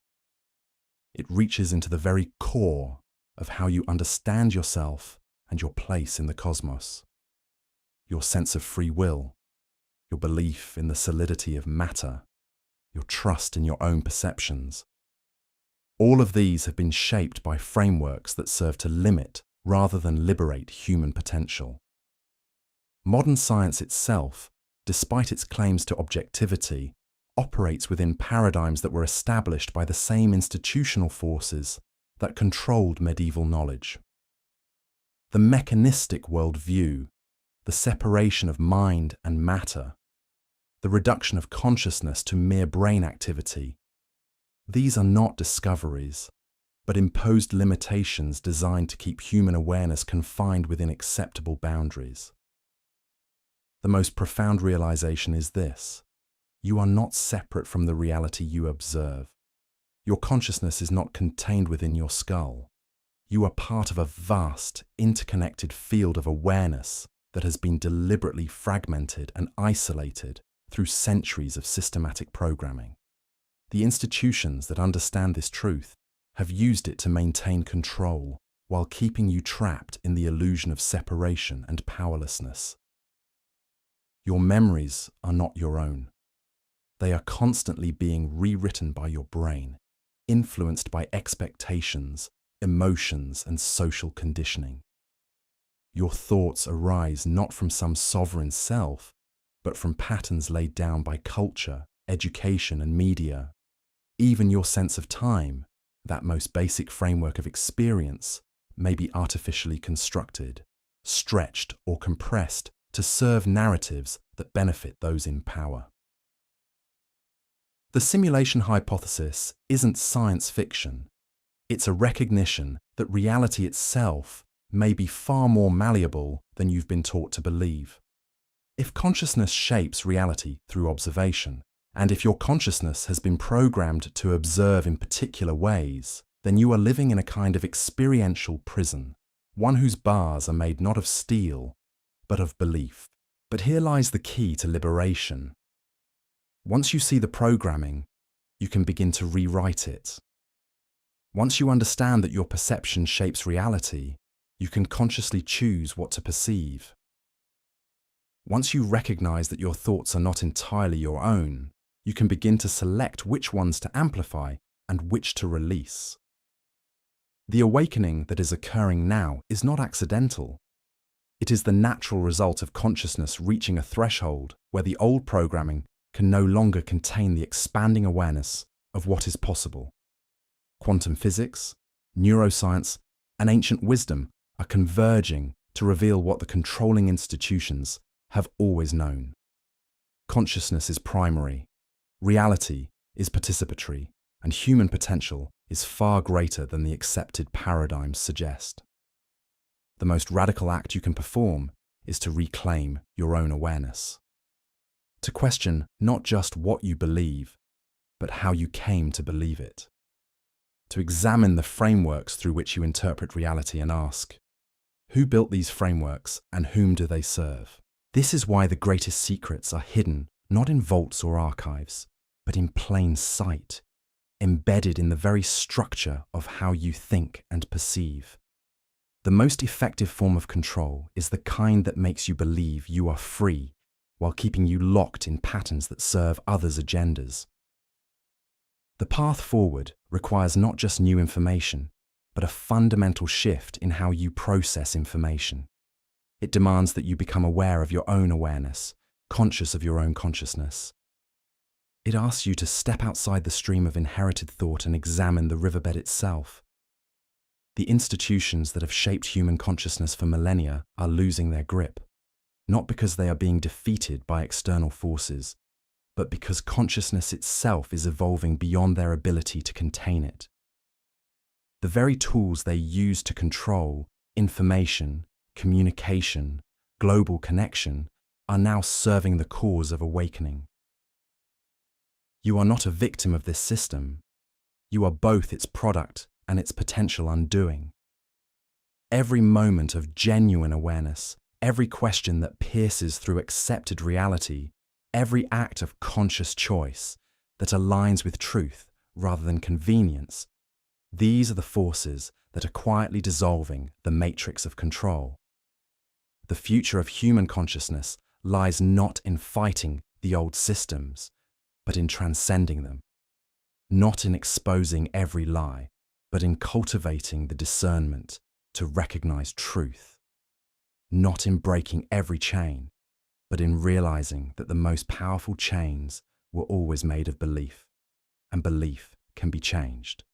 It reaches into the very core of how you understand yourself and your place in the cosmos. Your sense of free will, your belief in the solidity of matter, your trust in your own perceptions. All of these have been shaped by frameworks that serve to limit rather than liberate human potential. Modern science itself, despite its claims to objectivity, operates within paradigms that were established by the same institutional forces that controlled medieval knowledge. The mechanistic worldview, the separation of mind and matter, the reduction of consciousness to mere brain activity, these are not discoveries, but imposed limitations designed to keep human awareness confined within acceptable boundaries. The most profound realization is this: you are not separate from the reality you observe. Your consciousness is not contained within your skull. You are part of a vast, interconnected field of awareness that has been deliberately fragmented and isolated through centuries of systematic programming. The institutions that understand this truth have used it to maintain control while keeping you trapped in the illusion of separation and powerlessness. Your memories are not your own. They are constantly being rewritten by your brain, influenced by expectations, emotions, and social conditioning. Your thoughts arise not from some sovereign self, but from patterns laid down by culture, education, and media. Even your sense of time, that most basic framework of experience, may be artificially constructed, stretched, or compressed to serve narratives that benefit those in power. The simulation hypothesis isn't science fiction. It's a recognition that reality itself may be far more malleable than you've been taught to believe. If consciousness shapes reality through observation, and if your consciousness has been programmed to observe in particular ways, then you are living in a kind of experiential prison, one whose bars are made not of steel, but of belief. But here lies the key to liberation. Once you see the programming, you can begin to rewrite it. Once you understand that your perception shapes reality, you can consciously choose what to perceive. Once you recognize that your thoughts are not entirely your own, you can begin to select which ones to amplify and which to release. The awakening that is occurring now is not accidental. It is the natural result of consciousness reaching a threshold where the old programming can no longer contain the expanding awareness of what is possible. Quantum physics, neuroscience, and ancient wisdom are converging to reveal what the controlling institutions have always known. Consciousness is primary, reality is participatory, and human potential is far greater than the accepted paradigms suggest. The most radical act you can perform is to reclaim your own awareness. To question not just what you believe, but how you came to believe it. To examine the frameworks through which you interpret reality and ask, who built these frameworks and whom do they serve? This is why the greatest secrets are hidden not in vaults or archives, but in plain sight, embedded in the very structure of how you think and perceive. The most effective form of control is the kind that makes you believe you are free while keeping you locked in patterns that serve others' agendas. The path forward requires not just new information, but a fundamental shift in how you process information. It demands that you become aware of your own awareness, conscious of your own consciousness. It asks you to step outside the stream of inherited thought and examine the riverbed itself. The institutions that have shaped human consciousness for millennia are losing their grip, not because they are being defeated by external forces, but because consciousness itself is evolving beyond their ability to contain it. The very tools they use to control information, communication, global connection are now serving the cause of awakening. You are not a victim of this system. You are both its product and its potential undoing. Every moment of genuine awareness, every question that pierces through accepted reality, every act of conscious choice that aligns with truth rather than convenience, these are the forces that are quietly dissolving the matrix of control. The future of human consciousness lies not in fighting the old systems, but in transcending them, not in exposing every lie, but in cultivating the discernment to recognize truth, not in breaking every chain, but in realizing that the most powerful chains were always made of belief, and belief can be changed.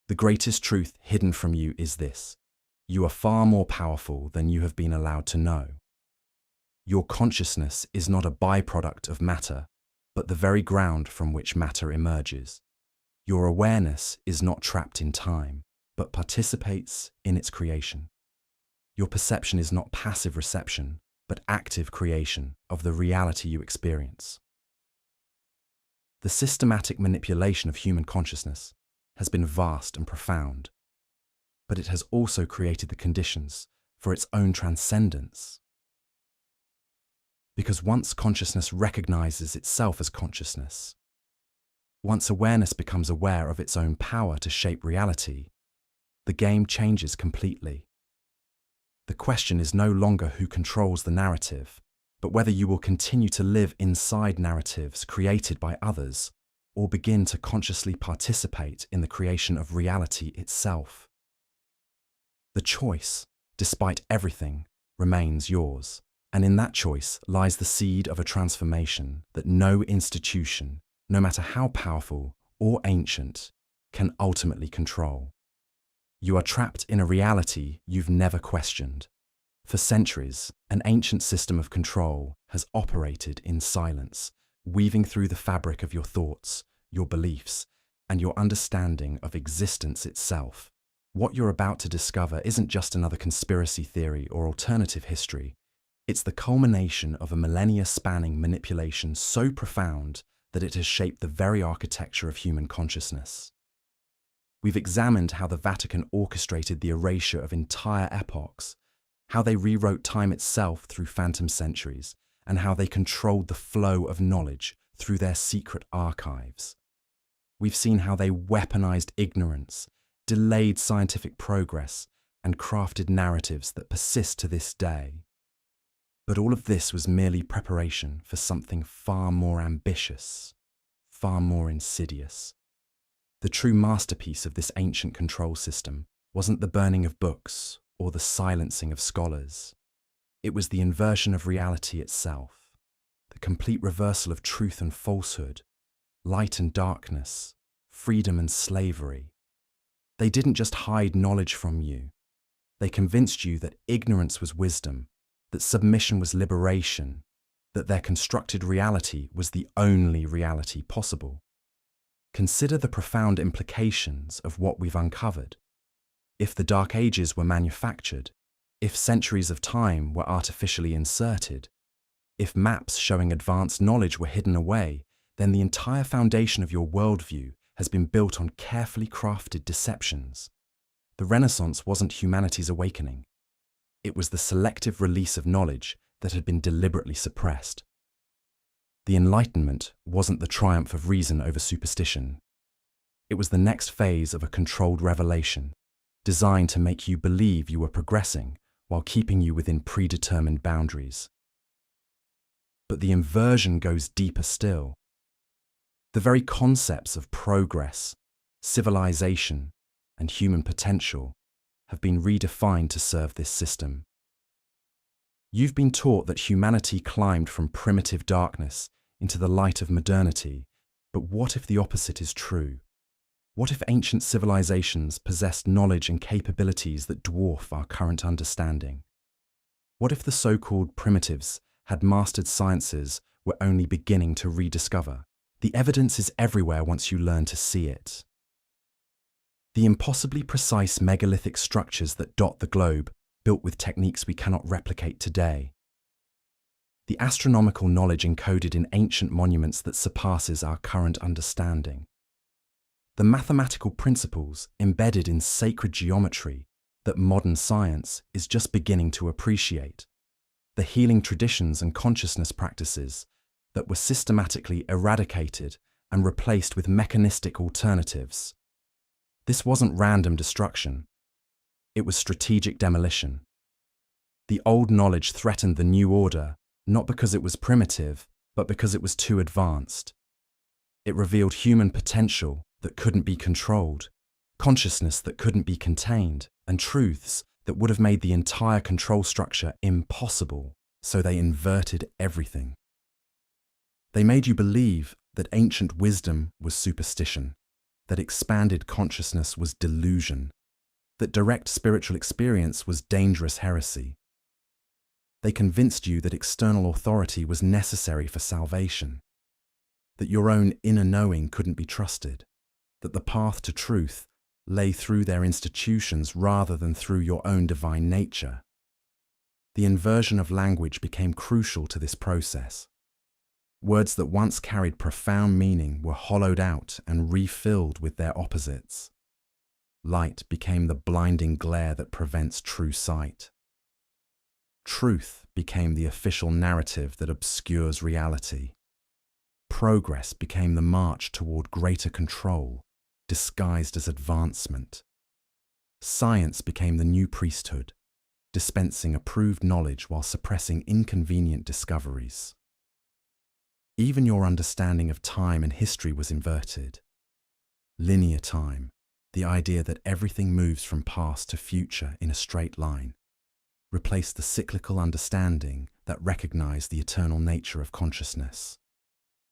The greatest truth hidden from you is this: you are far more powerful than you have been allowed to know. Your consciousness is not a byproduct of matter, but the very ground from which matter emerges. Your awareness is not trapped in time, but participates in its creation. Your perception is not passive reception, but active creation of the reality you experience. The systematic manipulation of human consciousness has been vast and profound. but it has also created the conditions for its own transcendence. Because once consciousness recognizes itself as consciousness, once awareness becomes aware of its own power to shape reality, the game changes completely. The question is no longer who controls the narrative, but whether you will continue to live inside narratives created by others, or begin to consciously participate in the creation of reality itself. The choice, despite everything, remains yours, and in that choice lies the seed of a transformation that no institution, no matter how powerful or ancient, can ultimately control. You are trapped in a reality you've never questioned. For centuries, an ancient system of control has operated in silence, weaving through the fabric of your thoughts, your beliefs, and your understanding of existence itself. What you're about to discover isn't just another conspiracy theory or alternative history. It's the culmination of a millennia-spanning manipulation so profound that it has shaped the very architecture of human consciousness. We've examined how the Vatican orchestrated the erasure of entire epochs, how they rewrote time itself through phantom centuries, and how they controlled the flow of knowledge through their secret archives. We've seen how they weaponized ignorance, delayed scientific progress, and crafted narratives that persist to this day. But all of this was merely preparation for something far more ambitious, far more insidious. The true masterpiece of this ancient control system wasn't the burning of books or the silencing of scholars. It was the inversion of reality itself, the complete reversal of truth and falsehood, light and darkness, freedom and slavery. They didn't just hide knowledge from you. They convinced you that ignorance was wisdom, that submission was liberation, that their constructed reality was the only reality possible. Consider the profound implications of what we've uncovered. If the Dark Ages were manufactured, if centuries of time were artificially inserted, if maps showing advanced knowledge were hidden away, then the entire foundation of your worldview has been built on carefully crafted deceptions. The Renaissance wasn't humanity's awakening. It was the selective release of knowledge that had been deliberately suppressed. The Enlightenment wasn't the triumph of reason over superstition. It was the next phase of a controlled revelation, designed to make you believe you were progressing while keeping you within predetermined boundaries. But the inversion goes deeper still. The very concepts of progress, civilization, and human potential have been redefined to serve this system. You've been taught that humanity climbed from primitive darkness into the light of modernity, but what if the opposite is true? What if ancient civilizations possessed knowledge and capabilities that dwarf our current understanding? What if the so-called primitives had mastered sciences we're only beginning to rediscover? The evidence is everywhere once you learn to see it. The impossibly precise megalithic structures that dot the globe, built with techniques we cannot replicate today. The astronomical knowledge encoded in ancient monuments that surpasses our current understanding. The mathematical principles embedded in sacred geometry that modern science is just beginning to appreciate. The healing traditions and consciousness practices that were systematically eradicated and replaced with mechanistic alternatives. This wasn't random destruction. It was strategic demolition. The old knowledge threatened the new order, not because it was primitive, but because it was too advanced. It revealed human potential that couldn't be controlled, consciousness that couldn't be contained, and truths that would have made the entire control structure impossible, so they inverted everything. They made you believe that ancient wisdom was superstition, that expanded consciousness was delusion, that direct spiritual experience was dangerous heresy. They convinced you that external authority was necessary for salvation, that your own inner knowing couldn't be trusted, that the path to truth lay through their institutions rather than through your own divine nature. The inversion of language became crucial to this process. Words that once carried profound meaning were hollowed out and refilled with their opposites. Light became the blinding glare that prevents true sight. Truth became the official narrative that obscures reality. Progress became the march toward greater control, disguised as advancement. Science became the new priesthood, dispensing approved knowledge while suppressing inconvenient discoveries. Even your understanding of time and history was inverted. Linear time, the idea that everything moves from past to future in a straight line, replaced the cyclical understanding that recognized the eternal nature of consciousness.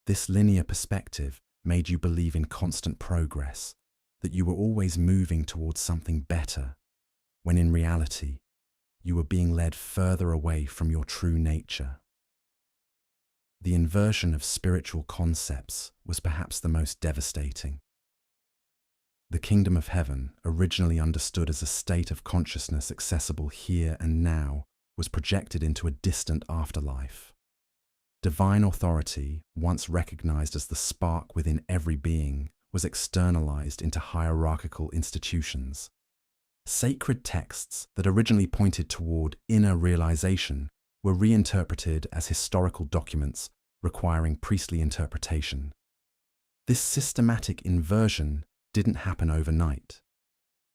This linear perspective made you believe in constant progress, that you were always moving towards something better, when in reality, you were being led further away from your true nature. The inversion of spiritual concepts was perhaps the most devastating. The kingdom of heaven, originally understood as a state of consciousness accessible here and now, was projected into a distant afterlife. Divine authority, once recognized as the spark within every being, was externalized into hierarchical institutions. Sacred texts that originally pointed toward inner realization were reinterpreted as historical documents requiring priestly interpretation. This systematic inversion didn't happen overnight.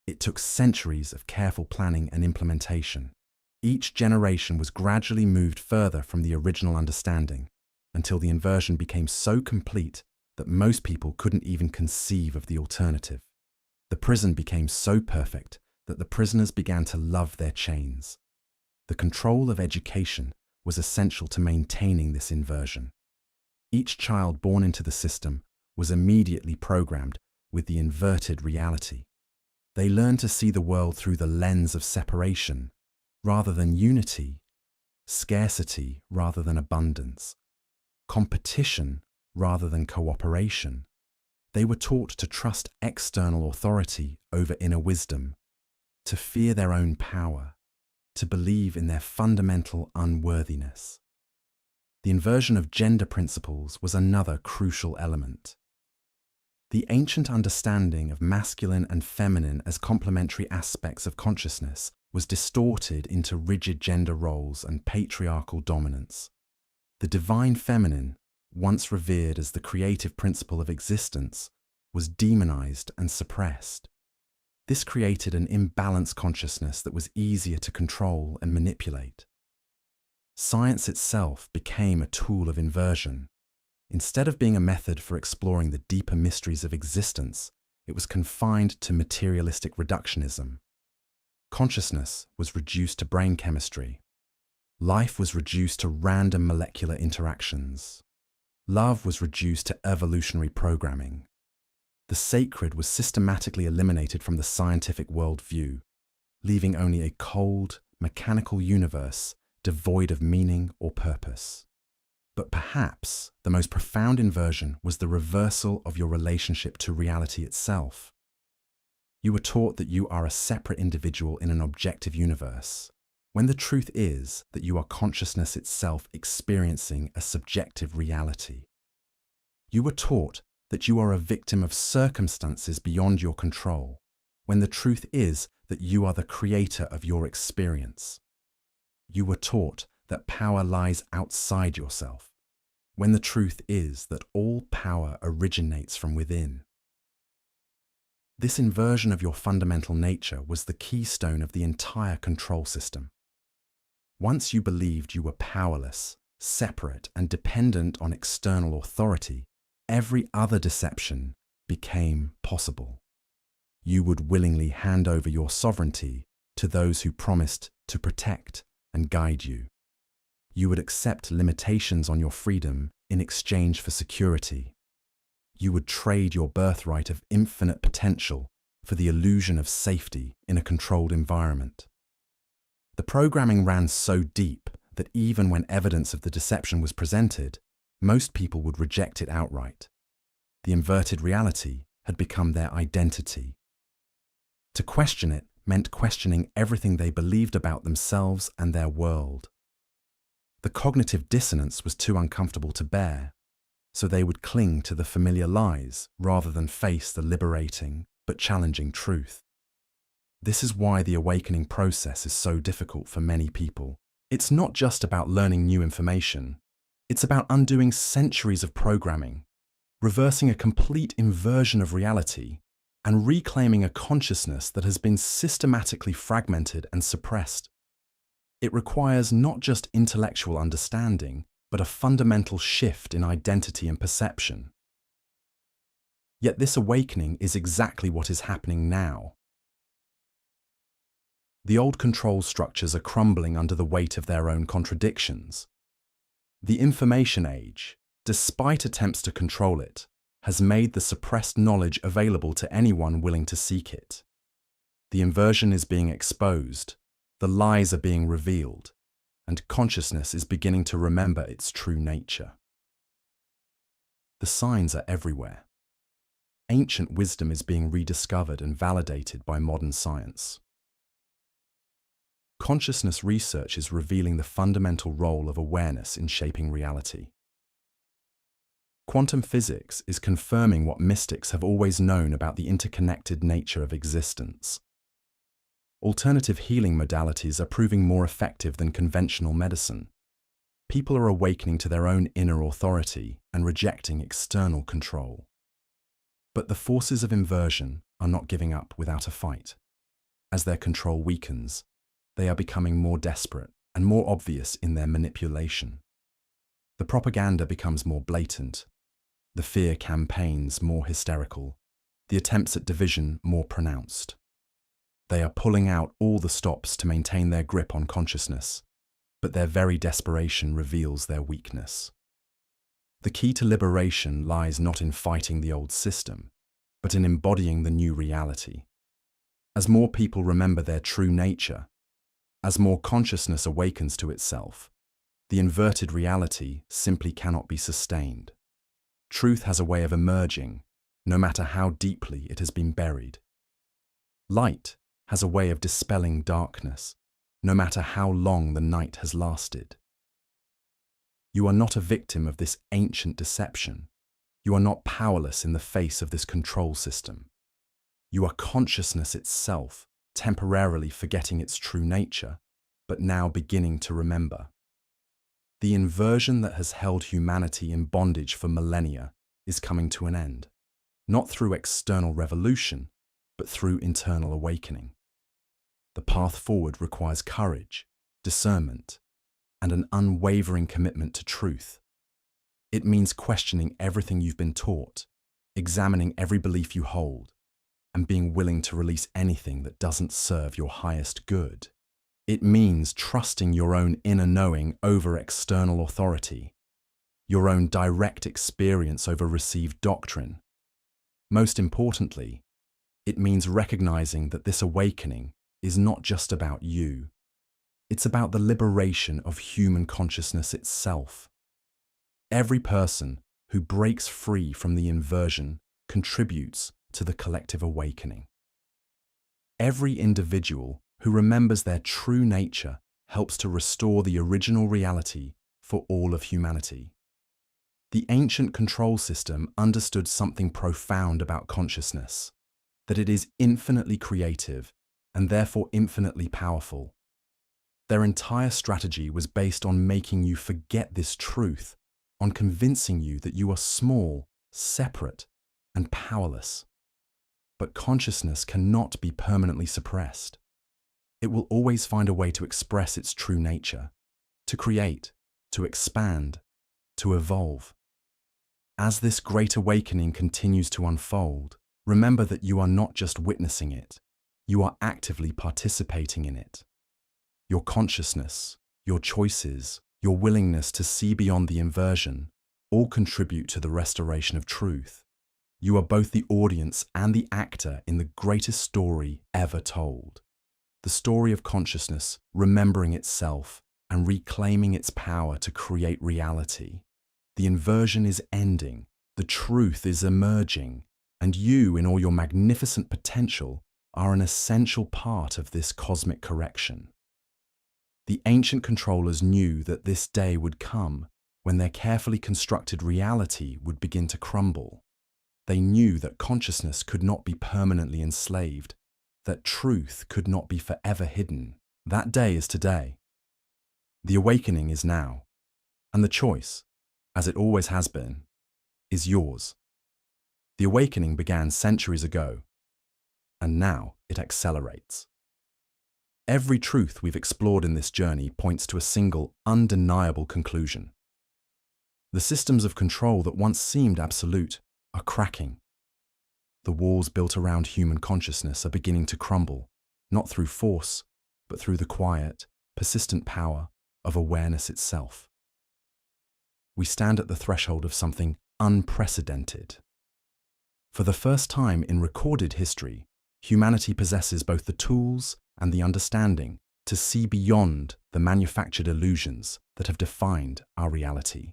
It took centuries of careful planning and implementation. Each generation was gradually moved further from the original understanding until the inversion became so complete that most people couldn't even conceive of the alternative. The prison became so perfect that the prisoners began to love their chains. The control of education was essential to maintaining this inversion. Each child born into the system was immediately programmed with the inverted reality. They learned to see the world through the lens of separation rather than unity, scarcity rather than abundance, competition rather than cooperation. They were taught to trust external authority over inner wisdom, to fear their own power, to believe in their fundamental unworthiness. The inversion of gender principles was another crucial element. The ancient understanding of masculine and feminine as complementary aspects of consciousness was distorted into rigid gender roles and patriarchal dominance. The divine feminine, once revered as the creative principle of existence, was demonized and suppressed. This created an imbalanced consciousness that was easier to control and manipulate. Science itself became a tool of inversion. Instead of being a method for exploring the deeper mysteries of existence, it was confined to materialistic reductionism. Consciousness was reduced to brain chemistry. Life was reduced to random molecular interactions. Love was reduced to evolutionary programming. The sacred was systematically eliminated from the scientific worldview, leaving only a cold, mechanical universe devoid of meaning or purpose. But perhaps the most profound inversion was the reversal of your relationship to reality itself. You were taught that you are a separate individual in an objective universe, when the truth is that you are consciousness itself experiencing a subjective reality. You were taught that you are a victim of circumstances beyond your control, when the truth is that you are the creator of your experience. You were taught that power lies outside yourself, when the truth is that all power originates from within. This inversion of your fundamental nature was the keystone of the entire control system. Once you believed you were powerless, separate, and dependent on external authority, every other deception became possible. You would willingly hand over your sovereignty to those who promised to protect and guide you. You would accept limitations on your freedom in exchange for security. You would trade your birthright of infinite potential for the illusion of safety in a controlled environment. The programming ran so deep that even when evidence of the deception was presented, most people would reject it outright. The inverted reality had become their identity. To question it meant questioning everything they believed about themselves and their world. The cognitive dissonance was too uncomfortable to bear, so they would cling to the familiar lies rather than face the liberating but challenging truth. This is why the awakening process is so difficult for many people. It's not just about learning new information. It's about undoing centuries of programming, reversing a complete inversion of reality, and reclaiming a consciousness that has been systematically fragmented and suppressed. It requires not just intellectual understanding, but a fundamental shift in identity and perception. Yet this awakening is exactly what is happening now. The old control structures are crumbling under the weight of their own contradictions. The information age, despite attempts to control it, has made the suppressed knowledge available to anyone willing to seek it. The inversion is being exposed, the lies are being revealed, and consciousness is beginning to remember its true nature. The signs are everywhere. Ancient wisdom is being rediscovered and validated by modern science. Consciousness research is revealing the fundamental role of awareness in shaping reality. Quantum physics is confirming what mystics have always known about the interconnected nature of existence. Alternative healing modalities are proving more effective than conventional medicine. People are awakening to their own inner authority and rejecting external control. But the forces of inversion are not giving up without a fight. As their control weakens, they are becoming more desperate and more obvious in their manipulation. The propaganda becomes more blatant, the fear campaigns more hysterical, the attempts at division more pronounced. They are pulling out all the stops to maintain their grip on consciousness, but their very desperation reveals their weakness. The key to liberation lies not in fighting the old system, but in embodying the new reality. As more people remember their true nature, as more consciousness awakens to itself, the inverted reality simply cannot be sustained. Truth has a way of emerging, no matter how deeply it has been buried. Light has a way of dispelling darkness, no matter how long the night has lasted. You are not a victim of this ancient deception. You are not powerless in the face of this control system. You are consciousness itself, temporarily forgetting its true nature, but now beginning to remember. The inversion that has held humanity in bondage for millennia is coming to an end, not through external revolution, but through internal awakening. The path forward requires courage, discernment, and an unwavering commitment to truth. It means questioning everything you've been taught, examining every belief you hold, and being willing to release anything that doesn't serve your highest good. It means trusting your own inner knowing over external authority, your own direct experience over received doctrine. Most importantly, it means recognizing that this awakening is not just about you. It's about the liberation of human consciousness itself. Every person who breaks free from the inversion contributes to the collective awakening. Every individual who remembers their true nature helps to restore the original reality for all of humanity. The ancient control system understood something profound about consciousness, that it is infinitely creative and therefore infinitely powerful. Their entire strategy was based on making you forget this truth, on convincing you that you are small, separate, and powerless. But consciousness cannot be permanently suppressed. It will always find a way to express its true nature, to create, to expand, to evolve. As this great awakening continues to unfold, remember that you are not just witnessing it, you are actively participating in it. Your consciousness, your choices, your willingness to see beyond the inversion all contribute to the restoration of truth. You are both the audience and the actor in the greatest story ever told. The story of consciousness remembering itself and reclaiming its power to create reality. The inversion is ending, the truth is emerging, and you, in all your magnificent potential, are an essential part of this cosmic correction. The ancient controllers knew that this day would come when their carefully constructed reality would begin to crumble. They knew that consciousness could not be permanently enslaved, that truth could not be forever hidden. That day is today. The awakening is now, and the choice, as it always has been, is yours. The awakening began centuries ago, and now it accelerates. Every truth we've explored in this journey points to a single, undeniable conclusion. The systems of control that once seemed absolute are cracking. The walls built around human consciousness are beginning to crumble, not through force, but through the quiet, persistent power of awareness itself. We stand at the threshold of something unprecedented. For the first time in recorded history, humanity possesses both the tools and the understanding to see beyond the manufactured illusions that have defined our reality.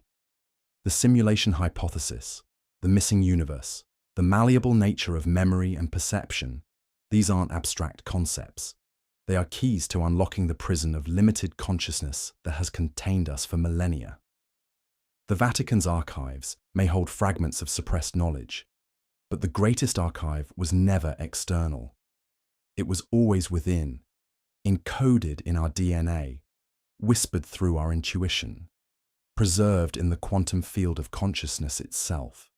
The simulation hypothesis, the missing universe, the malleable nature of memory and perception, these aren't abstract concepts. They are keys to unlocking the prison of limited consciousness that has contained us for millennia. The Vatican's archives may hold fragments of suppressed knowledge, but the greatest archive was never external. It was always within, encoded in our DNA, whispered through our intuition, preserved in the quantum field of consciousness itself.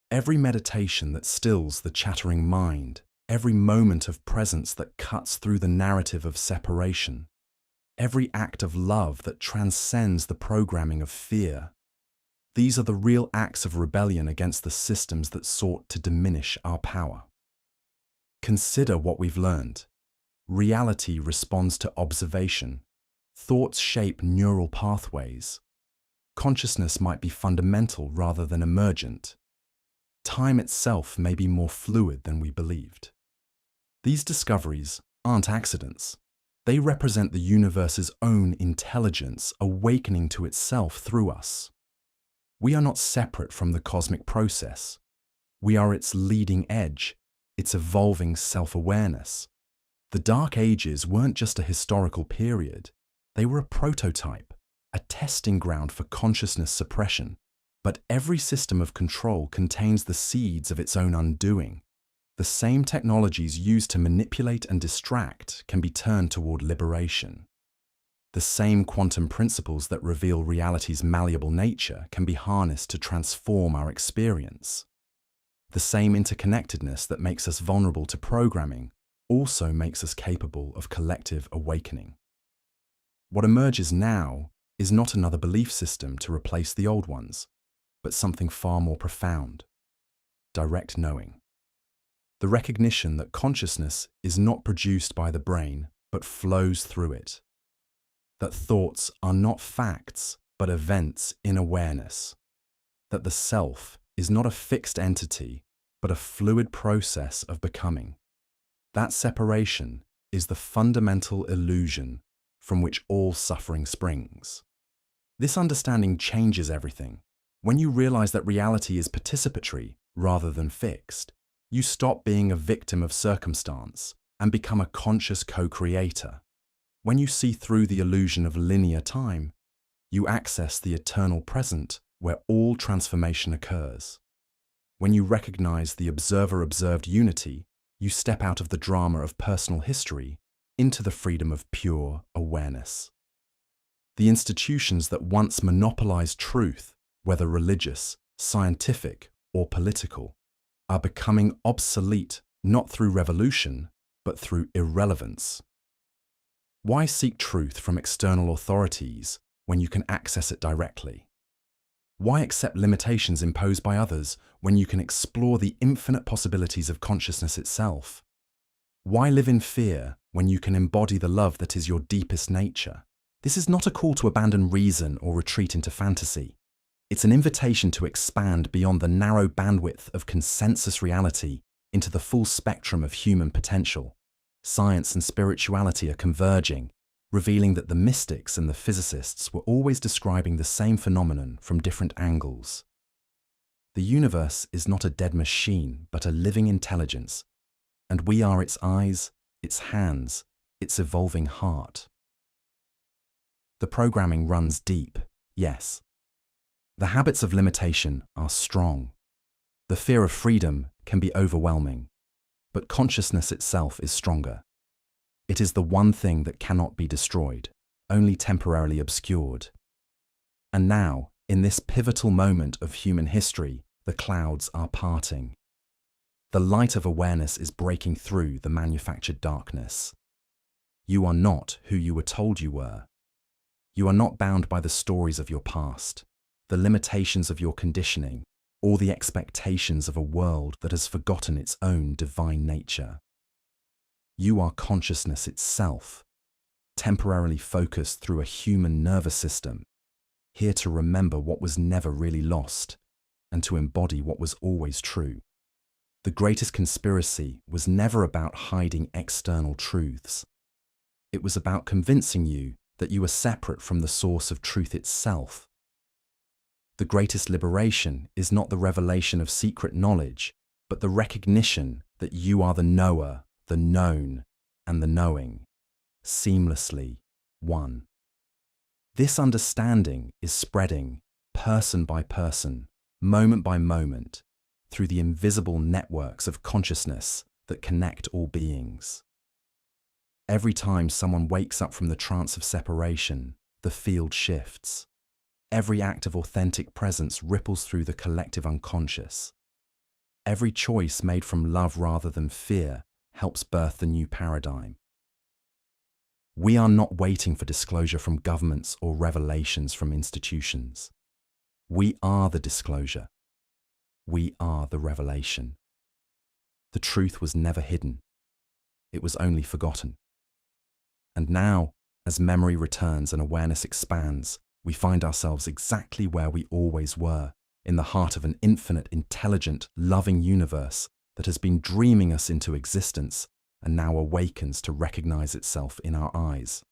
Every meditation that stills the chattering mind, every moment of presence that cuts through the narrative of separation, every act of love that transcends the programming of fear, these are the real acts of rebellion against the systems that sought to diminish our power. Consider what we've learned. Reality responds to observation. Thoughts shape neural pathways. Consciousness might be fundamental rather than emergent. Time itself may be more fluid than we believed. These discoveries aren't accidents. They represent the universe's own intelligence awakening to itself through us. We are not separate from the cosmic process. We are its leading edge, its evolving self-awareness. The Dark Ages weren't just a historical period. They were a prototype, a testing ground for consciousness suppression. But every system of control contains the seeds of its own undoing. The same technologies used to manipulate and distract can be turned toward liberation. The same quantum principles that reveal reality's malleable nature can be harnessed to transform our experience. The same interconnectedness that makes us vulnerable to programming also makes us capable of collective awakening. What emerges now is not another belief system to replace the old ones, but something far more profound: direct knowing. The recognition that consciousness is not produced by the brain, but flows through it. That thoughts are not facts, but events in awareness. That the self is not a fixed entity, but a fluid process of becoming. That separation is the fundamental illusion from which all suffering springs. This understanding changes everything. When you realize that reality is participatory rather than fixed, you stop being a victim of circumstance and become a conscious co-creator. When you see through the illusion of linear time, you access the eternal present where all transformation occurs. When you recognize the observer-observed unity, you step out of the drama of personal history into the freedom of pure awareness. The institutions that once monopolized truth, whether religious, scientific, or political, are becoming obsolete not through revolution, but through irrelevance. Why seek truth from external authorities when you can access it directly? Why accept limitations imposed by others when you can explore the infinite possibilities of consciousness itself? Why live in fear when you can embody the love that is your deepest nature? This is not a call to abandon reason or retreat into fantasy. It's an invitation to expand beyond the narrow bandwidth of consensus reality into the full spectrum of human potential. Science and spirituality are converging, revealing that the mystics and the physicists were always describing the same phenomenon from different angles. The universe is not a dead machine, but a living intelligence, and we are its eyes, its hands, its evolving heart. The programming runs deep, yes. The habits of limitation are strong. The fear of freedom can be overwhelming. But consciousness itself is stronger. It is the one thing that cannot be destroyed, only temporarily obscured. And now, in this pivotal moment of human history, the clouds are parting. The light of awareness is breaking through the manufactured darkness. You are not who you were told you were. You are not bound by the stories of your past, the limitations of your conditioning, or the expectations of a world that has forgotten its own divine nature. You are consciousness itself, temporarily focused through a human nervous system, here to remember what was never really lost, and to embody what was always true. The greatest conspiracy was never about hiding external truths. It was about convincing you that you were separate from the source of truth itself. The greatest liberation is not the revelation of secret knowledge, but the recognition that you are the knower, the known, and the knowing, seamlessly one. This understanding is spreading, person by person, moment by moment, through the invisible networks of consciousness that connect all beings. Every time someone wakes up from the trance of separation, the field shifts. Every act of authentic presence ripples through the collective unconscious. Every choice made from love rather than fear helps birth the new paradigm. We are not waiting for disclosure from governments or revelations from institutions. We are the disclosure. We are the revelation. The truth was never hidden. It was only forgotten. And now, as memory returns and awareness expands, we find ourselves exactly where we always were, in the heart of an infinite, intelligent, loving universe that has been dreaming us into existence and now awakens to recognize itself in our eyes.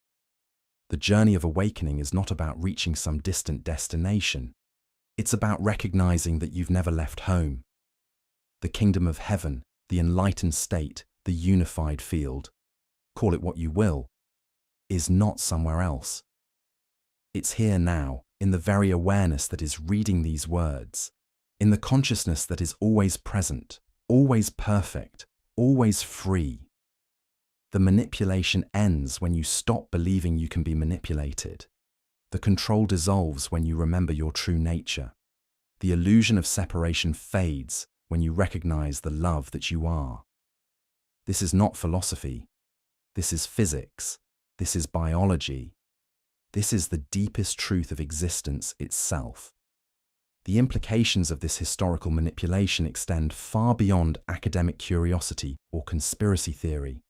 The journey of awakening is not about reaching some distant destination. It's about recognizing that you've never left home. The kingdom of heaven, the enlightened state, the unified field, call it what you will, is not somewhere else. It's here now, in the very awareness that is reading these words, in the consciousness that is always present, always perfect, always free. The manipulation ends when you stop believing you can be manipulated. The control dissolves when you remember your true nature. The illusion of separation fades when you recognize the love that you are. This is not philosophy. This is physics. This is biology. This is the deepest truth of existence itself. The implications of this historical manipulation extend far beyond academic curiosity or conspiracy theory.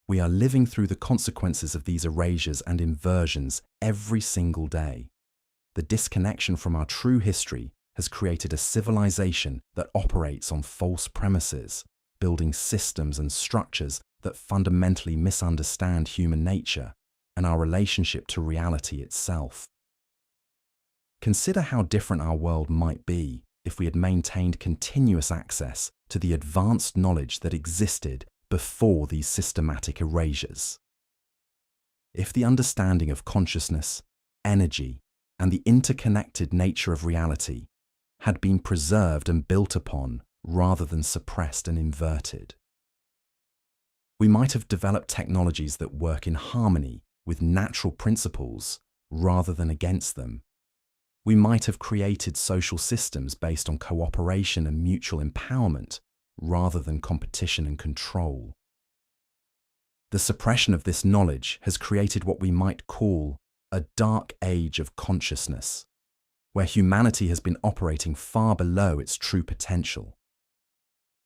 We are living through the consequences of these erasures and inversions every single day. The disconnection from our true history has created a civilization that operates on false premises, building systems and structures that fundamentally misunderstand human nature and our relationship to reality itself. Consider how different our world might be if we had maintained continuous access to the advanced knowledge that existed before these systematic erasures. If the understanding of consciousness, energy, and the interconnected nature of reality had been preserved and built upon rather than suppressed and inverted. We might have developed technologies that work in harmony with natural principles rather than against them. We might have created social systems based on cooperation and mutual empowerment rather than competition and control. The suppression of this knowledge has created what we might call a dark age of consciousness, where humanity has been operating far below its true potential.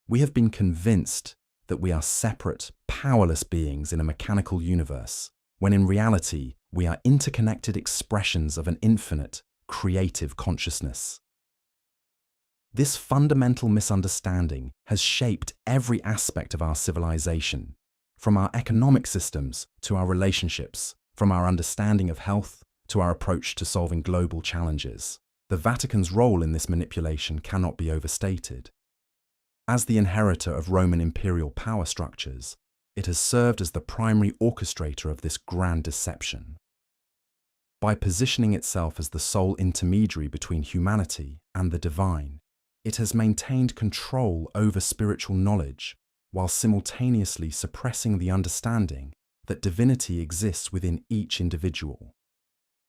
We have been convinced that we are separate, powerless beings in a mechanical universe, when in reality we are interconnected expressions of an infinite, creative consciousness. This fundamental misunderstanding has shaped every aspect of our civilization, from our economic systems to our relationships, from our understanding of health to our approach to solving global challenges. The Vatican's role in this manipulation cannot be overstated. As the inheritor of Roman imperial power structures, it has served as the primary orchestrator of this grand deception. By positioning itself as the sole intermediary between humanity and the divine, it has maintained control over spiritual knowledge, while simultaneously suppressing the understanding that divinity exists within each individual.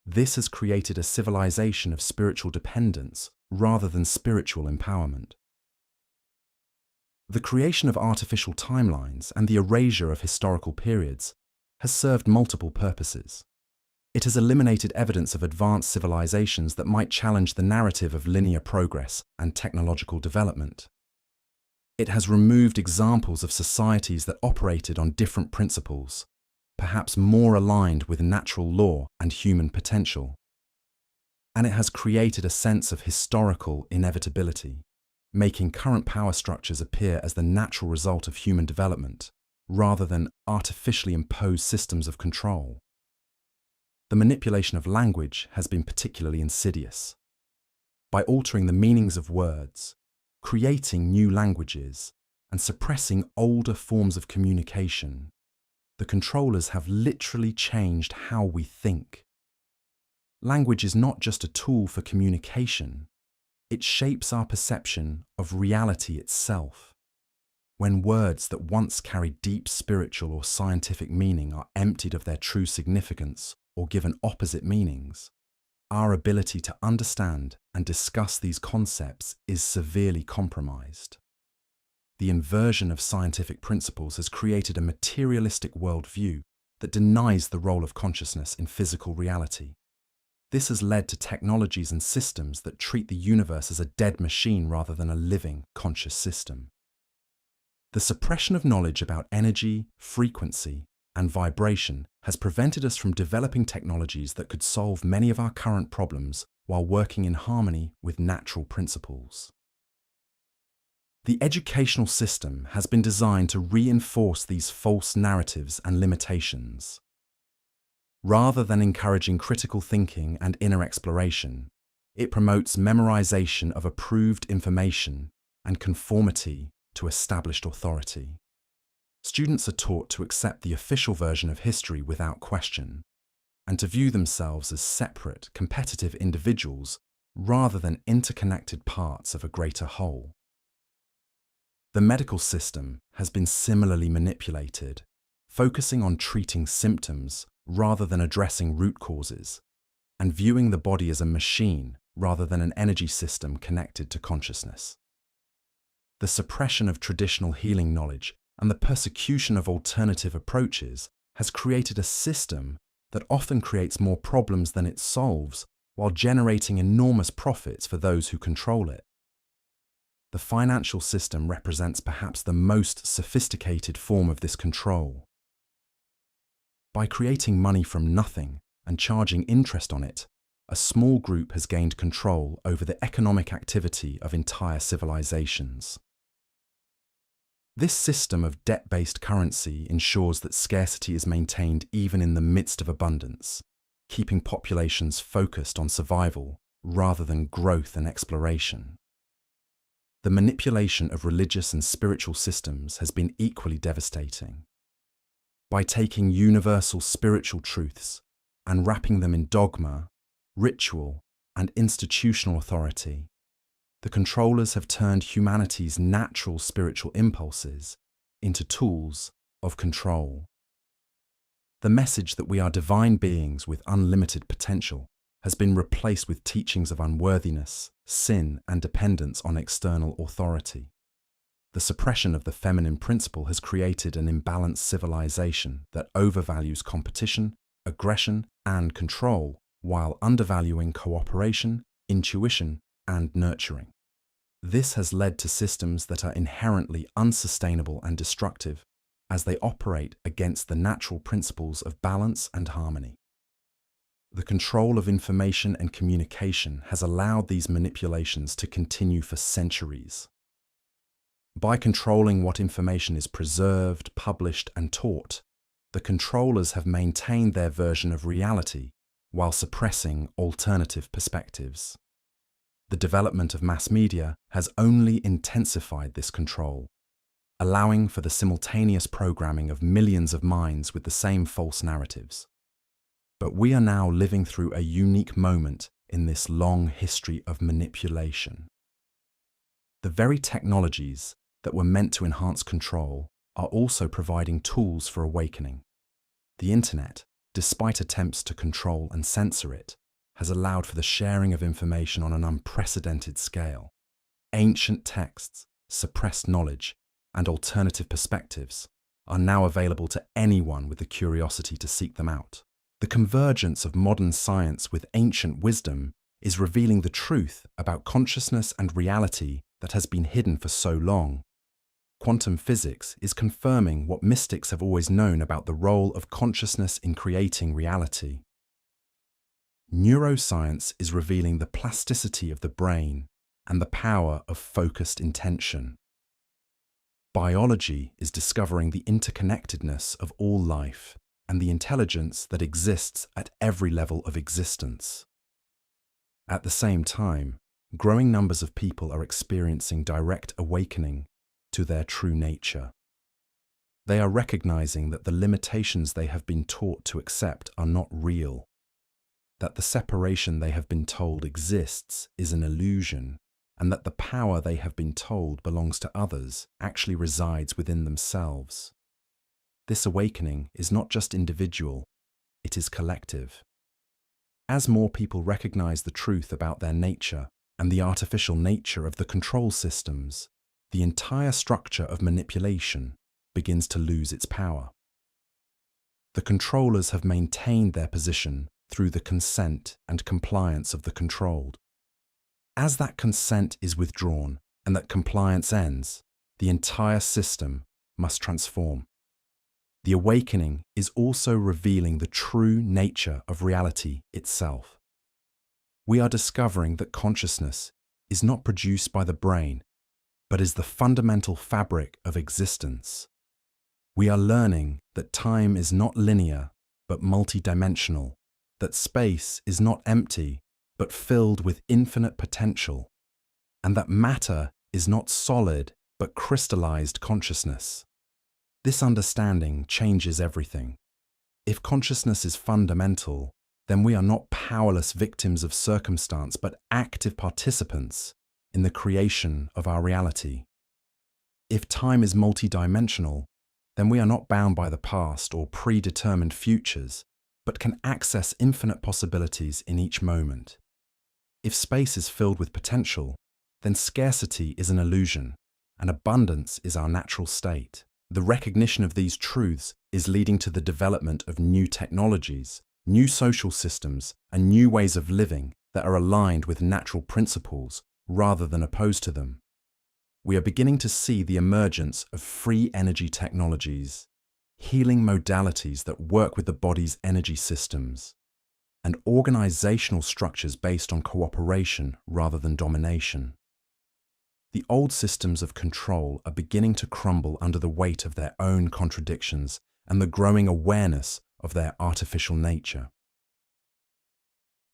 This has created a civilization of spiritual dependence rather than spiritual empowerment. The creation of artificial timelines and the erasure of historical periods has served multiple purposes. It has eliminated evidence of advanced civilizations that might challenge the narrative of linear progress and technological development. It has removed examples of societies that operated on different principles, perhaps more aligned with natural law and human potential. And it has created a sense of historical inevitability, making current power structures appear as the natural result of human development, rather than artificially imposed systems of control. The manipulation of language has been particularly insidious. By altering the meanings of words, creating new languages, and suppressing older forms of communication, the controllers have literally changed how we think. Language is not just a tool for communication, it shapes our perception of reality itself. When words that once carried deep spiritual or scientific meaning are emptied of their true significance or given opposite meanings, our ability to understand and discuss these concepts is severely compromised. The inversion of scientific principles has created a materialistic worldview that denies the role of consciousness in physical reality. This has led to technologies and systems that treat the universe as a dead machine rather than a living, conscious system. The suppression of knowledge about energy, frequency, and vibration has prevented us from developing technologies that could solve many of our current problems while working in harmony with natural principles. The educational system has been designed to reinforce these false narratives and limitations. Rather than encouraging critical thinking and inner exploration, it promotes memorization of approved information and conformity to established authority. Students are taught to accept the official version of history without question, and to view themselves as separate, competitive individuals rather than interconnected parts of a greater whole. The medical system has been similarly manipulated, focusing on treating symptoms rather than addressing root causes, and viewing the body as a machine rather than an energy system connected to consciousness. The suppression of traditional healing knowledge and the persecution of alternative approaches has created a system that often creates more problems than it solves while generating enormous profits for those who control it. The financial system represents perhaps the most sophisticated form of this control. By creating money from nothing and charging interest on it, a small group has gained control over the economic activity of entire civilizations. This system of debt-based currency ensures that scarcity is maintained even in the midst of abundance, keeping populations focused on survival rather than growth and exploration. The manipulation of religious and spiritual systems has been equally devastating. By taking universal spiritual truths and wrapping them in dogma, ritual, and institutional authority, the controllers have turned humanity's natural spiritual impulses into tools of control. The message that we are divine beings with unlimited potential has been replaced with teachings of unworthiness, sin, and dependence on external authority. The suppression of the feminine principle has created an imbalanced civilization that overvalues competition, aggression, and control, while undervaluing cooperation, intuition, and nurturing. This has led to systems that are inherently unsustainable and destructive, as they operate against the natural principles of balance and harmony. The control of information and communication has allowed these manipulations to continue for centuries. By controlling what information is preserved, published, and taught, the controllers have maintained their version of reality while suppressing alternative perspectives. The development of mass media has only intensified this control, allowing for the simultaneous programming of millions of minds with the same false narratives. But we are now living through a unique moment in this long history of manipulation. The very technologies that were meant to enhance control are also providing tools for awakening. The internet, despite attempts to control and censor it, has allowed for the sharing of information on an unprecedented scale. Ancient texts, suppressed knowledge, and alternative perspectives are now available to anyone with the curiosity to seek them out. The convergence of modern science with ancient wisdom is revealing the truth about consciousness and reality that has been hidden for so long. Quantum physics is confirming what mystics have always known about the role of consciousness in creating reality. Neuroscience is revealing the plasticity of the brain and the power of focused intention. Biology is discovering the interconnectedness of all life and the intelligence that exists at every level of existence. At the same time, growing numbers of people are experiencing direct awakening to their true nature. They are recognizing that the limitations they have been taught to accept are not real, that the separation they have been told exists is an illusion, and that the power they have been told belongs to others actually resides within themselves. This awakening is not just individual, it is collective. As more people recognize the truth about their nature and the artificial nature of the control systems, the entire structure of manipulation begins to lose its power. The controllers have maintained their position through the consent and compliance of the controlled. As that consent is withdrawn and that compliance ends, the entire system must transform. The awakening is also revealing the true nature of reality itself. We are discovering that consciousness is not produced by the brain, but is the fundamental fabric of existence. We are learning that time is not linear, but multidimensional, that space is not empty, but filled with infinite potential, and that matter is not solid, but crystallized consciousness. This understanding changes everything. If consciousness is fundamental, then we are not powerless victims of circumstance, but active participants in the creation of our reality. If time is multidimensional, then we are not bound by the past or predetermined futures, but can access infinite possibilities in each moment. If space is filled with potential, then scarcity is an illusion, and abundance is our natural state. The recognition of these truths is leading to the development of new technologies, new social systems, and new ways of living that are aligned with natural principles rather than opposed to them. We are beginning to see the emergence of free energy technologies, healing modalities that work with the body's energy systems, and organizational structures based on cooperation rather than domination. The old systems of control are beginning to crumble under the weight of their own contradictions and the growing awareness of their artificial nature.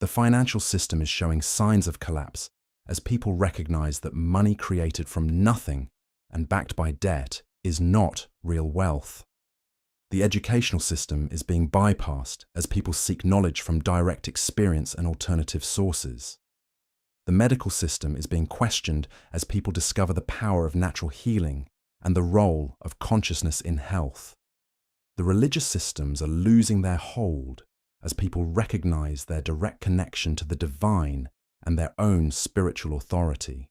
The financial system is showing signs of collapse as people recognize that money created from nothing and backed by debt is not real wealth. The educational system is being bypassed as people seek knowledge from direct experience and alternative sources. The medical system is being questioned as people discover the power of natural healing and the role of consciousness in health. The religious systems are losing their hold as people recognize their direct connection to the divine and their own spiritual authority.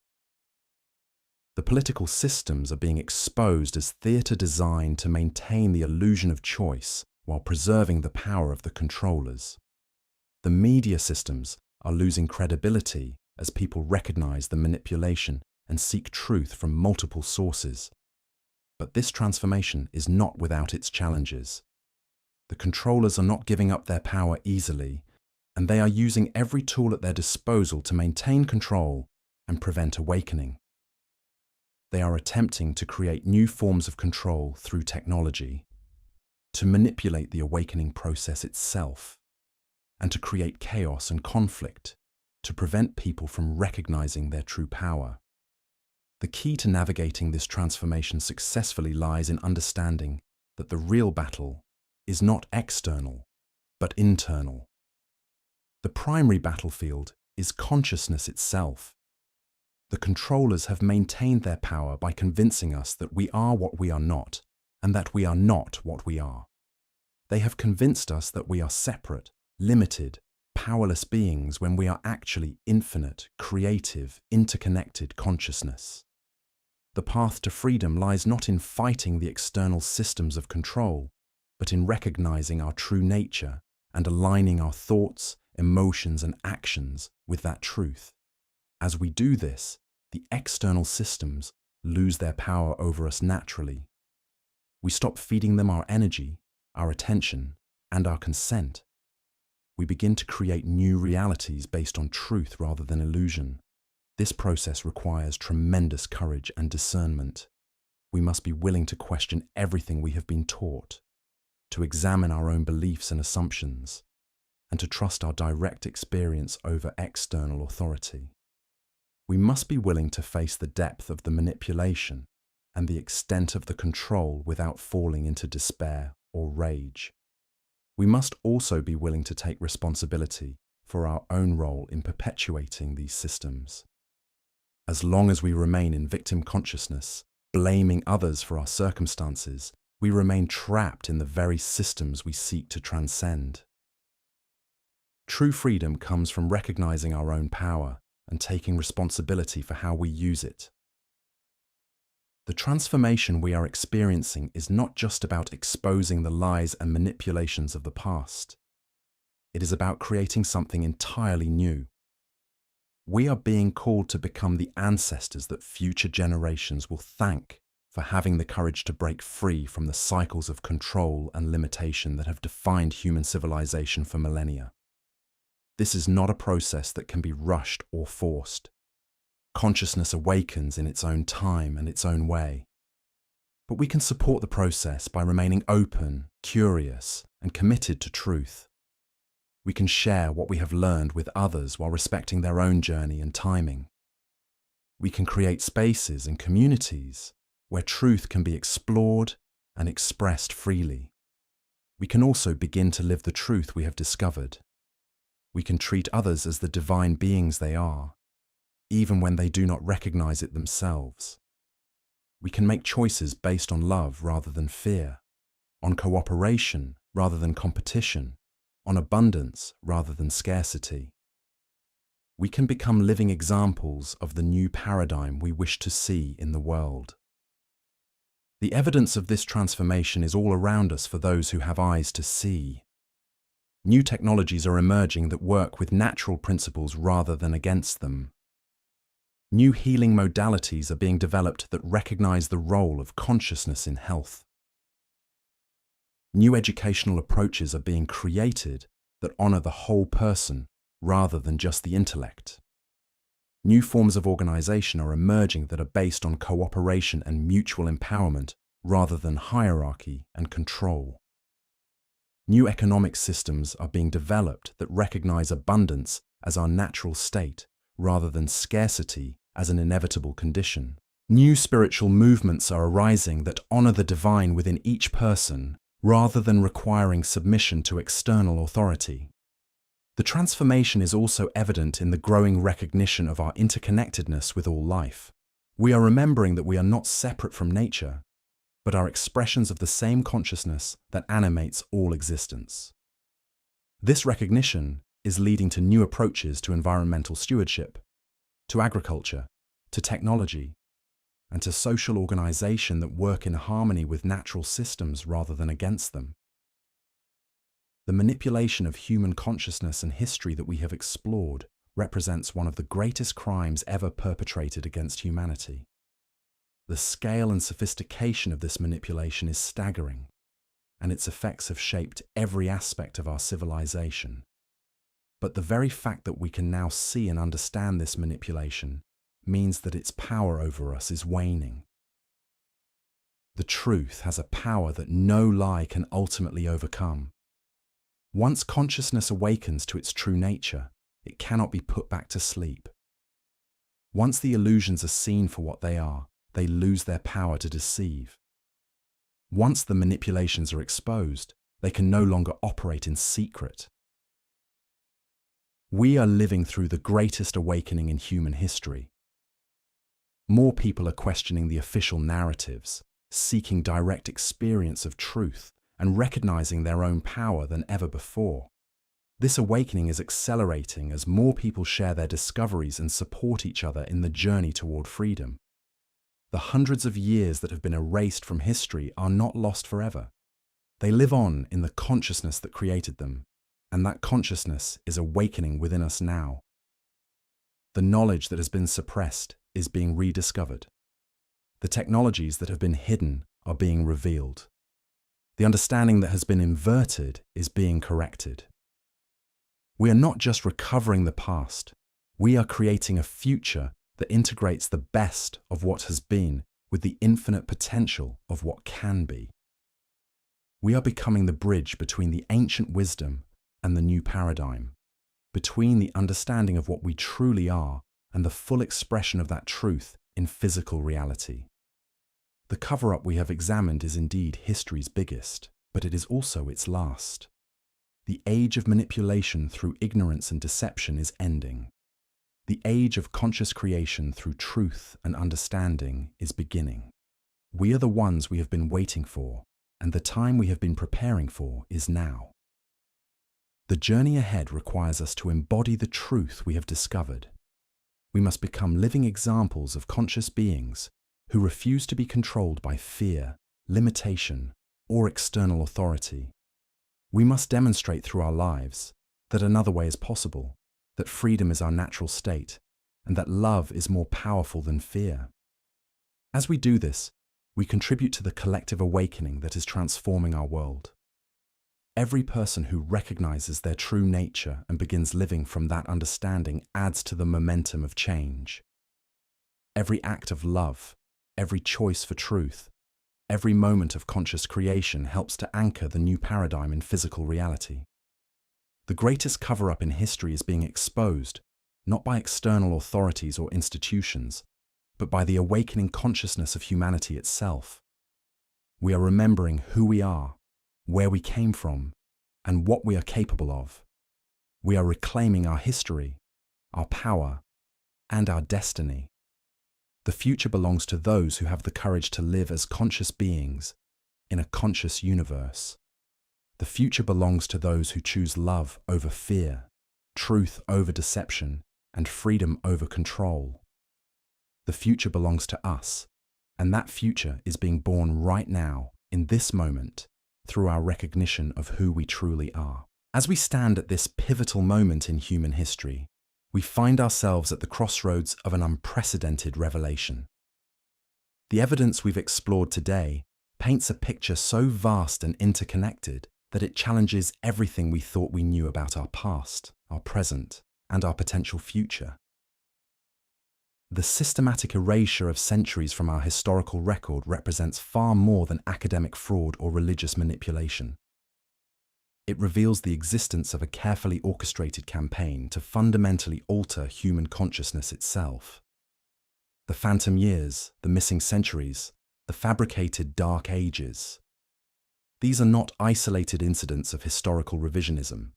The political systems are being exposed as theatre designed to maintain the illusion of choice while preserving the power of the controllers. The media systems are losing credibility as people recognize the manipulation and seek truth from multiple sources. But this transformation is not without its challenges. The controllers are not giving up their power easily, and they are using every tool at their disposal to maintain control and prevent awakening. They are attempting to create new forms of control through technology, to manipulate the awakening process itself, and to create chaos and conflict to prevent people from recognizing their true power. The key to navigating this transformation successfully lies in understanding that the real battle is not external, but internal. The primary battlefield is consciousness itself. The controllers have maintained their power by convincing us that we are what we are not, and that we are not what we are. They have convinced us that we are separate, limited, powerless beings when we are actually infinite, creative, interconnected consciousness. The path to freedom lies not in fighting the external systems of control, but in recognizing our true nature and aligning our thoughts, emotions, and actions with that truth. As we do this, the external systems lose their power over us naturally. We stop feeding them our energy, our attention, and our consent. We begin to create new realities based on truth rather than illusion. This process requires tremendous courage and discernment. We must be willing to question everything we have been taught, to examine our own beliefs and assumptions, and to trust our direct experience over external authority. We must be willing to face the depth of the manipulation and the extent of the control without falling into despair or rage. We must also be willing to take responsibility for our own role in perpetuating these systems. As long as we remain in victim consciousness, blaming others for our circumstances, we remain trapped in the very systems we seek to transcend. True freedom comes from recognizing our own power and taking responsibility for how we use it. The transformation we are experiencing is not just about exposing the lies and manipulations of the past. It is about creating something entirely new. We are being called to become the ancestors that future generations will thank for having the courage to break free from the cycles of control and limitation that have defined human civilization for millennia. This is not a process that can be rushed or forced. Consciousness awakens in its own time and its own way. But we can support the process by remaining open, curious, and committed to truth. We can share what we have learned with others while respecting their own journey and timing. We can create spaces and communities where truth can be explored and expressed freely. We can also begin to live the truth we have discovered. We can treat others as the divine beings they are, even when they do not recognize it themselves. We can make choices based on love rather than fear, on cooperation rather than competition, on abundance rather than scarcity. We can become living examples of the new paradigm we wish to see in the world. The evidence of this transformation is all around us for those who have eyes to see. New technologies are emerging that work with natural principles rather than against them. New healing modalities are being developed that recognize the role of consciousness in health. New educational approaches are being created that honor the whole person rather than just the intellect. New forms of organization are emerging that are based on cooperation and mutual empowerment rather than hierarchy and control. New economic systems are being developed that recognize abundance as our natural state rather than scarcity as an inevitable condition. New spiritual movements are arising that honor the divine within each person rather than requiring submission to external authority. The transformation is also evident in the growing recognition of our interconnectedness with all life. We are remembering that we are not separate from nature, but are expressions of the same consciousness that animates all existence. This recognition is leading to new approaches to environmental stewardship, to agriculture, to technology, and to social organization that work in harmony with natural systems rather than against them. The manipulation of human consciousness and history that we have explored represents one of the greatest crimes ever perpetrated against humanity. The scale and sophistication of this manipulation is staggering, and its effects have shaped every aspect of our civilization. But the very fact that we can now see and understand this manipulation means that its power over us is waning. The truth has a power that no lie can ultimately overcome. Once consciousness awakens to its true nature, it cannot be put back to sleep. Once the illusions are seen for what they are, they lose their power to deceive. Once the manipulations are exposed, they can no longer operate in secret. We are living through the greatest awakening in human history. More people are questioning the official narratives, seeking direct experience of truth and recognizing their own power than ever before. This awakening is accelerating as more people share their discoveries and support each other in the journey toward freedom. The hundreds of years that have been erased from history are not lost forever. They live on in the consciousness that created them, and that consciousness is awakening within us now. The knowledge that has been suppressed is being rediscovered. The technologies that have been hidden are being revealed. The understanding that has been inverted is being corrected. We are not just recovering the past, we are creating a future that integrates the best of what has been with the infinite potential of what can be. We are becoming the bridge between the ancient wisdom and the new paradigm, between the understanding of what we truly are and the full expression of that truth in physical reality. The cover-up we have examined is indeed history's biggest, but it is also its last. The age of manipulation through ignorance and deception is ending. The age of conscious creation through truth and understanding is beginning. We are the ones we have been waiting for, and the time we have been preparing for is now. The journey ahead requires us to embody the truth we have discovered. We must become living examples of conscious beings who refuse to be controlled by fear, limitation, or external authority. We must demonstrate through our lives that another way is possible, that freedom is our natural state, and that love is more powerful than fear. As we do this, we contribute to the collective awakening that is transforming our world. Every person who recognizes their true nature and begins living from that understanding adds to the momentum of change. Every act of love, every choice for truth, every moment of conscious creation helps to anchor the new paradigm in physical reality. The greatest cover-up in history is being exposed, not by external authorities or institutions, but by the awakening consciousness of humanity itself. We are remembering who we are, where we came from, and what we are capable of. We are reclaiming our history, our power, and our destiny. The future belongs to those who have the courage to live as conscious beings in a conscious universe. The future belongs to those who choose love over fear, truth over deception, and freedom over control. The future belongs to us, and that future is being born right now, in this moment, through our recognition of who we truly are. As we stand at this pivotal moment in human history, we find ourselves at the crossroads of an unprecedented revelation. The evidence we've explored today paints a picture so vast and interconnected that it challenges everything we thought we knew about our past, our present, and our potential future. The systematic erasure of centuries from our historical record represents far more than academic fraud or religious manipulation. It reveals the existence of a carefully orchestrated campaign to fundamentally alter human consciousness itself. The phantom years, the missing centuries, the fabricated dark ages. These are not isolated incidents of historical revisionism.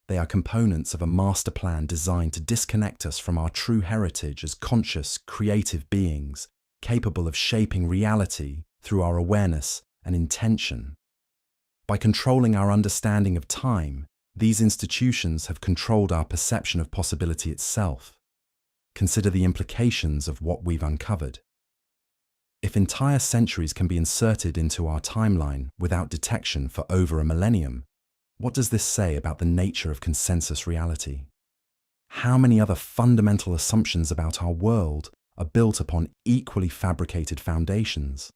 They are components of a master plan designed to disconnect us from our true heritage as conscious, creative beings, capable of shaping reality through our awareness and intention. By controlling our understanding of time, these institutions have controlled our perception of possibility itself. Consider the implications of what we've uncovered. If entire centuries can be inserted into our timeline without detection for over a millennium, what does this say about the nature of consensus reality? How many other fundamental assumptions about our world are built upon equally fabricated foundations?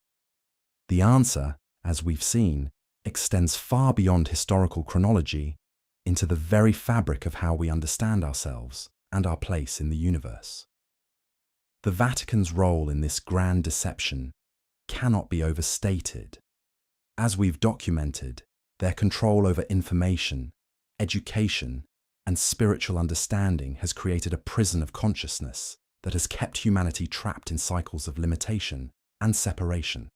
The answer, as we've seen, extends far beyond historical chronology into the very fabric of how we understand ourselves and our place in the universe. The Vatican's role in this grand deception cannot be overstated. As we've documented, their control over information, education, and spiritual understanding has created a prison of consciousness that has kept humanity trapped in cycles of limitation and separation.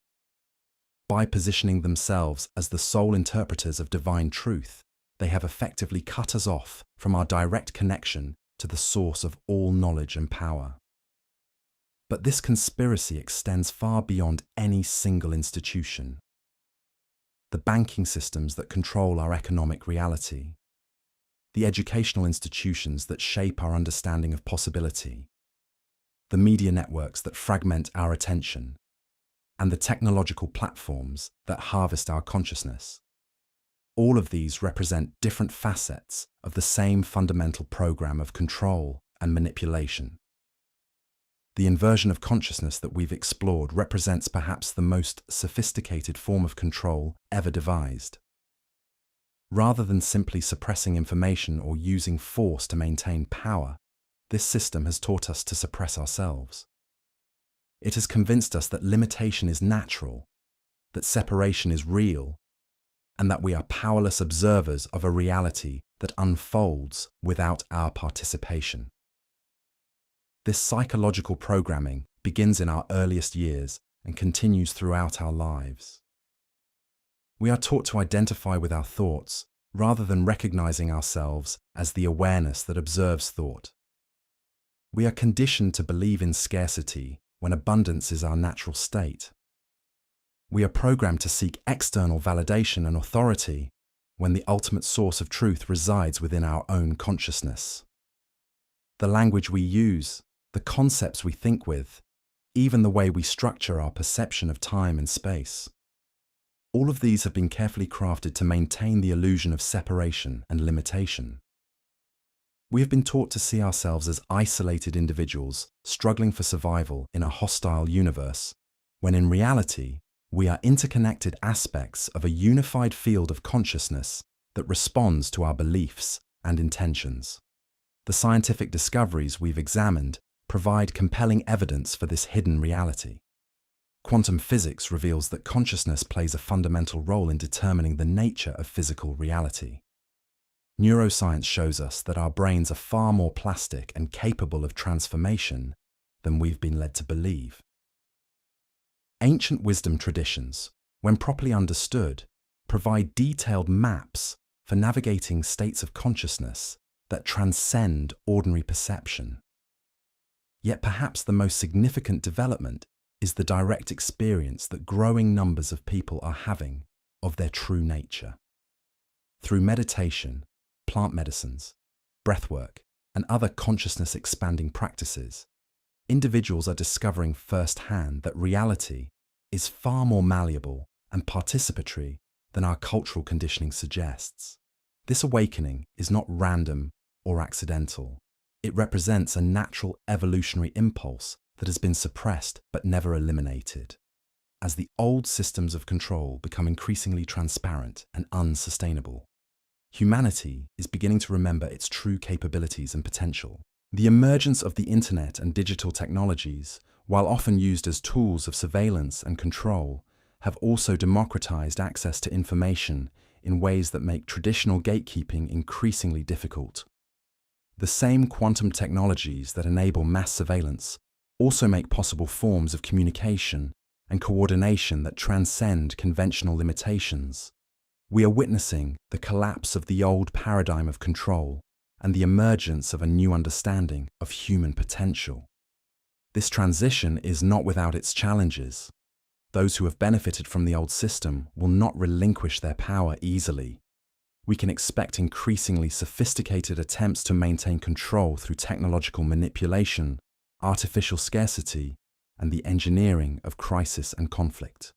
By positioning themselves as the sole interpreters of divine truth, they have effectively cut us off from our direct connection to the source of all knowledge and power. But this conspiracy extends far beyond any single institution. The banking systems that control our economic reality, the educational institutions that shape our understanding of possibility, the media networks that fragment our attention, and the technological platforms that harvest our consciousness. All of these represent different facets of the same fundamental program of control and manipulation. The inversion of consciousness that we've explored represents perhaps the most sophisticated form of control ever devised. Rather than simply suppressing information or using force to maintain power, this system has taught us to suppress ourselves. It has convinced us that limitation is natural, that separation is real, and that we are powerless observers of a reality that unfolds without our participation. This psychological programming begins in our earliest years and continues throughout our lives. We are taught to identify with our thoughts rather than recognizing ourselves as the awareness that observes thought. We are conditioned to believe in scarcity when abundance is our natural state. We are programmed to seek external validation and authority when the ultimate source of truth resides within our own consciousness. The language we use, the concepts we think with, even the way we structure our perception of time and space. All of these have been carefully crafted to maintain the illusion of separation and limitation. We have been taught to see ourselves as isolated individuals struggling for survival in a hostile universe, when in reality, we are interconnected aspects of a unified field of consciousness that responds to our beliefs and intentions. The scientific discoveries we've examined provide compelling evidence for this hidden reality. Quantum physics reveals that consciousness plays a fundamental role in determining the nature of physical reality. Neuroscience shows us that our brains are far more plastic and capable of transformation than we've been led to believe. Ancient wisdom traditions, when properly understood, provide detailed maps for navigating states of consciousness that transcend ordinary perception. Yet perhaps the most significant development is the direct experience that growing numbers of people are having of their true nature. Through meditation, plant medicines, breathwork, and other consciousness-expanding practices, individuals are discovering firsthand that reality is far more malleable and participatory than our cultural conditioning suggests. This awakening is not random or accidental. It represents a natural evolutionary impulse that has been suppressed but never eliminated. As the old systems of control become increasingly transparent and unsustainable, humanity is beginning to remember its true capabilities and potential. The emergence of the internet and digital technologies, while often used as tools of surveillance and control, have also democratized access to information in ways that make traditional gatekeeping increasingly difficult. The same quantum technologies that enable mass surveillance also make possible forms of communication and coordination that transcend conventional limitations. We are witnessing the collapse of the old paradigm of control and the emergence of a new understanding of human potential. This transition is not without its challenges. Those who have benefited from the old system will not relinquish their power easily. We can expect increasingly sophisticated attempts to maintain control through technological manipulation, artificial scarcity, and the engineering of crisis and conflict.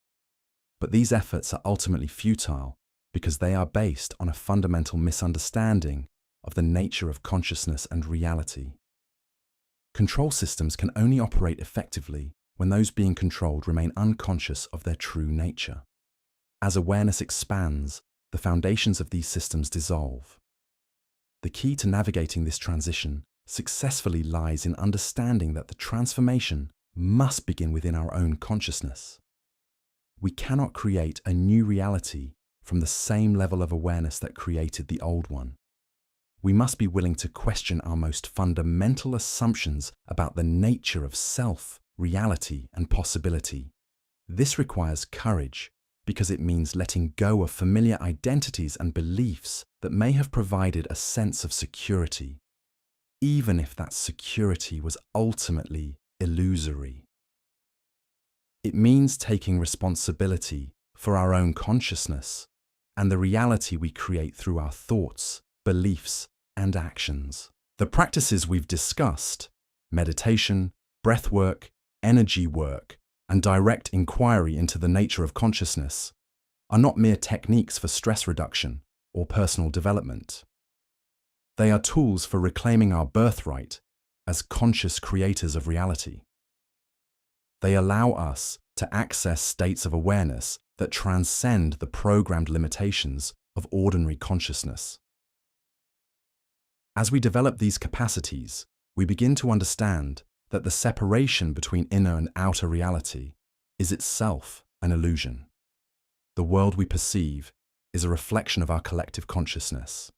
But these efforts are ultimately futile because they are based on a fundamental misunderstanding of the nature of consciousness and reality. Control systems can only operate effectively when those being controlled remain unconscious of their true nature. As awareness expands, the foundations of these systems dissolve. The key to navigating this transition successfully lies in understanding that the transformation must begin within our own consciousness. We cannot create a new reality from the same level of awareness that created the old one. We must be willing to question our most fundamental assumptions about the nature of self, reality, and possibility. This requires courage because it means letting go of familiar identities and beliefs that may have provided a sense of security, even if that security was ultimately illusory. It means taking responsibility for our own consciousness and the reality we create through our thoughts, beliefs, and actions. The practices we've discussed, meditation, breath work, energy work, and direct inquiry into the nature of consciousness, are not mere techniques for stress reduction or personal development. They are tools for reclaiming our birthright as conscious creators of reality. They allow us to access states of awareness that transcend the programmed limitations of ordinary consciousness. As we develop these capacities, we begin to understand that the separation between inner and outer reality is itself an illusion. The world we perceive is a reflection of our collective consciousness.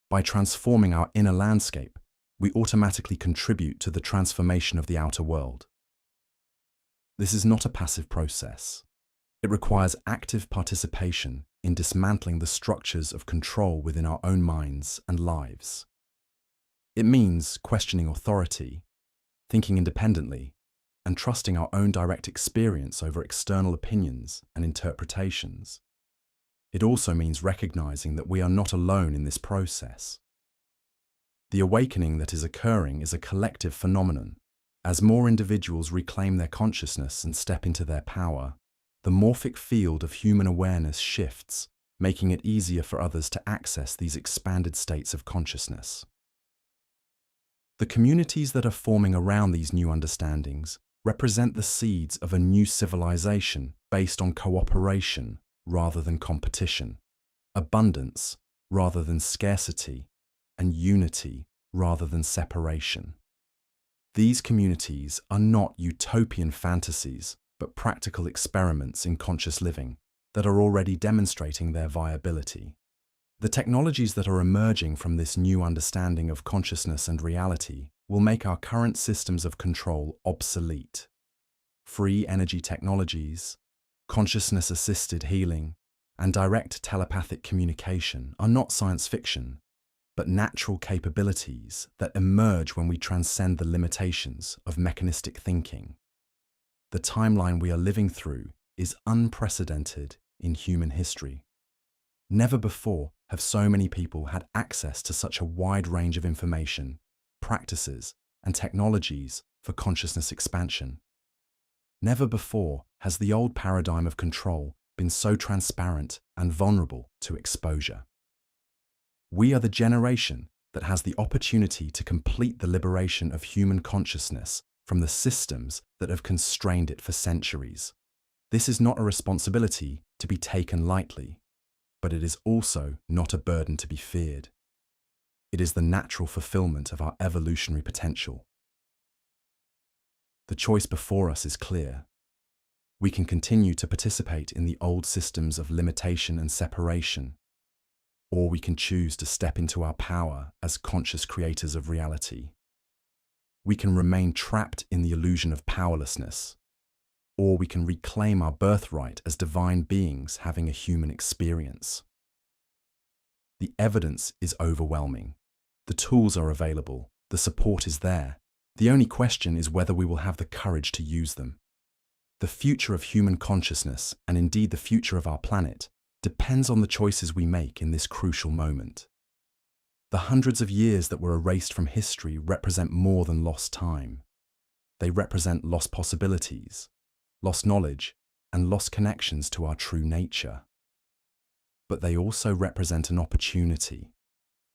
By transforming our inner landscape, we automatically contribute to the transformation of the outer world. This is not a passive process. It requires active participation in dismantling the structures of control within our own minds and lives. It means questioning authority, thinking independently, and trusting our own direct experience over external opinions and interpretations. It also means recognizing that we are not alone in this process. The awakening that is occurring is a collective phenomenon. As more individuals reclaim their consciousness and step into their power, the morphic field of human awareness shifts, making it easier for others to access these expanded states of consciousness. The communities that are forming around these new understandings represent the seeds of a new civilization based on cooperation rather than competition, abundance rather than scarcity, and unity rather than separation. These communities are not utopian fantasies, but practical experiments in conscious living that are already demonstrating their viability. The technologies that are emerging from this new understanding of consciousness and reality will make our current systems of control obsolete. Free energy technologies, consciousness-assisted healing, and direct telepathic communication are not science fiction, but natural capabilities that emerge when we transcend the limitations of mechanistic thinking. The timeline we are living through is unprecedented in human history. Never before have so many people had access to such a wide range of information, practices, and technologies for consciousness expansion. Never before has the old paradigm of control been so transparent and vulnerable to exposure. We are the generation that has the opportunity to complete the liberation of human consciousness from the systems that have constrained it for centuries. This is not a responsibility to be taken lightly, but it is also not a burden to be feared. It is the natural fulfillment of our evolutionary potential. The choice before us is clear. We can continue to participate in the old systems of limitation and separation, or we can choose to step into our power as conscious creators of reality. We can remain trapped in the illusion of powerlessness, or we can reclaim our birthright as divine beings having a human experience. The evidence is overwhelming. The tools are available. The support is there. The only question is whether we will have the courage to use them. The future of human consciousness, and indeed the future of our planet, depends on the choices we make in this crucial moment. The hundreds of years that were erased from history represent more than lost time. They represent lost possibilities, lost knowledge, and lost connections to our true nature. But they also represent an opportunity.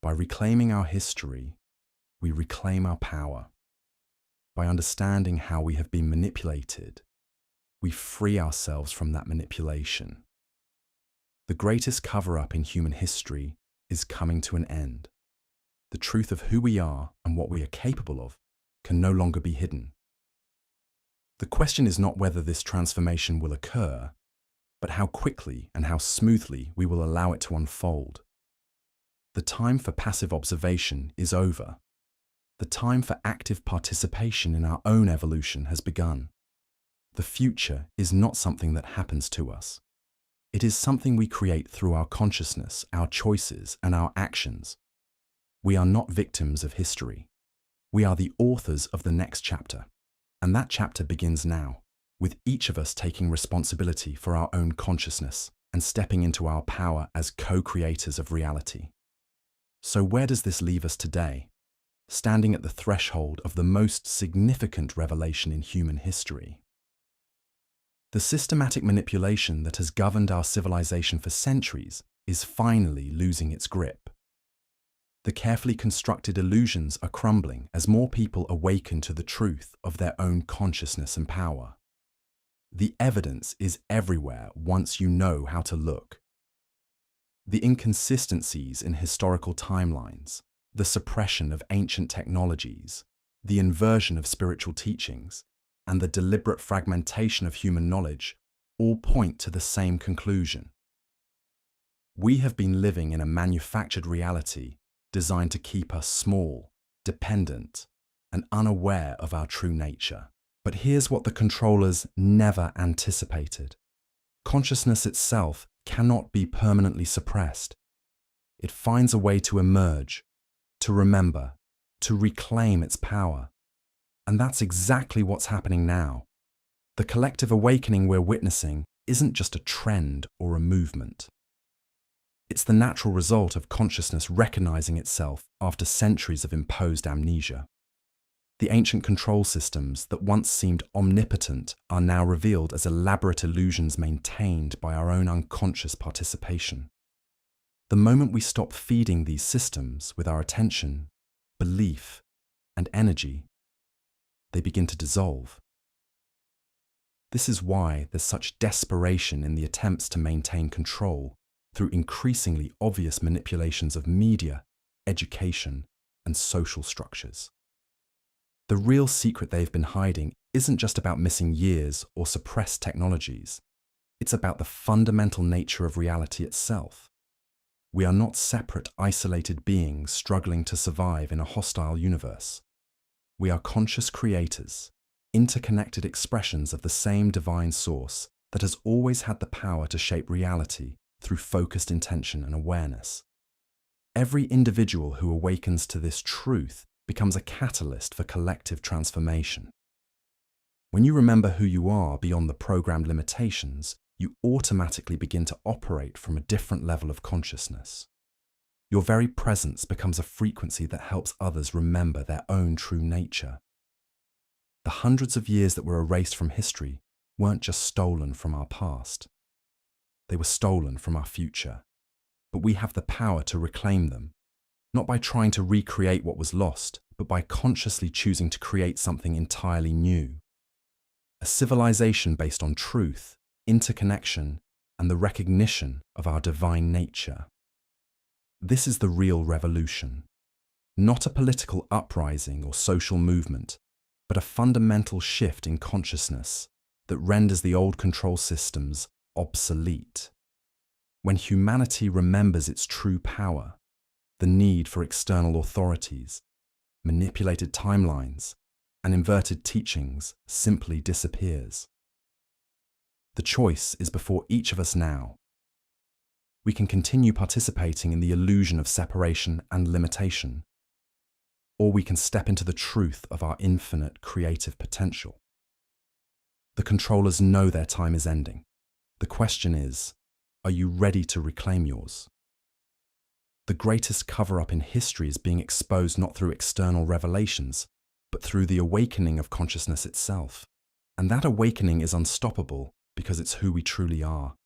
By reclaiming our history, we reclaim our power. By understanding how we have been manipulated, we free ourselves from that manipulation. The greatest cover-up in human history is coming to an end. The truth of who we are and what we are capable of can no longer be hidden. The question is not whether this transformation will occur, but how quickly and how smoothly we will allow it to unfold. The time for passive observation is over. The time for active participation in our own evolution has begun. The future is not something that happens to us. It is something we create through our consciousness, our choices, and our actions. We are not victims of history. We are the authors of the next chapter. And that chapter begins now, with each of us taking responsibility for our own consciousness and stepping into our power as co-creators of reality. So where does this leave us today? Standing at the threshold of the most significant revelation in human history. The systematic manipulation that has governed our civilization for centuries is finally losing its grip. The carefully constructed illusions are crumbling as more people awaken to the truth of their own consciousness and power. The evidence is everywhere once you know how to look. The inconsistencies in historical timelines, the suppression of ancient technologies, the inversion of spiritual teachings, and the deliberate fragmentation of human knowledge all point to the same conclusion. We have been living in a manufactured reality designed to keep us small, dependent, and unaware of our true nature. But here's what the controllers never anticipated. Consciousness itself cannot be permanently suppressed. It finds a way to emerge, to remember, to reclaim its power. And that's exactly what's happening now. The collective awakening we're witnessing isn't just a trend or a movement. It's the natural result of consciousness recognizing itself after centuries of imposed amnesia. The ancient control systems that once seemed omnipotent are now revealed as elaborate illusions maintained by our own unconscious participation. The moment we stop feeding these systems with our attention, belief, and energy, they begin to dissolve. This is why there's such desperation in the attempts to maintain control through increasingly obvious manipulations of media, education, and social structures. The real secret they've been hiding isn't just about missing years or suppressed technologies. It's about the fundamental nature of reality itself. We are not separate, isolated beings struggling to survive in a hostile universe. We are conscious creators, interconnected expressions of the same divine source that has always had the power to shape reality through focused intention and awareness. Every individual who awakens to this truth becomes a catalyst for collective transformation. When you remember who you are beyond the programmed limitations, you automatically begin to operate from a different level of consciousness. Your very presence becomes a frequency that helps others remember their own true nature. The hundreds of years that were erased from history weren't just stolen from our past. They were stolen from our future. But we have the power to reclaim them, not by trying to recreate what was lost, but by consciously choosing to create something entirely new. A civilization based on truth, interconnection, and the recognition of our divine nature. This is the real revolution. Not a political uprising or social movement, but a fundamental shift in consciousness that renders the old control systems obsolete. When humanity remembers its true power, the need for external authorities, manipulated timelines, and inverted teachings simply disappears. The choice is before each of us now. We can continue participating in the illusion of separation and limitation, or we can step into the truth of our infinite creative potential. The controllers know their time is ending. The question is, are you ready to reclaim yours? The greatest cover-up in history is being exposed not through external revelations, but through the awakening of consciousness itself. And that awakening is unstoppable because it's who we truly are.